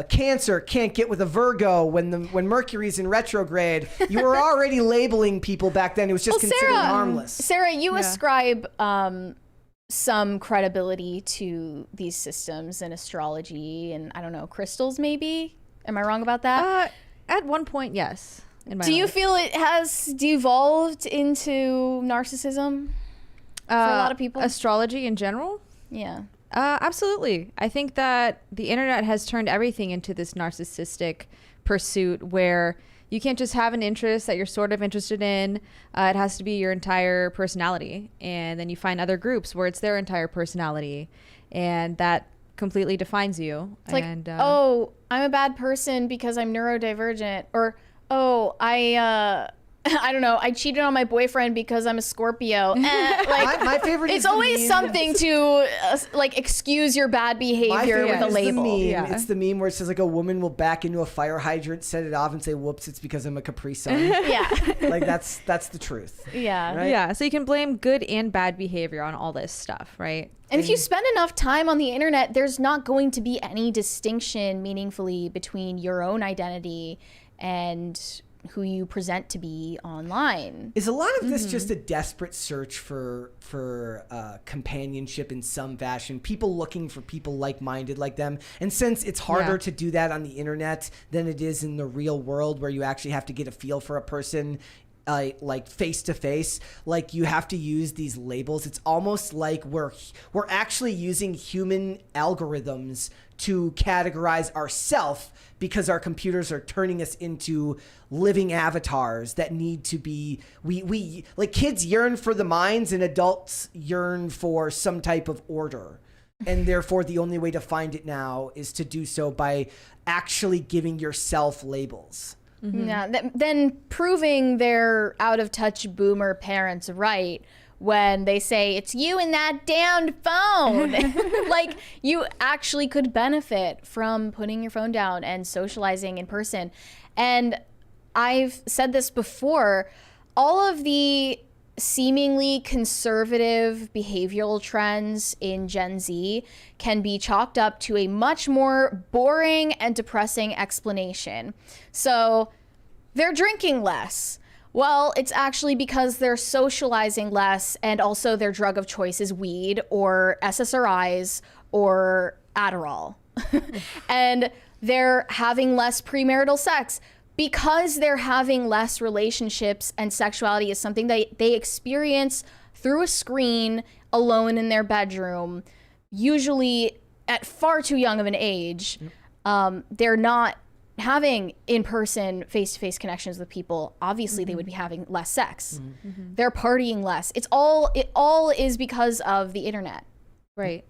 Cancer can't get with a Virgo when Mercury's in retrograde, you were already labeling people back then. It was just considered harmless. Sarah, you ascribe some credibility to these systems and astrology and, I don't know, crystals maybe? Am I wrong about that? At one point, yes. Do you feel it has devolved into narcissism for a lot of people? Astrology in general? Yeah. Absolutely. I think that the internet has turned everything into this narcissistic pursuit where you can't just have an interest that you're sort of interested in. It has to be your entire personality. And then you find other groups where it's their entire personality. And that completely defines you. It's like, oh, I'm a bad person because I'm neurodivergent. Or, oh, I don't know, I cheated on my boyfriend because I'm a Scorpio. My favorite is it's always something to like excuse your bad behavior with a label. It's the meme where it says like a woman will back into a fire hydrant, set it off and say, whoops, it's because I'm a Capri Sun. Yeah. Like that's the truth. Yeah. Right? Yeah. So you can blame good and bad behavior on all this stuff, right? And if you spend enough time on the internet, there's not going to be any distinction meaningfully between your own identity and who you present to be online. Is a lot of this just a desperate search for companionship in some fashion? People looking for people like-minded like them. And since it's harder to do that on the internet than it is in the real world, where you actually have to get a feel for a person like face to face, like you have to use these labels. It's almost like we're actually using human algorithms to categorize ourselves because our computers are turning us into living avatars that need to be, we like kids yearn for the minds and adults yearn for some type of order. And therefore the only way to find it now is to do so by actually giving yourself labels. Yeah, then proving their out of touch boomer parents right when they say it's you and that damned phone. Like you actually could benefit from putting your phone down and socializing in person. And I've said this before, all of the seemingly conservative behavioral trends in Gen Z can be chalked up to a much more boring and depressing explanation. So they're drinking less. Well, it's actually because they're socializing less, and also their drug of choice is weed or SSRIs or Adderall. And they're having less premarital sex because they're having less relationships, and sexuality is something that they experience through a screen alone in their bedroom, usually at far too young of an age. They're not having in-person face-to-face connections with people. Obviously they would be having less sex. They're partying less. It all is because of the internet. Right.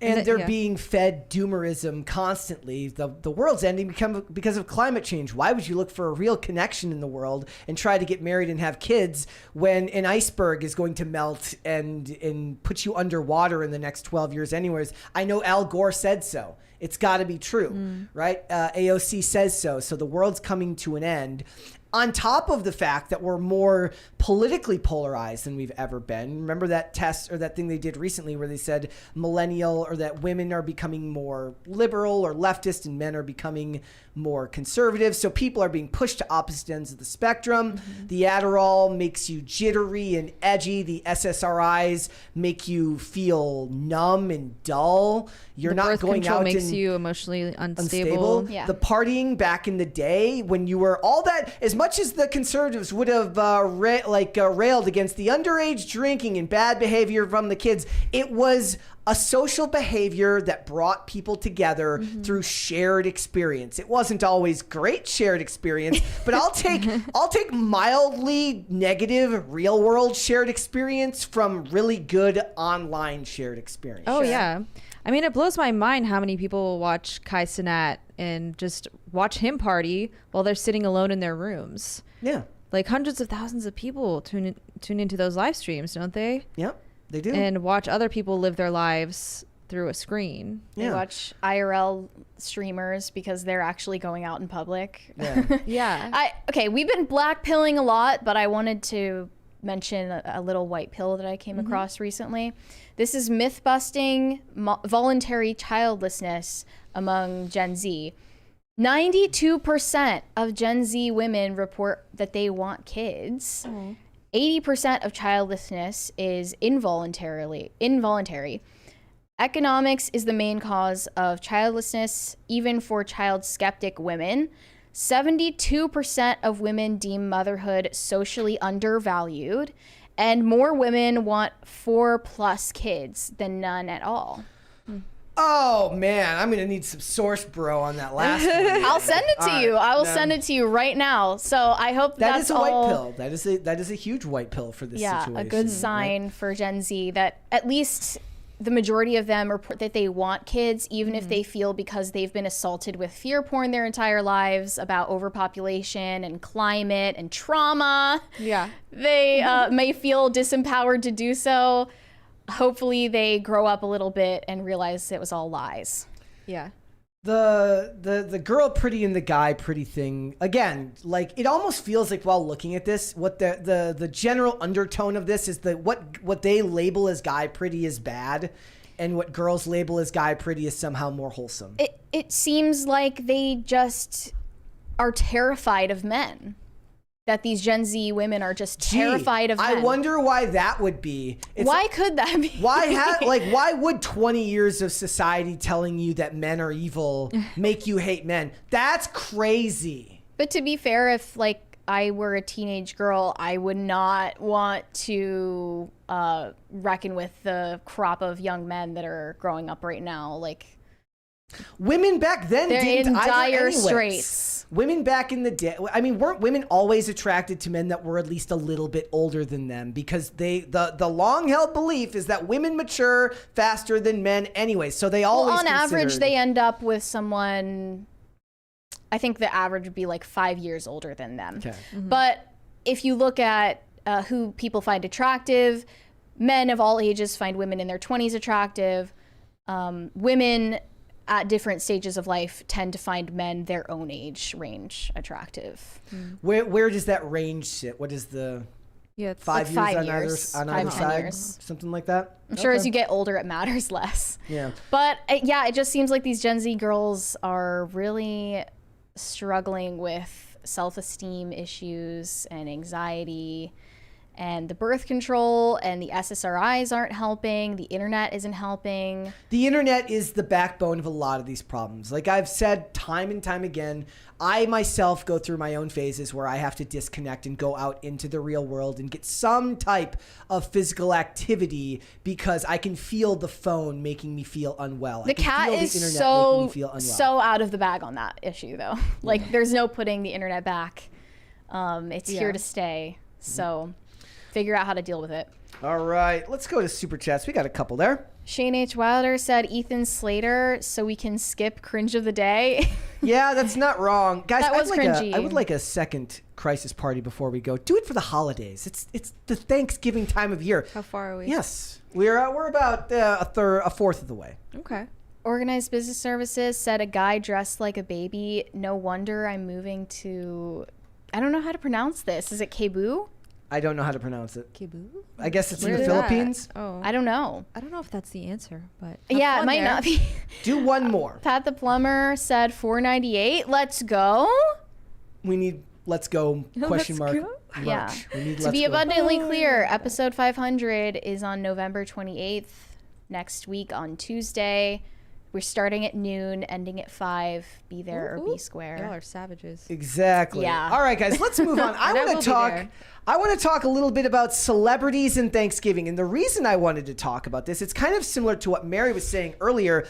And they're being fed doomerism constantly. The world's ending because of climate change. Why would you look for a real connection in the world and try to get married and have kids when an iceberg is going to melt and put you underwater in the next 12 years anyways? I know Al Gore said so. It's got to be true, right? AOC says so. So the world's coming to an end. On top of the fact that we're more politically polarized than we've ever been. Remember that test or that thing they did recently where they said millennial, or that women are becoming more liberal or leftist and men are becoming more conservative. So people are being pushed to opposite ends of the spectrum. The Adderall makes you jittery and edgy. The SSRIs make you feel numb and dull. You're not going out, makes you emotionally unstable. Yeah. The partying back in the day when you were all that, as much as the conservatives would have railed against the underage drinking and bad behavior from the kids, it was a social behavior that brought people together through shared experience. It wasn't always great shared experience, but I'll take mildly negative real world shared experience from really good online shared experience. Oh yeah. I mean, it blows my mind how many people watch Kai Cenat and just watch him party while they're sitting alone in their rooms. Yeah. Like hundreds of thousands of people tune into those live streams, don't they? Yep, they do. And watch other people live their lives through a screen. They watch IRL streamers because they're actually going out in public. Yeah. Yeah. Okay, we've been blackpilling a lot, but I wanted to mention a little white pill that I came across recently. This is myth busting voluntary childlessness among Gen Z. 92% of Gen Z women report that they want kids. 80% of childlessness is involuntary. Economics is the main cause of childlessness, even for child skeptic women. 72% of women deem motherhood socially undervalued, and more women want 4+ kids than none at all. Oh man, I'm gonna need some source, bro, on that last one. I'll send it to you. I will send it to you right now. So I hope That is that's a white all. pill. That is a huge white pill for this situation. A good sign for Gen Z that at least the majority of them report that they want kids, even if they feel, because they've been assaulted with fear porn their entire lives about overpopulation and climate and trauma. Yeah. They may feel disempowered to do so. Hopefully they grow up a little bit and realize it was all lies. Yeah. The girl pretty and the guy pretty thing, again, like it almost feels like while looking at this, what the general undertone of this is that what they label as guy pretty is bad, and what girls label as guy pretty is somehow more wholesome. It seems like they just are terrified of men. That these Gen Z women are just terrified of men. I wonder why that would be. Why could that be? Why would 20 years of society telling you that men are evil make you hate men? That's crazy. But to be fair, if like I were a teenage girl, I would not want to reckon with the crop of young men that are growing up right now. Like, women back then they're didn't in either dire anyways. straits. Women back in the day, I mean, weren't women always attracted to men that were at least a little bit older than them? Because the long-held belief is that women mature faster than men anyway. So they always on average, considered- they end up with someone, I think the average would be like 5 years older than them. Okay. But if you look at who people find attractive, men of all ages find women in their 20s attractive. Women at different stages of life tend to find men their own age range attractive. Where does that range sit? What is the Yeah, it's 5 like years 5 years, on 5 either to 10 side? years. Something like that? I'm sure as Okay. you get older, it matters less. Yeah. But yeah, it just seems like these Gen Z girls are really struggling with self-esteem issues and anxiety, and the birth control and the SSRIs aren't helping. The internet isn't helping. The internet is the backbone of a lot of these problems. Like I've said time and time again, I myself go through my own phases where I have to disconnect and go out into the real world and get some type of physical activity because I can feel the phone making me feel unwell. The cat is so out of the bag on that issue, though. Like, there's no putting the internet back. It's here to stay. So figure out how to deal with it. All right, let's go to Super Chats. We got a couple there. Shane H. Wilder said Ethan Slater, so we can skip Cringe of the Day. Yeah, that's not wrong. Guys, That was cringy. I would like a second crisis party before we go. Do it for the holidays. It's the Thanksgiving time of year. How far are we? Yes. We're about a fourth of the way. Okay. Organized Business Services said a guy dressed like a baby. No wonder I'm moving to... I don't know how to pronounce this. Is it Cebu? I don't know how to pronounce it. Cebu? I guess it's in Where's the that? Philippines. Oh. I don't know. I don't know if that's the answer, but Yeah, have it fun might there. not be. Do one more. Pat the Plumber said $4.98. Let's go. We need let's go question mark. go? Merch. Yeah. We need To let's be go. abundantly clear, episode 500 is on November 28th, next week on Tuesday. We're starting at noon, ending at 5. Be there or be square. Y'all are savages. Exactly. Yeah. All right, guys, let's move on. I want to talk a little bit about celebrities and Thanksgiving. And the reason I wanted to talk about this, it's kind of similar to what Mary was saying earlier.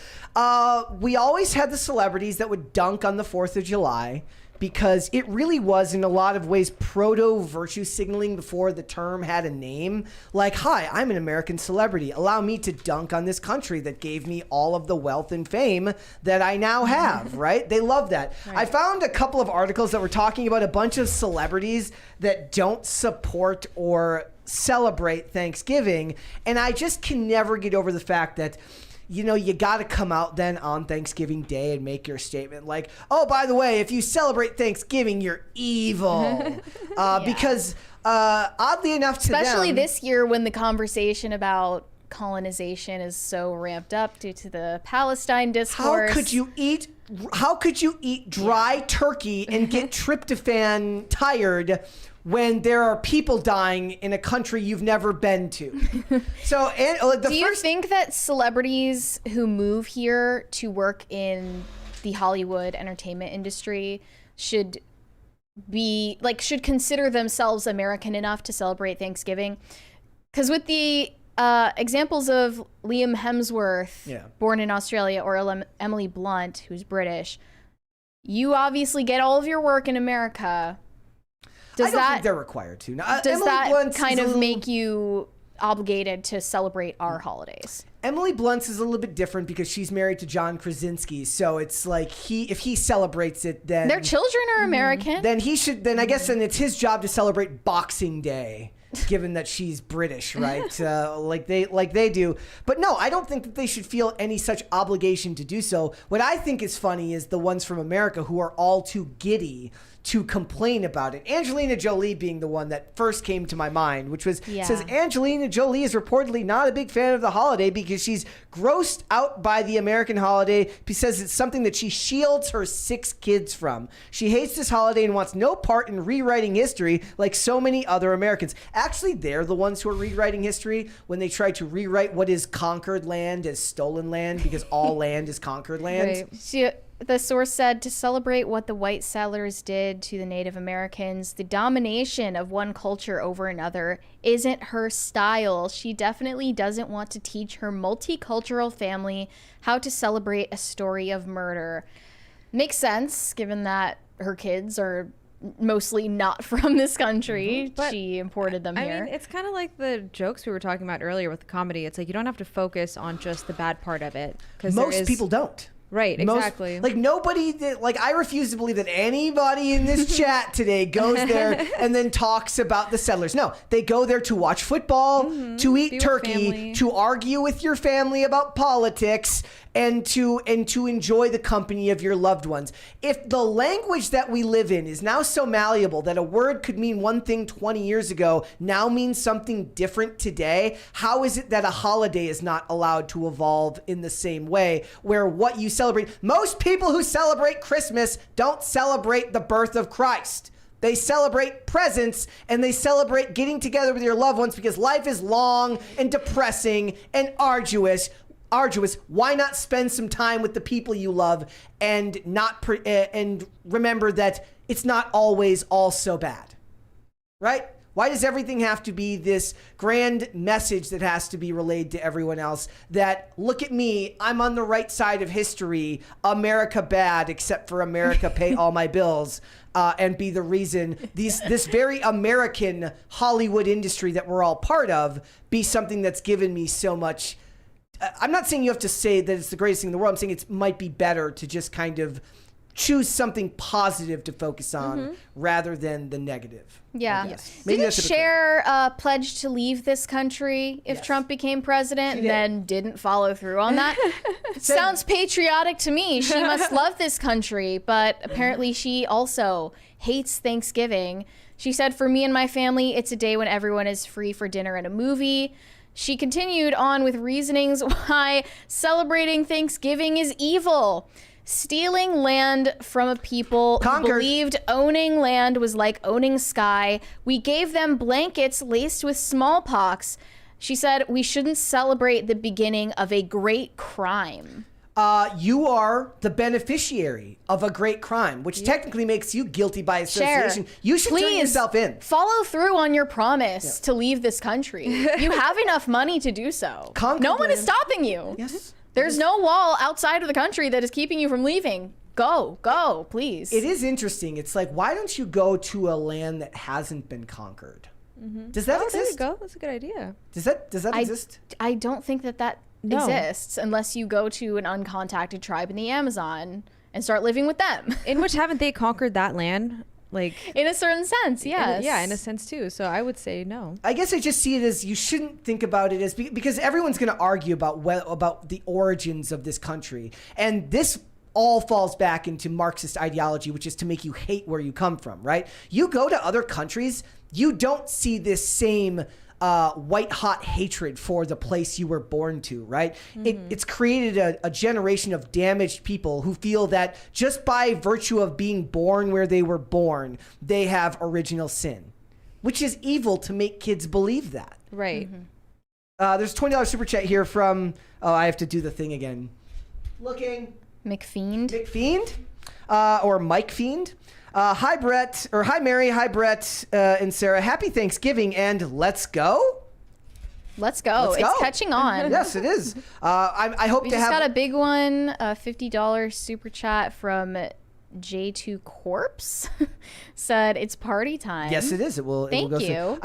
We always had the celebrities that would dunk on the 4th of July, because it really was, in a lot of ways, proto-virtue signaling before the term had a name. Like, hi, I'm an American celebrity. Allow me to dunk on this country that gave me all of the wealth and fame that I now have, right? They love that. Right. I found a couple of articles that were talking about a bunch of celebrities that don't support or celebrate Thanksgiving, and I just can never get over the fact that, you know, you got to come out then on Thanksgiving Day and make your statement like, oh, by the way, if you celebrate Thanksgiving, you're evil. Because oddly enough to especially them, this year when the conversation about colonization is so ramped up due to the Palestine discourse. How could you eat dry turkey and get tryptophan tired when there are people dying in a country you've never been to? So, do you think that celebrities who move here to work in the Hollywood entertainment industry should consider themselves American enough to celebrate Thanksgiving? Because with the examples of Liam Hemsworth, born in Australia, or Emily Blunt, who's British, you obviously get all of your work in America. I don't think they're required to. Now, does that kind of make you obligated to celebrate our holidays? Emily Blunt's is a little bit different because she's married to John Krasinski, so it's like if he celebrates it, then their children are American. Then he should. Then I guess then it's his job to celebrate Boxing Day, given that she's British, right? like they do. But no, I don't think that they should feel any such obligation to do so. What I think is funny is the ones from America who are all too giddy to complain about it. Angelina Jolie being the one that first came to my mind, which was, says Angelina Jolie is reportedly not a big fan of the holiday because she's grossed out by the American holiday. She says it's something that she shields her 6 kids from. She hates this holiday and wants no part in rewriting history like so many other Americans. Actually, they're the ones who are rewriting history when they try to rewrite what is conquered land as stolen land, because all land is conquered land. Right. The source said, to celebrate what the white settlers did to the Native Americans, the domination of one culture over another isn't her style. She definitely doesn't want to teach her multicultural family how to celebrate a story of murder. Makes sense, given that her kids are mostly not from this country. But she imported them here. I mean, it's kind of like the jokes we were talking about earlier with the comedy. It's like you don't have to focus on just the bad part of it. Most people don't. Right, exactly. I refuse to believe that anybody in this chat today goes there and then talks about the settlers. No, they go there to watch football, to eat turkey, to argue with your family about politics, and to enjoy the company of your loved ones. If the language that we live in is now so malleable that a word could mean one thing 20 years ago now means something different today, how is it that a holiday is not allowed to evolve in the same way, where what you celebrate, most people who celebrate Christmas don't celebrate the birth of Christ. They celebrate presents and they celebrate getting together with your loved ones because life is long and depressing and arduous. Why not spend some time with the people you love and and remember that it's not always all so bad, right? Why does everything have to be this grand message that has to be relayed to everyone else that, look at me, I'm on the right side of history, America bad, except for America pay all my bills, and be the reason this very American Hollywood industry that we're all part of be something that's given me so much. I'm not saying you have to say that it's the greatest thing in the world. I'm saying it might be better to just kind of choose something positive to focus on rather than the negative. Yeah. Maybe didn't Cher pledge to leave this country if Trump became president and then didn't follow through on that? Sounds patriotic to me. She must love this country, but apparently she also hates Thanksgiving. She said, for me and my family, it's a day when everyone is free for dinner and a movie. She continued on with reasonings why celebrating Thanksgiving is evil. Stealing land from a people who believed owning land was like owning sky. We gave them blankets laced with smallpox. She said we shouldn't celebrate the beginning of a great crime. you are the beneficiary of a great crime, which technically makes you guilty by association. You should turn yourself in. Follow through on your promise to leave this country. You have enough money to do so. No one is stopping you. Yes. There's no wall outside of the country that is keeping you from leaving. Go, please. It is interesting. It's like, why don't you go to a land that hasn't been conquered? Does that exist? There you go. That's a good idea. Does that exist? I don't think that exists unless you go to an uncontacted tribe in the Amazon and start living with them. In which haven't they conquered that land? Like, in a certain sense, yes. Yeah, in a sense too. So I would say no. I guess I just see it as you shouldn't think about it as because everyone's going to argue about the origins of this country, and this all falls back into Marxist ideology, which is to make you hate where you come from, right? You go to other countries, you don't see this same white hot hatred for the place you were born to, right? It's created a generation of damaged people who feel that just by virtue of being born where they were born, they have original sin, which is evil to make kids believe that. Right. There's a $20 super chat here from, I have to do the thing again. Looking. McFiend? Or Mike Fiend. Hi, Brett, or hi, Mary. Hi, Brett and Sarah. Happy Thanksgiving, and let's go. Let's go. It's catching on. Yes, it is. I hope we to just have. got a big one, a $50 super chat from J2 Corpse. Said it's party time. Yes, it is. It will. Thank you. Soon.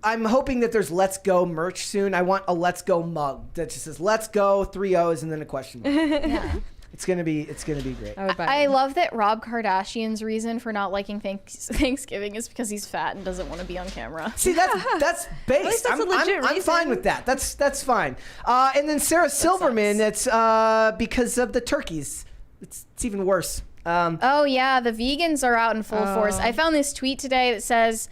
I'm hoping that there's Let's Go merch soon. I want a Let's Go mug that just says Let's Go, 3 O's, and then a question mark. Yeah. It's gonna be great. I love that Rob Kardashian's reason for not liking Thanksgiving is because he's fat and doesn't want to be on camera. See, that's based. I'm fine with that. That's fine. And then Sarah Silverman, it's because of the turkeys. It's even worse. Oh yeah, the vegans are out in full force. I found this tweet today that says,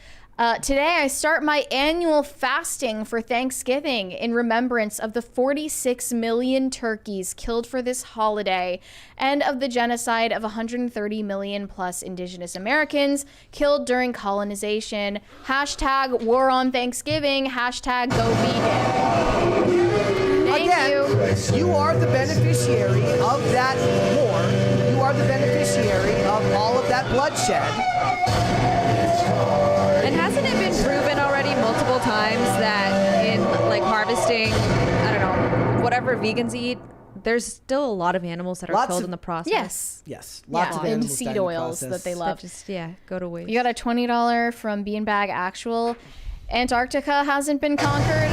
today I start my annual fasting for Thanksgiving in remembrance of the 46 million turkeys killed for this holiday and of the genocide of 130 million plus indigenous Americans killed during colonization. Hashtag war on Thanksgiving. Hashtag go vegan. Thank you are the beneficiary of that war. You are the beneficiary of all of that bloodshed. And hasn't it been proven already multiple times that in like harvesting, I don't know, whatever vegans eat, there's still a lot of animals that are killed in the process? Yes. Lots of animals seed oils that they love. Just go to waste. You got a $20 from Beanbag Actual. Antarctica hasn't been conquered.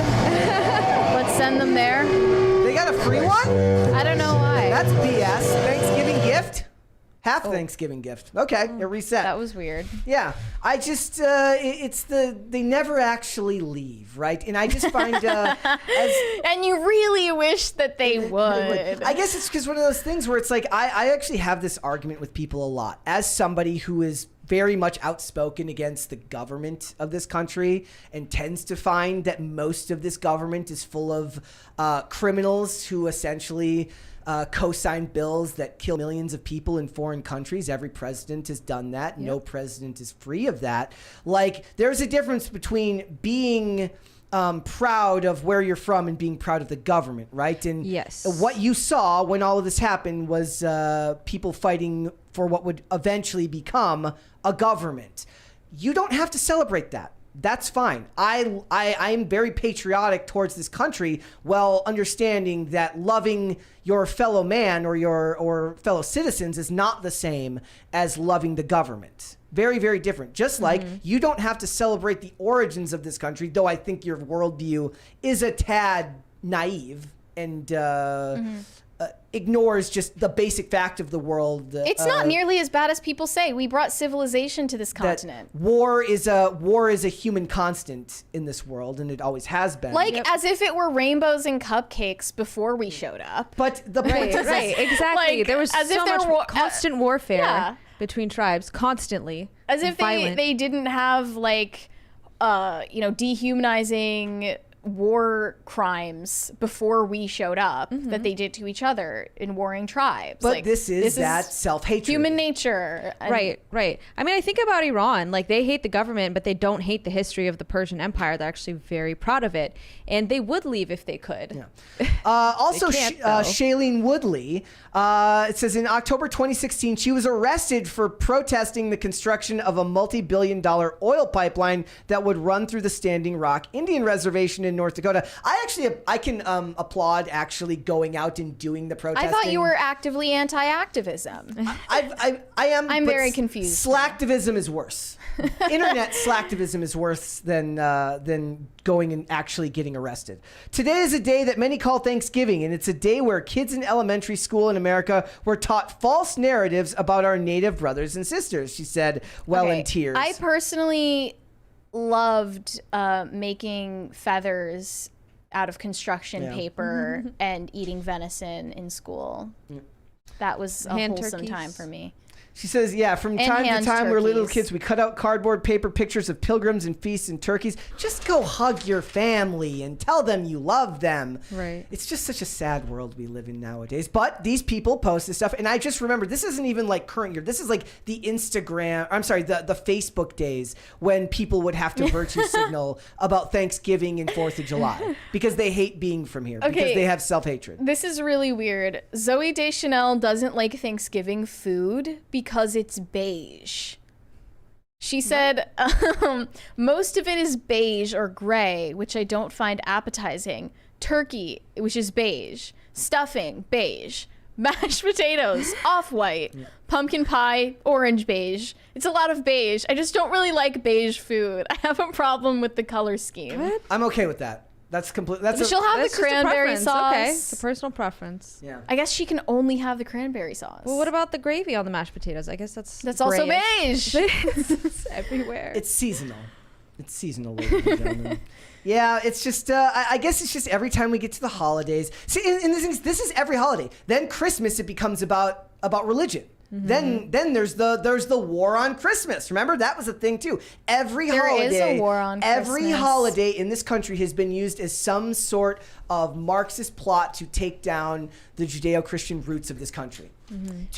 Let's send them there. They got a free one? I don't know why. That's BS. Thanksgiving gift? Half Thanksgiving gift. Okay, it reset. That was weird. Yeah, I just they never actually leave, right? And I just find and you really wish that they would. I guess it's because one of those things where it's like I actually have this argument with people a lot as somebody who is very much outspoken against the government of this country and tends to find that most of this government is full of criminals who essentially co-sign bills that kill millions of people in foreign countries. Every president has done that. Yep. No president is free of that. Like, there's a difference between being proud of where you're from and being proud of the government, right? And what you saw when all of this happened was people fighting for what would eventually become a government. You don't have to celebrate that. That's fine. I am very patriotic towards this country, while understanding that loving your fellow man or fellow citizens is not the same as loving the government. Very, very different. Just like you don't have to celebrate the origins of this country, though I think your worldview is a tad naive and ignores just the basic fact of the world. It's not nearly as bad as people say. We brought civilization to this continent. War is a human constant in this world, and it always has been. Like as if it were rainbows and cupcakes before we showed up. But the point is, exactly. There was so much constant warfare between tribes, constantly. As if they didn't have like, dehumanizing war crimes before we showed up that they did to each other in warring tribes. But this is that self-hatred. Human nature. Right. I mean, I think about Iran. Like, they hate the government, but they don't hate the history of the Persian Empire. They're actually very proud of it. And they would leave if they could. Yeah. Also, They can't, though. Shailene Woodley, it says in October 2016, she was arrested for protesting the construction of a multi-billion-dollar oil pipeline that would run through the Standing Rock Indian Reservation in North Dakota. I can applaud actually going out and doing the protesting. I thought you were actively anti-activism. I am. I'm but very confused. Slacktivism is worse. Internet slacktivism is worse than going and actually getting arrested. Today is a day that many call Thanksgiving, and it's a day where kids in elementary school in America were taught false narratives about our Native brothers and sisters, she said, in tears. I personally loved making feathers out of construction paper and eating venison in school. That was a wholesome time for me. She says, from time to time, we're little kids. We cut out cardboard paper pictures of pilgrims and feasts and turkeys. Just go hug your family and tell them you love them. Right. It's just such a sad world we live in nowadays. But these people post this stuff. And I just remember, this isn't even like current year. This is like the Instagram, the Facebook days when people would have to virtue signal about Thanksgiving and 4th of July because they hate being from here, because they have self-hatred. This is really weird. Zoe Deschanel doesn't like Thanksgiving food because it's beige. She said, most of it is beige or gray, which I don't find appetizing. Turkey, which is beige. Stuffing, beige. Mashed potatoes, off-white. Pumpkin pie, orange beige. It's a lot of beige. I just don't really like beige food. I have a problem with the color scheme. What? I'm okay with that. That's complete. She'll have the cranberry sauce. Okay, it's a personal preference. Yeah. I guess she can only have the cranberry sauce. Well, what about the gravy on the mashed potatoes? I guess that's also grayish. beige. It's everywhere. It's seasonal. It's seasonal, ladies and gentlemen. Yeah, it's just, I guess it's just every time we get to the holidays. See, and this is every holiday. Then Christmas, it becomes about religion. Then there's the war on Christmas. Remember, that was a thing too. Every holiday is a war on every Christmas. holiday in this country has been used as some sort of Marxist plot to take down the Judeo-Christian roots of this country.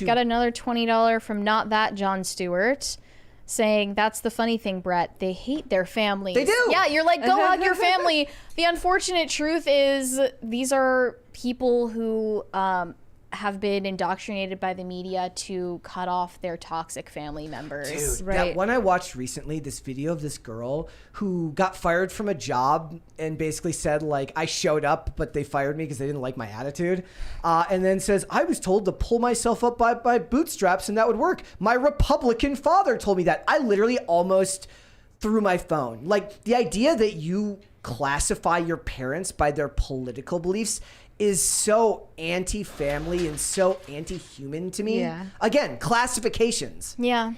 Got another $20 from Not That John Stewart, saying, that's the funny thing, Brett. They hate their families. They do. Yeah, you're like, go hug your family. The unfortunate truth is these are people who have been indoctrinated by the media to cut off their toxic family members. Dude, Right. that one I watched recently, this video of this girl who got fired from a job and basically said, like, I showed up, but they fired me because they didn't like my attitude. And then says, I was told to pull myself up by my bootstraps and that would work. My Republican father told me that. I literally almost threw my phone. Like, the idea that you classify your parents by their political beliefs is so anti-family and so anti-human to me. Yeah. Again, classifications. Yeah.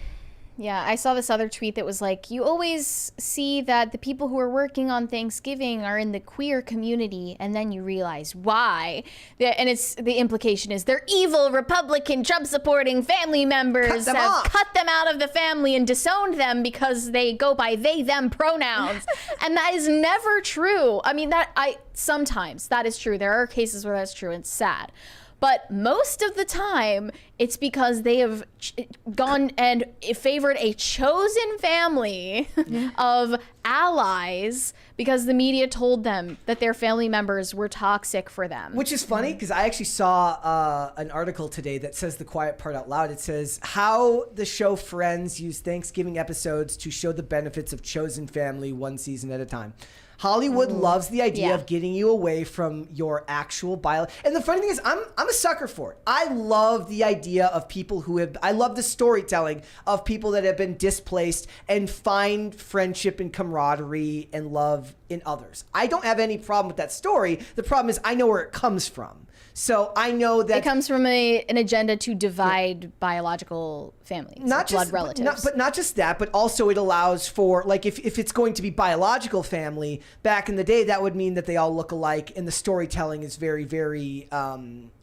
Yeah, I saw this other tweet that was like, you always see that the people who are working on Thanksgiving are in the queer community, and then you realize why. And it's the implication is they're evil Republican Trump-supporting family members have cut them out of the family and disowned them because they go by they, them pronouns. And that is never true. I mean, sometimes that is true. There are cases where that's true, and it's sad. But most of the time, it's because they have gone and favored a chosen family of allies because the media told them that their family members were toxic for them. Which is funny because I actually saw an article today that says the quiet part out loud. It says how the show Friends used Thanksgiving episodes to show the benefits of chosen family one season at a time. Hollywood loves the idea of getting you away from your actual bio. And the funny thing is, I'm a sucker for it. I love the idea of people I love the storytelling of people that have been displaced and find friendship and camaraderie and love in others. I don't have any problem with that story. The problem is I know where it comes from. So I know that it comes from an agenda to divide biological families, blood relatives. But not just that, but also it allows for, like, if it's going to be biological family, back in the day, that would mean that they all look alike, and the storytelling is very, very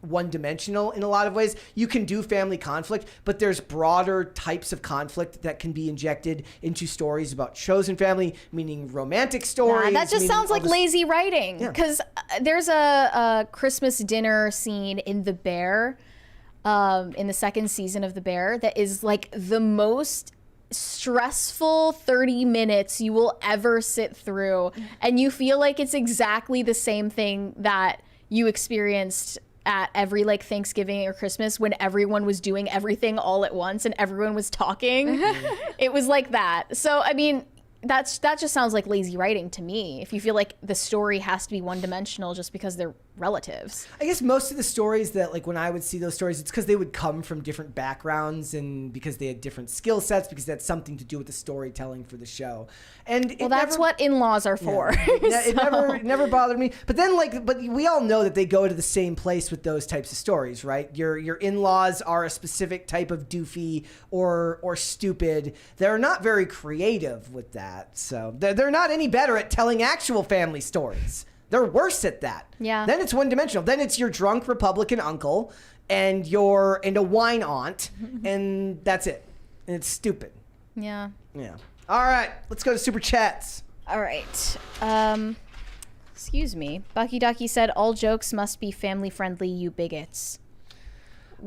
one-dimensional in a lot of ways. You can do family conflict, but there's broader types of conflict that can be injected into stories about chosen family, meaning romantic stories. That just sounds like lazy writing. Because there's a Christmas dinner scene in The Bear, in the second season of The Bear, that is like the most stressful 30 minutes you will ever sit through. And you feel like it's exactly the same thing that you experienced at every like Thanksgiving or Christmas when everyone was doing everything all at once and everyone was talking. It was like that. So, I mean, that just sounds like lazy writing to me. If you feel like the story has to be one-dimensional just because they're relatives. I guess most of the stories that, like, when I would see those stories, it's because they would come from different backgrounds and because they had different skill sets, because that's something to do with the storytelling for the show. And well, that's what in-laws are for. Yeah, it never bothered me. But then, but we all know that they go to the same place with those types of stories, right? Your in-laws are a specific type of doofy or stupid. They're not very creative with that. So they're not any better at telling actual family stories. They're worse at that. Yeah. Then it's one-dimensional. Then it's your drunk Republican uncle and a wine aunt, and that's it. And it's stupid. Yeah. Yeah. All right, let's go to Super Chats. All right. Excuse me. Bucky Ducky said, all jokes must be family-friendly, you bigots.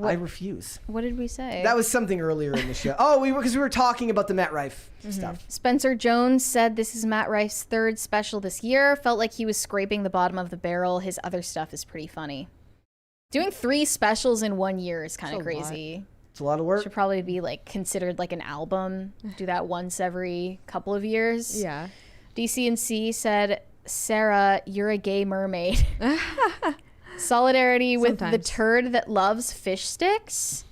I refuse. What did we say? That was something earlier in the show. Oh, because we were talking about the Matt Rife stuff. Spencer Jones said, this is Matt Rife's third special this year. Felt like he was scraping the bottom of the barrel. His other stuff is pretty funny. Doing 3 specials in 1 year is kind of crazy. It's a lot of work. Should probably be like considered like an album. Do that once every couple of years. Yeah. DC&C said, Sarah, you're a gay mermaid. Solidarity with the turd that loves fish sticks.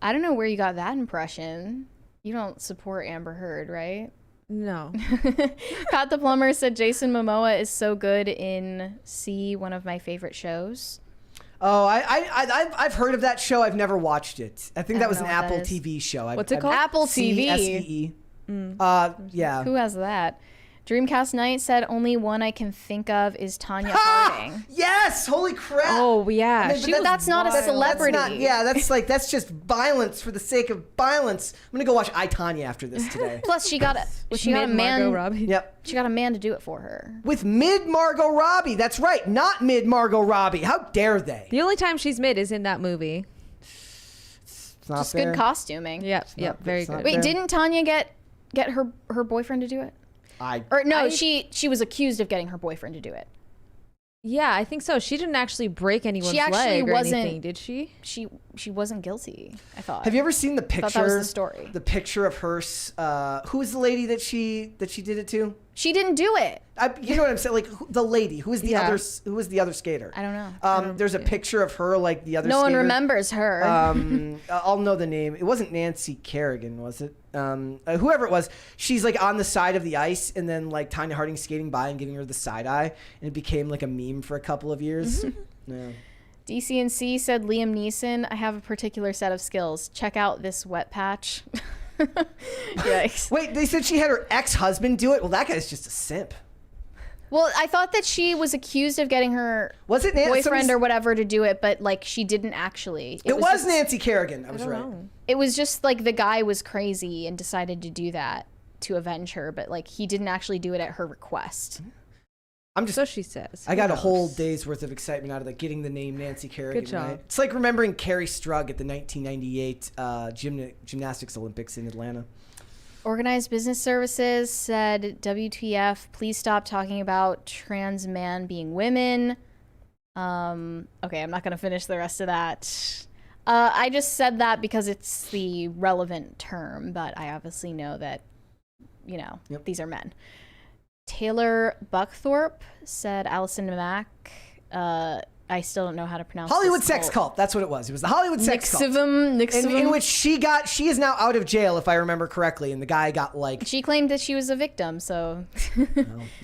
I don't know where you got that impression. You don't support Amber Heard, right? No. Pat the Plumber said Jason Momoa is so good in C, one of my favorite shows. Oh, I've heard of that show. I've never watched it. I think that was an Apple that is. TV show. What's it called? Apple TV. SEE. Yeah. Who has that? Dreamcast Night said only one I can think of is Tanya Harding. Yes! Holy crap! Oh yeah, I mean, That's not a celebrity. That's just violence for the sake of violence. I'm gonna go watch I, Tonya after this today. Plus, she got a man. Margot Robbie. Yep. She got a man to do it for her. With mid Margot Robbie. That's right, not mid Margot Robbie. How dare they? The only time she's mid is in that movie. It's not Just fair. good costuming. Yep, very good. Wait, didn't Tanya get her boyfriend to do it? She was accused of getting her boyfriend to do it. Yeah, I think so. She didn't actually break anyone's She actually leg or wasn't- anything, did she? She wasn't guilty, I thought. Have you ever seen the I picture? thought that was the story. The picture of her. Who was the lady that she did it to? She didn't do it. You know what I'm saying? Like the lady. Who was the other? Who was the other skater? I don't know. There's a picture of her, like the other. No one skater. remembers her. I'll know the name. It wasn't Nancy Kerrigan, was it? Whoever it was, she's like on the side of the ice, and then like Tanya Harding skating by and giving her the side eye, and it became like a meme for a couple of years. Yeah. DC&C said Liam Neeson, I have a particular set of skills. Check out this wet patch. Yikes. Wait, they said she had her ex-husband do it? Well, that guy's just a simp. Well, I thought that she was accused of getting her boyfriend or whatever to do it, but like she didn't actually. It was Nancy Kerrigan. I was right. It was just like the guy was crazy and decided to do that to avenge her, but like he didn't actually do it at her request. So she says. I got a whole day's worth of excitement out of getting the name Nancy Kerrigan. Good job. Right? It's like remembering Carrie Strug at the 1998 gymnastics Olympics in Atlanta. Organized Business Services said, WTF, please stop talking about trans man being women. Okay, I'm not going to finish the rest of that. I just said that because it's the relevant term, but I obviously know that, these are men. Taylor Buckthorpe said Allison Mack. I still don't know how to pronounce Hollywood this sex cult. That's what it was. It was the Hollywood sex cult. In which she is now out of jail, if I remember correctly, and the guy got like... She claimed that she was a victim, so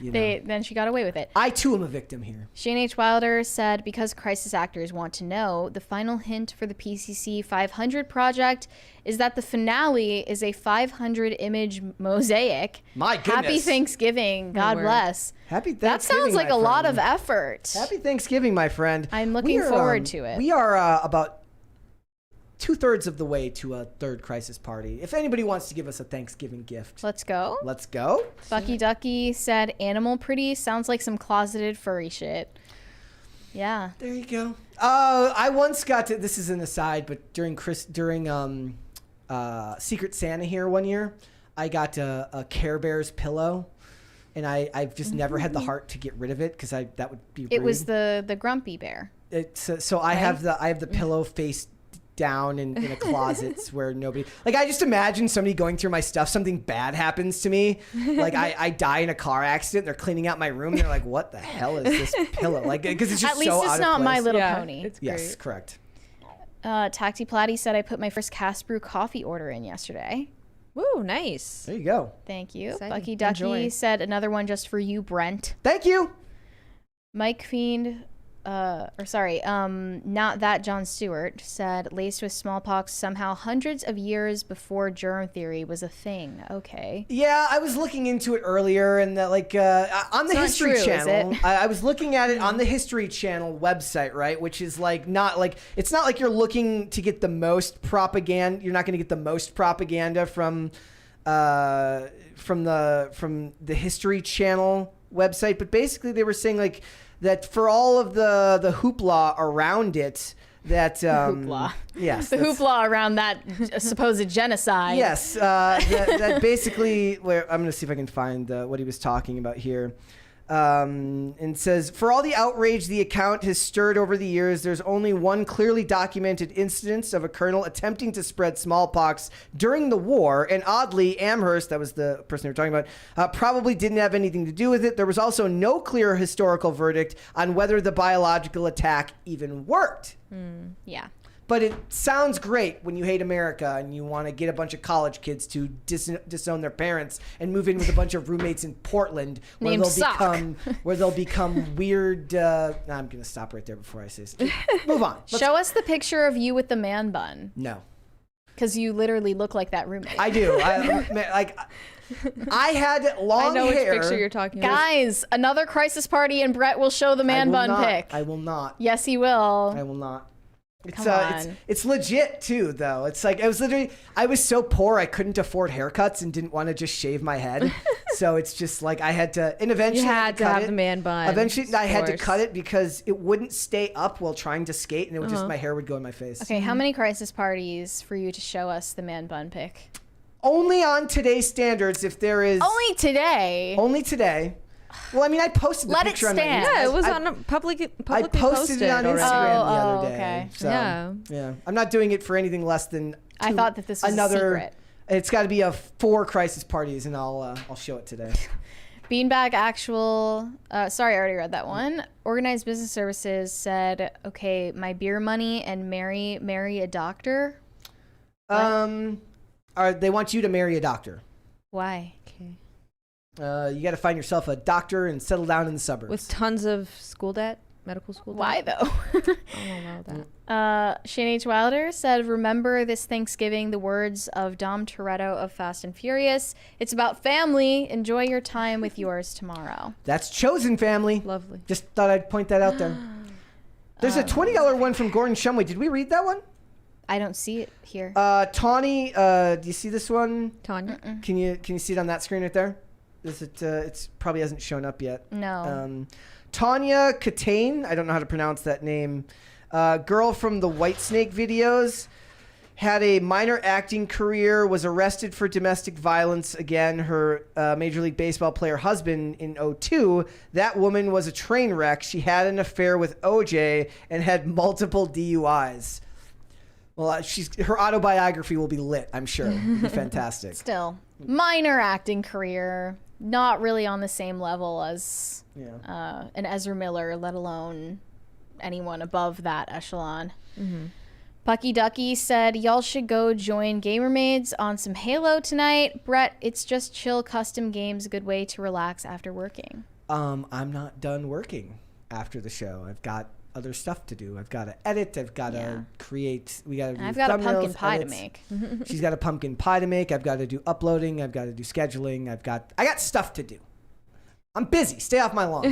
then she got away with it. I too am a victim here. Shane H. Wilder said, because crisis actors want to know, the final hint for the PCC 500 project is that the finale is a 500 image mosaic. My goodness. Happy Thanksgiving. God bless. Happy Thanksgiving. That sounds like a lot of effort. Happy Thanksgiving, my friend. I'm looking forward to it. We are about 2/3 of the way to a third crisis party. If anybody wants to give us a Thanksgiving gift, Let's go. let's go. Bucky Ducky said, "Animal pretty sounds like some closeted furry shit." Yeah. There you go. I once got to. This is an aside, but during Secret Santa here one year, I got a Care Bears pillow. And I've just never had the heart to get rid of it because that would be rude. It was the grumpy bear. So I have the pillow face down in a closet where nobody, like, I just imagine somebody going through my stuff, something bad happens to me, like I die in a car accident, they're cleaning out my room, and they're like, what the hell is this pillow? Like, because it's just At least so it's out not of My place. Little Pony. It's Yes, great. correct. Taxi Platty said, "I put my first Cast Brew coffee order in yesterday." Woo, nice. There you go. Thank you. Exciting. Bucky Ducky Enjoy. said, "Another one just for you, Brent." Thank you. Mike Fiend, not that John Stewart said, "Laced with smallpox somehow hundreds of years before germ theory was a thing." Okay. Yeah, I was looking into it earlier, and that, like, on the not History true, is Channel, it? I was looking at it on the History Channel website, right? Which is like not like it's not like you're looking to get the most propaganda. You're not going to get the most propaganda from the History Channel website, but basically they were saying like that for all of the hoopla around it. That Hoopla. Yes, The that's- hoopla around that supposed genocide. Yes, that basically. Where I'm going to see if I can find what he was talking about here. And says, for all the outrage the account has stirred over the years, there's only one clearly documented instance of a colonel attempting to spread smallpox during the war. And oddly, Amherst, that was the person we were talking about, probably didn't have anything to do with it. There was also no clear historical verdict on whether the biological attack even worked. Yeah. But it sounds great when you hate America and you want to get a bunch of college kids to disown their parents and move in with a bunch of roommates in Portland where Named they'll Sock. become weird. I'm going to stop right there before I say this. Move on. Show us the picture of you with the man bun, No, because you literally look like that roommate. I do. I had long I know hair. which picture you're talking about. Guys, another crisis party and Brett will show the man bun pic. I will not. Yes, he will. I will not. It's Come on. it's legit too though. It's like I was so poor I couldn't afford haircuts and didn't want to just shave my head. So it's just like I had to, and eventually You I had to cut have it. the man bun. Eventually I had to course. cut it because it wouldn't stay up while trying to skate, and it would just my hair would go in my face. Okay, how many crisis parties for you to show us the man bun pic? Only on today's standards, if there is Only today. only today. Well, I mean, I posted the Let it picture on my stand. Insta. Yeah, it was I- on a publicly I posted it on Instagram already. the other day. okay. So, Yeah. yeah. I'm not doing it for anything less than I thought that this was another. a secret. It's got to be 4 crisis parties, and I'll show it today. Beanbag Actual, sorry, I already read that one. Organized Business Services said, okay, my beer money and marry a doctor. They want you to marry a doctor. Why? You got to find yourself a doctor and settle down in the suburbs. With tons of school debt, medical school debt. Why though? I don't know about that. Shane H. Wilder said, remember this Thanksgiving the words of Dom Toretto of Fast and Furious. It's about family. Enjoy your time with yours tomorrow. That's Chosen Family. Lovely. Just thought I'd point that out there. There's a $20 one from Gordon Shumway. Did we read that one? I don't see it here. Tawny, do you see this one? Tanya. Can you see it on that screen right there? Is it? It's probably hasn't shown up yet. No. Tanya Katane, I don't know how to pronounce that name. Girl from the Whitesnake videos, had a minor acting career, was arrested for domestic violence. Again, her Major League Baseball player husband in 2002. That woman was a train wreck. She had an affair with OJ and had multiple DUIs. Well, her autobiography will be lit, I'm sure. It'll be fantastic. Still, minor acting career. Not really on the same level as an Ezra Miller, let alone anyone above that echelon. Pucky Ducky said, y'all should go join Gamermaids on some Halo tonight. Brett, it's just chill custom games, a good way to relax after working. I'm not done working after the show. I've got other stuff to do. I've got to edit. I've got to create. We got to. I've got a pumpkin thumbnails, pie edits. to make. She's got a pumpkin pie to make. I've got to do uploading. I've got to do scheduling. I got stuff to do. I'm busy. Stay off my lawn.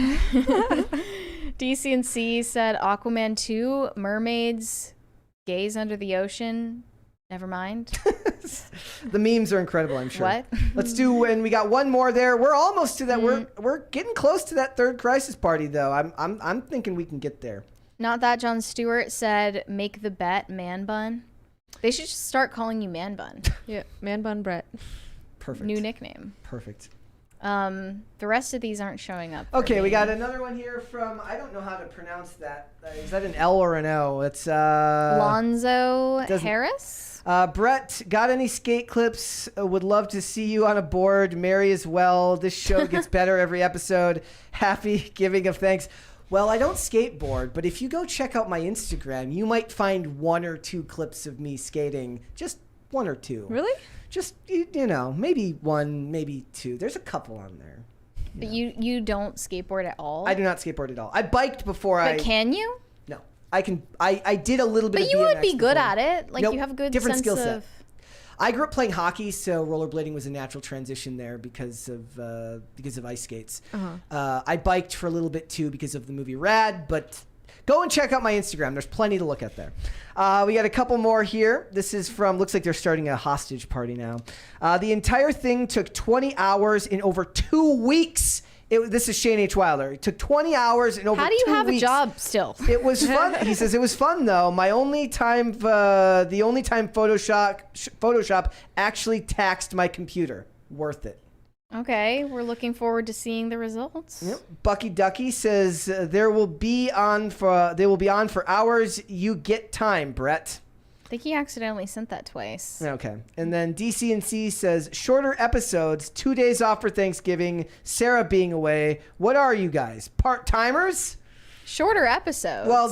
DCNC said Aquaman 2, Mermaids Gays under the ocean. Never mind. The memes are incredible, I'm sure. What? Let's do, and we got one more there. We're almost to that. We're getting close to that third crisis party, though. I'm thinking we can get there. Not that Jon Stewart said, make the bet, man bun. They should just start calling you man bun. Yeah, man bun Brett. Perfect. New nickname. Perfect. The rest of these aren't showing up. Okay, we got another one here from, I don't know how to pronounce that. Is that an L or an O? It's Lonzo Harris. Brett, got any skate clips? Would love to see you on a board. Mary as well. This show gets better every episode. Happy giving of thanks. Well, I don't skateboard, but if you go check out my Instagram, you might find 1 or 2 clips of me skating. Just 1 or 2. Really? Just, you know, maybe 1, maybe 2. There's a couple on there. But you don't skateboard at all? I do not skateboard at all. I biked before But can you? No. I can. I did a little bit of BMX. But you would be good before. at it. Like, Nope, you have a good different sense skill set. of... I grew up playing hockey, so rollerblading was a natural transition there because of ice skates. I biked for a little bit too because of the movie Rad, but go and check out my Instagram. There's plenty to look at there. We got a couple more here. This is from, looks like they're starting a hostage party now. The entire thing took 20 hours in over 2 weeks. This is Shane H. Wilder. It took 20 hours in over 2 weeks. How do you have a job still? It was fun. He says it was fun though. The only time Photoshop actually taxed my computer. Worth it. Okay, we're looking forward to seeing the results. Yep. Bucky Ducky says they will be on for hours. You get time, Brett. I think he accidentally sent that twice. Okay. And then DCNC says shorter episodes, 2 days off for Thanksgiving, Sara being away. What are you guys? Part-timers? Shorter episodes. Well,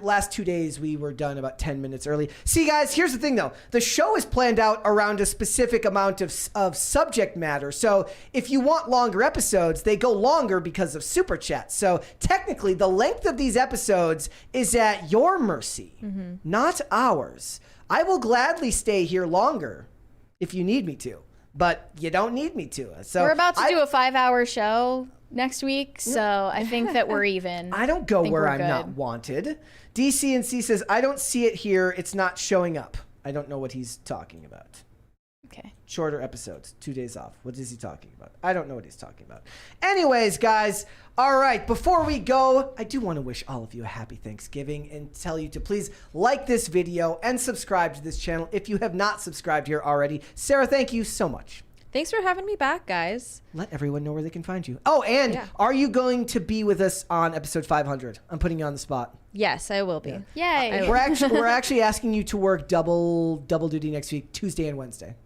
last 2 days we were done about 10 minutes early. See, guys, here's the thing, though. The show is planned out around a specific amount of subject matter. So if you want longer episodes, they go longer because of Superchats. So technically, the length of these episodes is at your mercy, not ours. I will gladly stay here longer if you need me to, but you don't need me to. So we're about to do a 5-hour show next week, so I think that we're even. I don't go where I'm good. not wanted. DCNC says, I don't see it here. It's not showing up. I don't know what he's talking about. Okay. Shorter episodes, 2 days off. What is he talking about? I don't know what he's talking about. Anyways, guys, all right, before we go, I do want to wish all of you a happy Thanksgiving and tell you to please like this video and subscribe to this channel if you have not subscribed here already. Sara, thank you so much. Thanks for having me back, guys. Let everyone know where they can find you. Oh, and are you going to be with us on episode 500? I'm putting you on the spot. Yes, I will be. Yay. We're actually asking you to work double duty next week, Tuesday and Wednesday.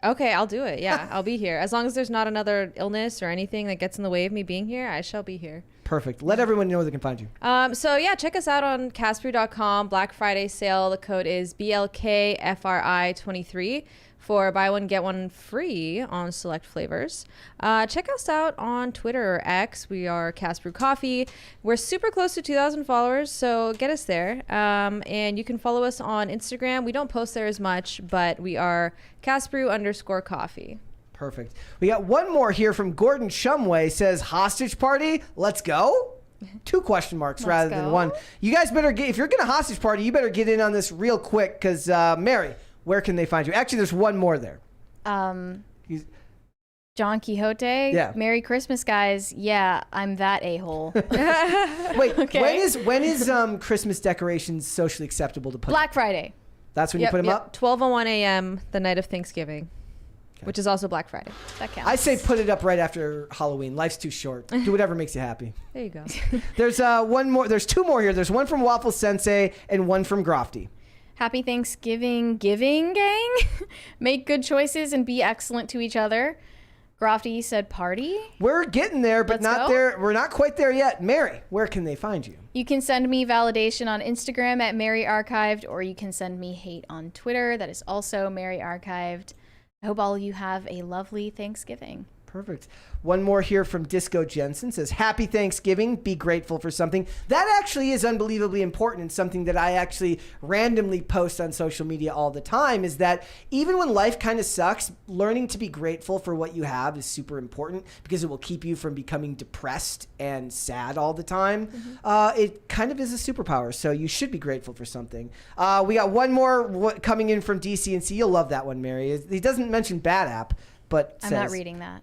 Okay, I'll do it. Yeah, I'll be here. As long as there's not another illness or anything that gets in the way of me being here, I shall be here. Perfect. Let everyone know where they can find you. So yeah, check us out on Casper.com. Black Friday sale. The code is BLKFRI23 for buy one get one free on select flavors. Check us out on Twitter or X. We are Casper Coffee. We're super close to 2,000 followers, so get us there. And you can follow us on Instagram. We don't post there as much, but we are Casper_coffee. Perfect. We got one more here from Gordon Shumway. Says hostage party. Let's go. 2 question marks rather than 1. You guys better get, if you're gonna hostage party, you better get in on this real quick because Mary, where can they find you? Actually, there's one more there. John Quixote. Yeah. Merry Christmas, guys. Yeah, I'm that a-hole. Wait, Okay. when is Christmas decorations socially acceptable to put Black up? Friday. That's when you put them up? 12:01 a.m. the night of Thanksgiving, which is also Black Friday. That counts. I say put it up right after Halloween. Life's too short. Do whatever makes you happy. There you go. There's one more. There's 2 more here. There's one from Waffle Sensei and one from Grofty. Happy Thanksgiving, gang. Make good choices and be excellent to each other. Grofty said party. We're getting there, but Let's not go. there. We're not quite there yet. Mary, where can they find you? You can send me validation on Instagram at Mary Archived, or you can send me hate on Twitter. That is also Mary Archived. I hope all of you have a lovely Thanksgiving. Perfect. One more here from Disco Jensen says, happy Thanksgiving. Be grateful for something. That actually is unbelievably important, and something that I actually randomly post on social media all the time is that even when life kind of sucks, learning to be grateful for what you have is super important because it will keep you from becoming depressed and sad all the time. It kind of is a superpower, so you should be grateful for something. We got one more coming in from DC&C. You'll love that one, Mary. He doesn't mention Bad App, but I'm not reading that.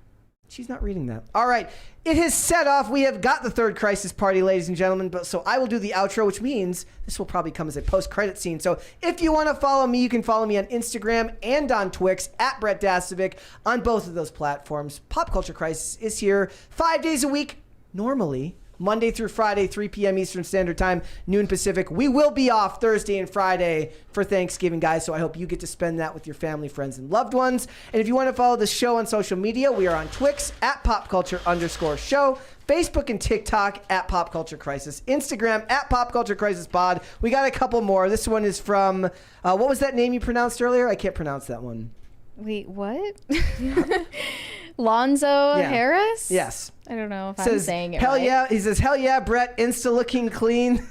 She's not reading that. All right. It has set off. We have got the third crisis party, ladies and gentlemen. But so I will do the outro, which means this will probably come as a post-credit scene. So if you want to follow me, you can follow me on Instagram and on Twix at Brett Dasovic on both of those platforms. Pop Culture Crisis is here 5 days a week, normally. Monday through Friday, 3 p.m. Eastern Standard Time, noon Pacific. We will be off Thursday and Friday for Thanksgiving, guys, so I hope you get to spend that with your family, friends, and loved ones. And if you want to follow the show on social media, we are on Twix at popculture_show, Facebook and TikTok at Pop Culture Crisis, Instagram at Pop Culture Crisis Pod. We got a couple more. This one is from, what was that name you pronounced earlier? I can't pronounce that one. Wait, what? Lonzo Harris? Yes. I don't know if I'm saying it hell right. Yeah. He says, hell yeah, Brett, Insta looking clean.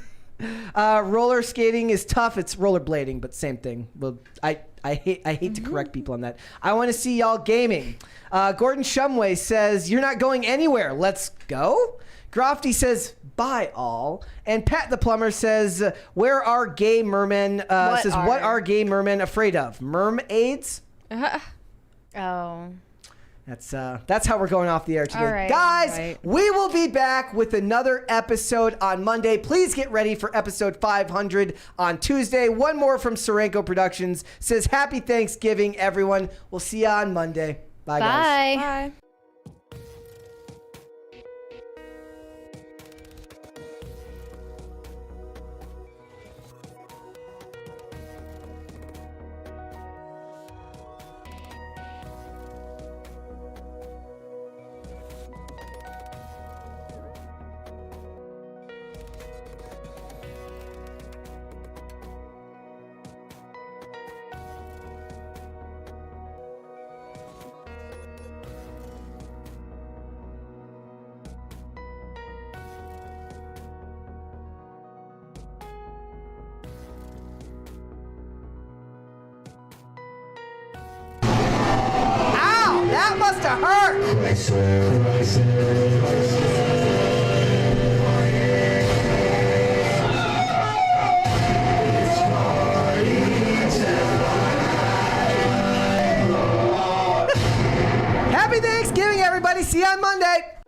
Roller skating is tough. It's rollerblading, but same thing. Well, I hate to correct people on that. I want to see y'all gaming. Gordon Shumway says, you're not going anywhere. Let's go. Grofty says, bye all. And Pat the Plumber says, where are gay mermen? What are gay mermen afraid of? Mermaids? Oh. That's how we're going off the air today. All right, Guys, we will be back with another episode on Monday. Please get ready for episode 500 on Tuesday. One more from Serenko Productions says, happy Thanksgiving, everyone. We'll see you on Monday. Bye, guys. Bye. That must have hurt. Happy Thanksgiving, everybody. See you on Monday.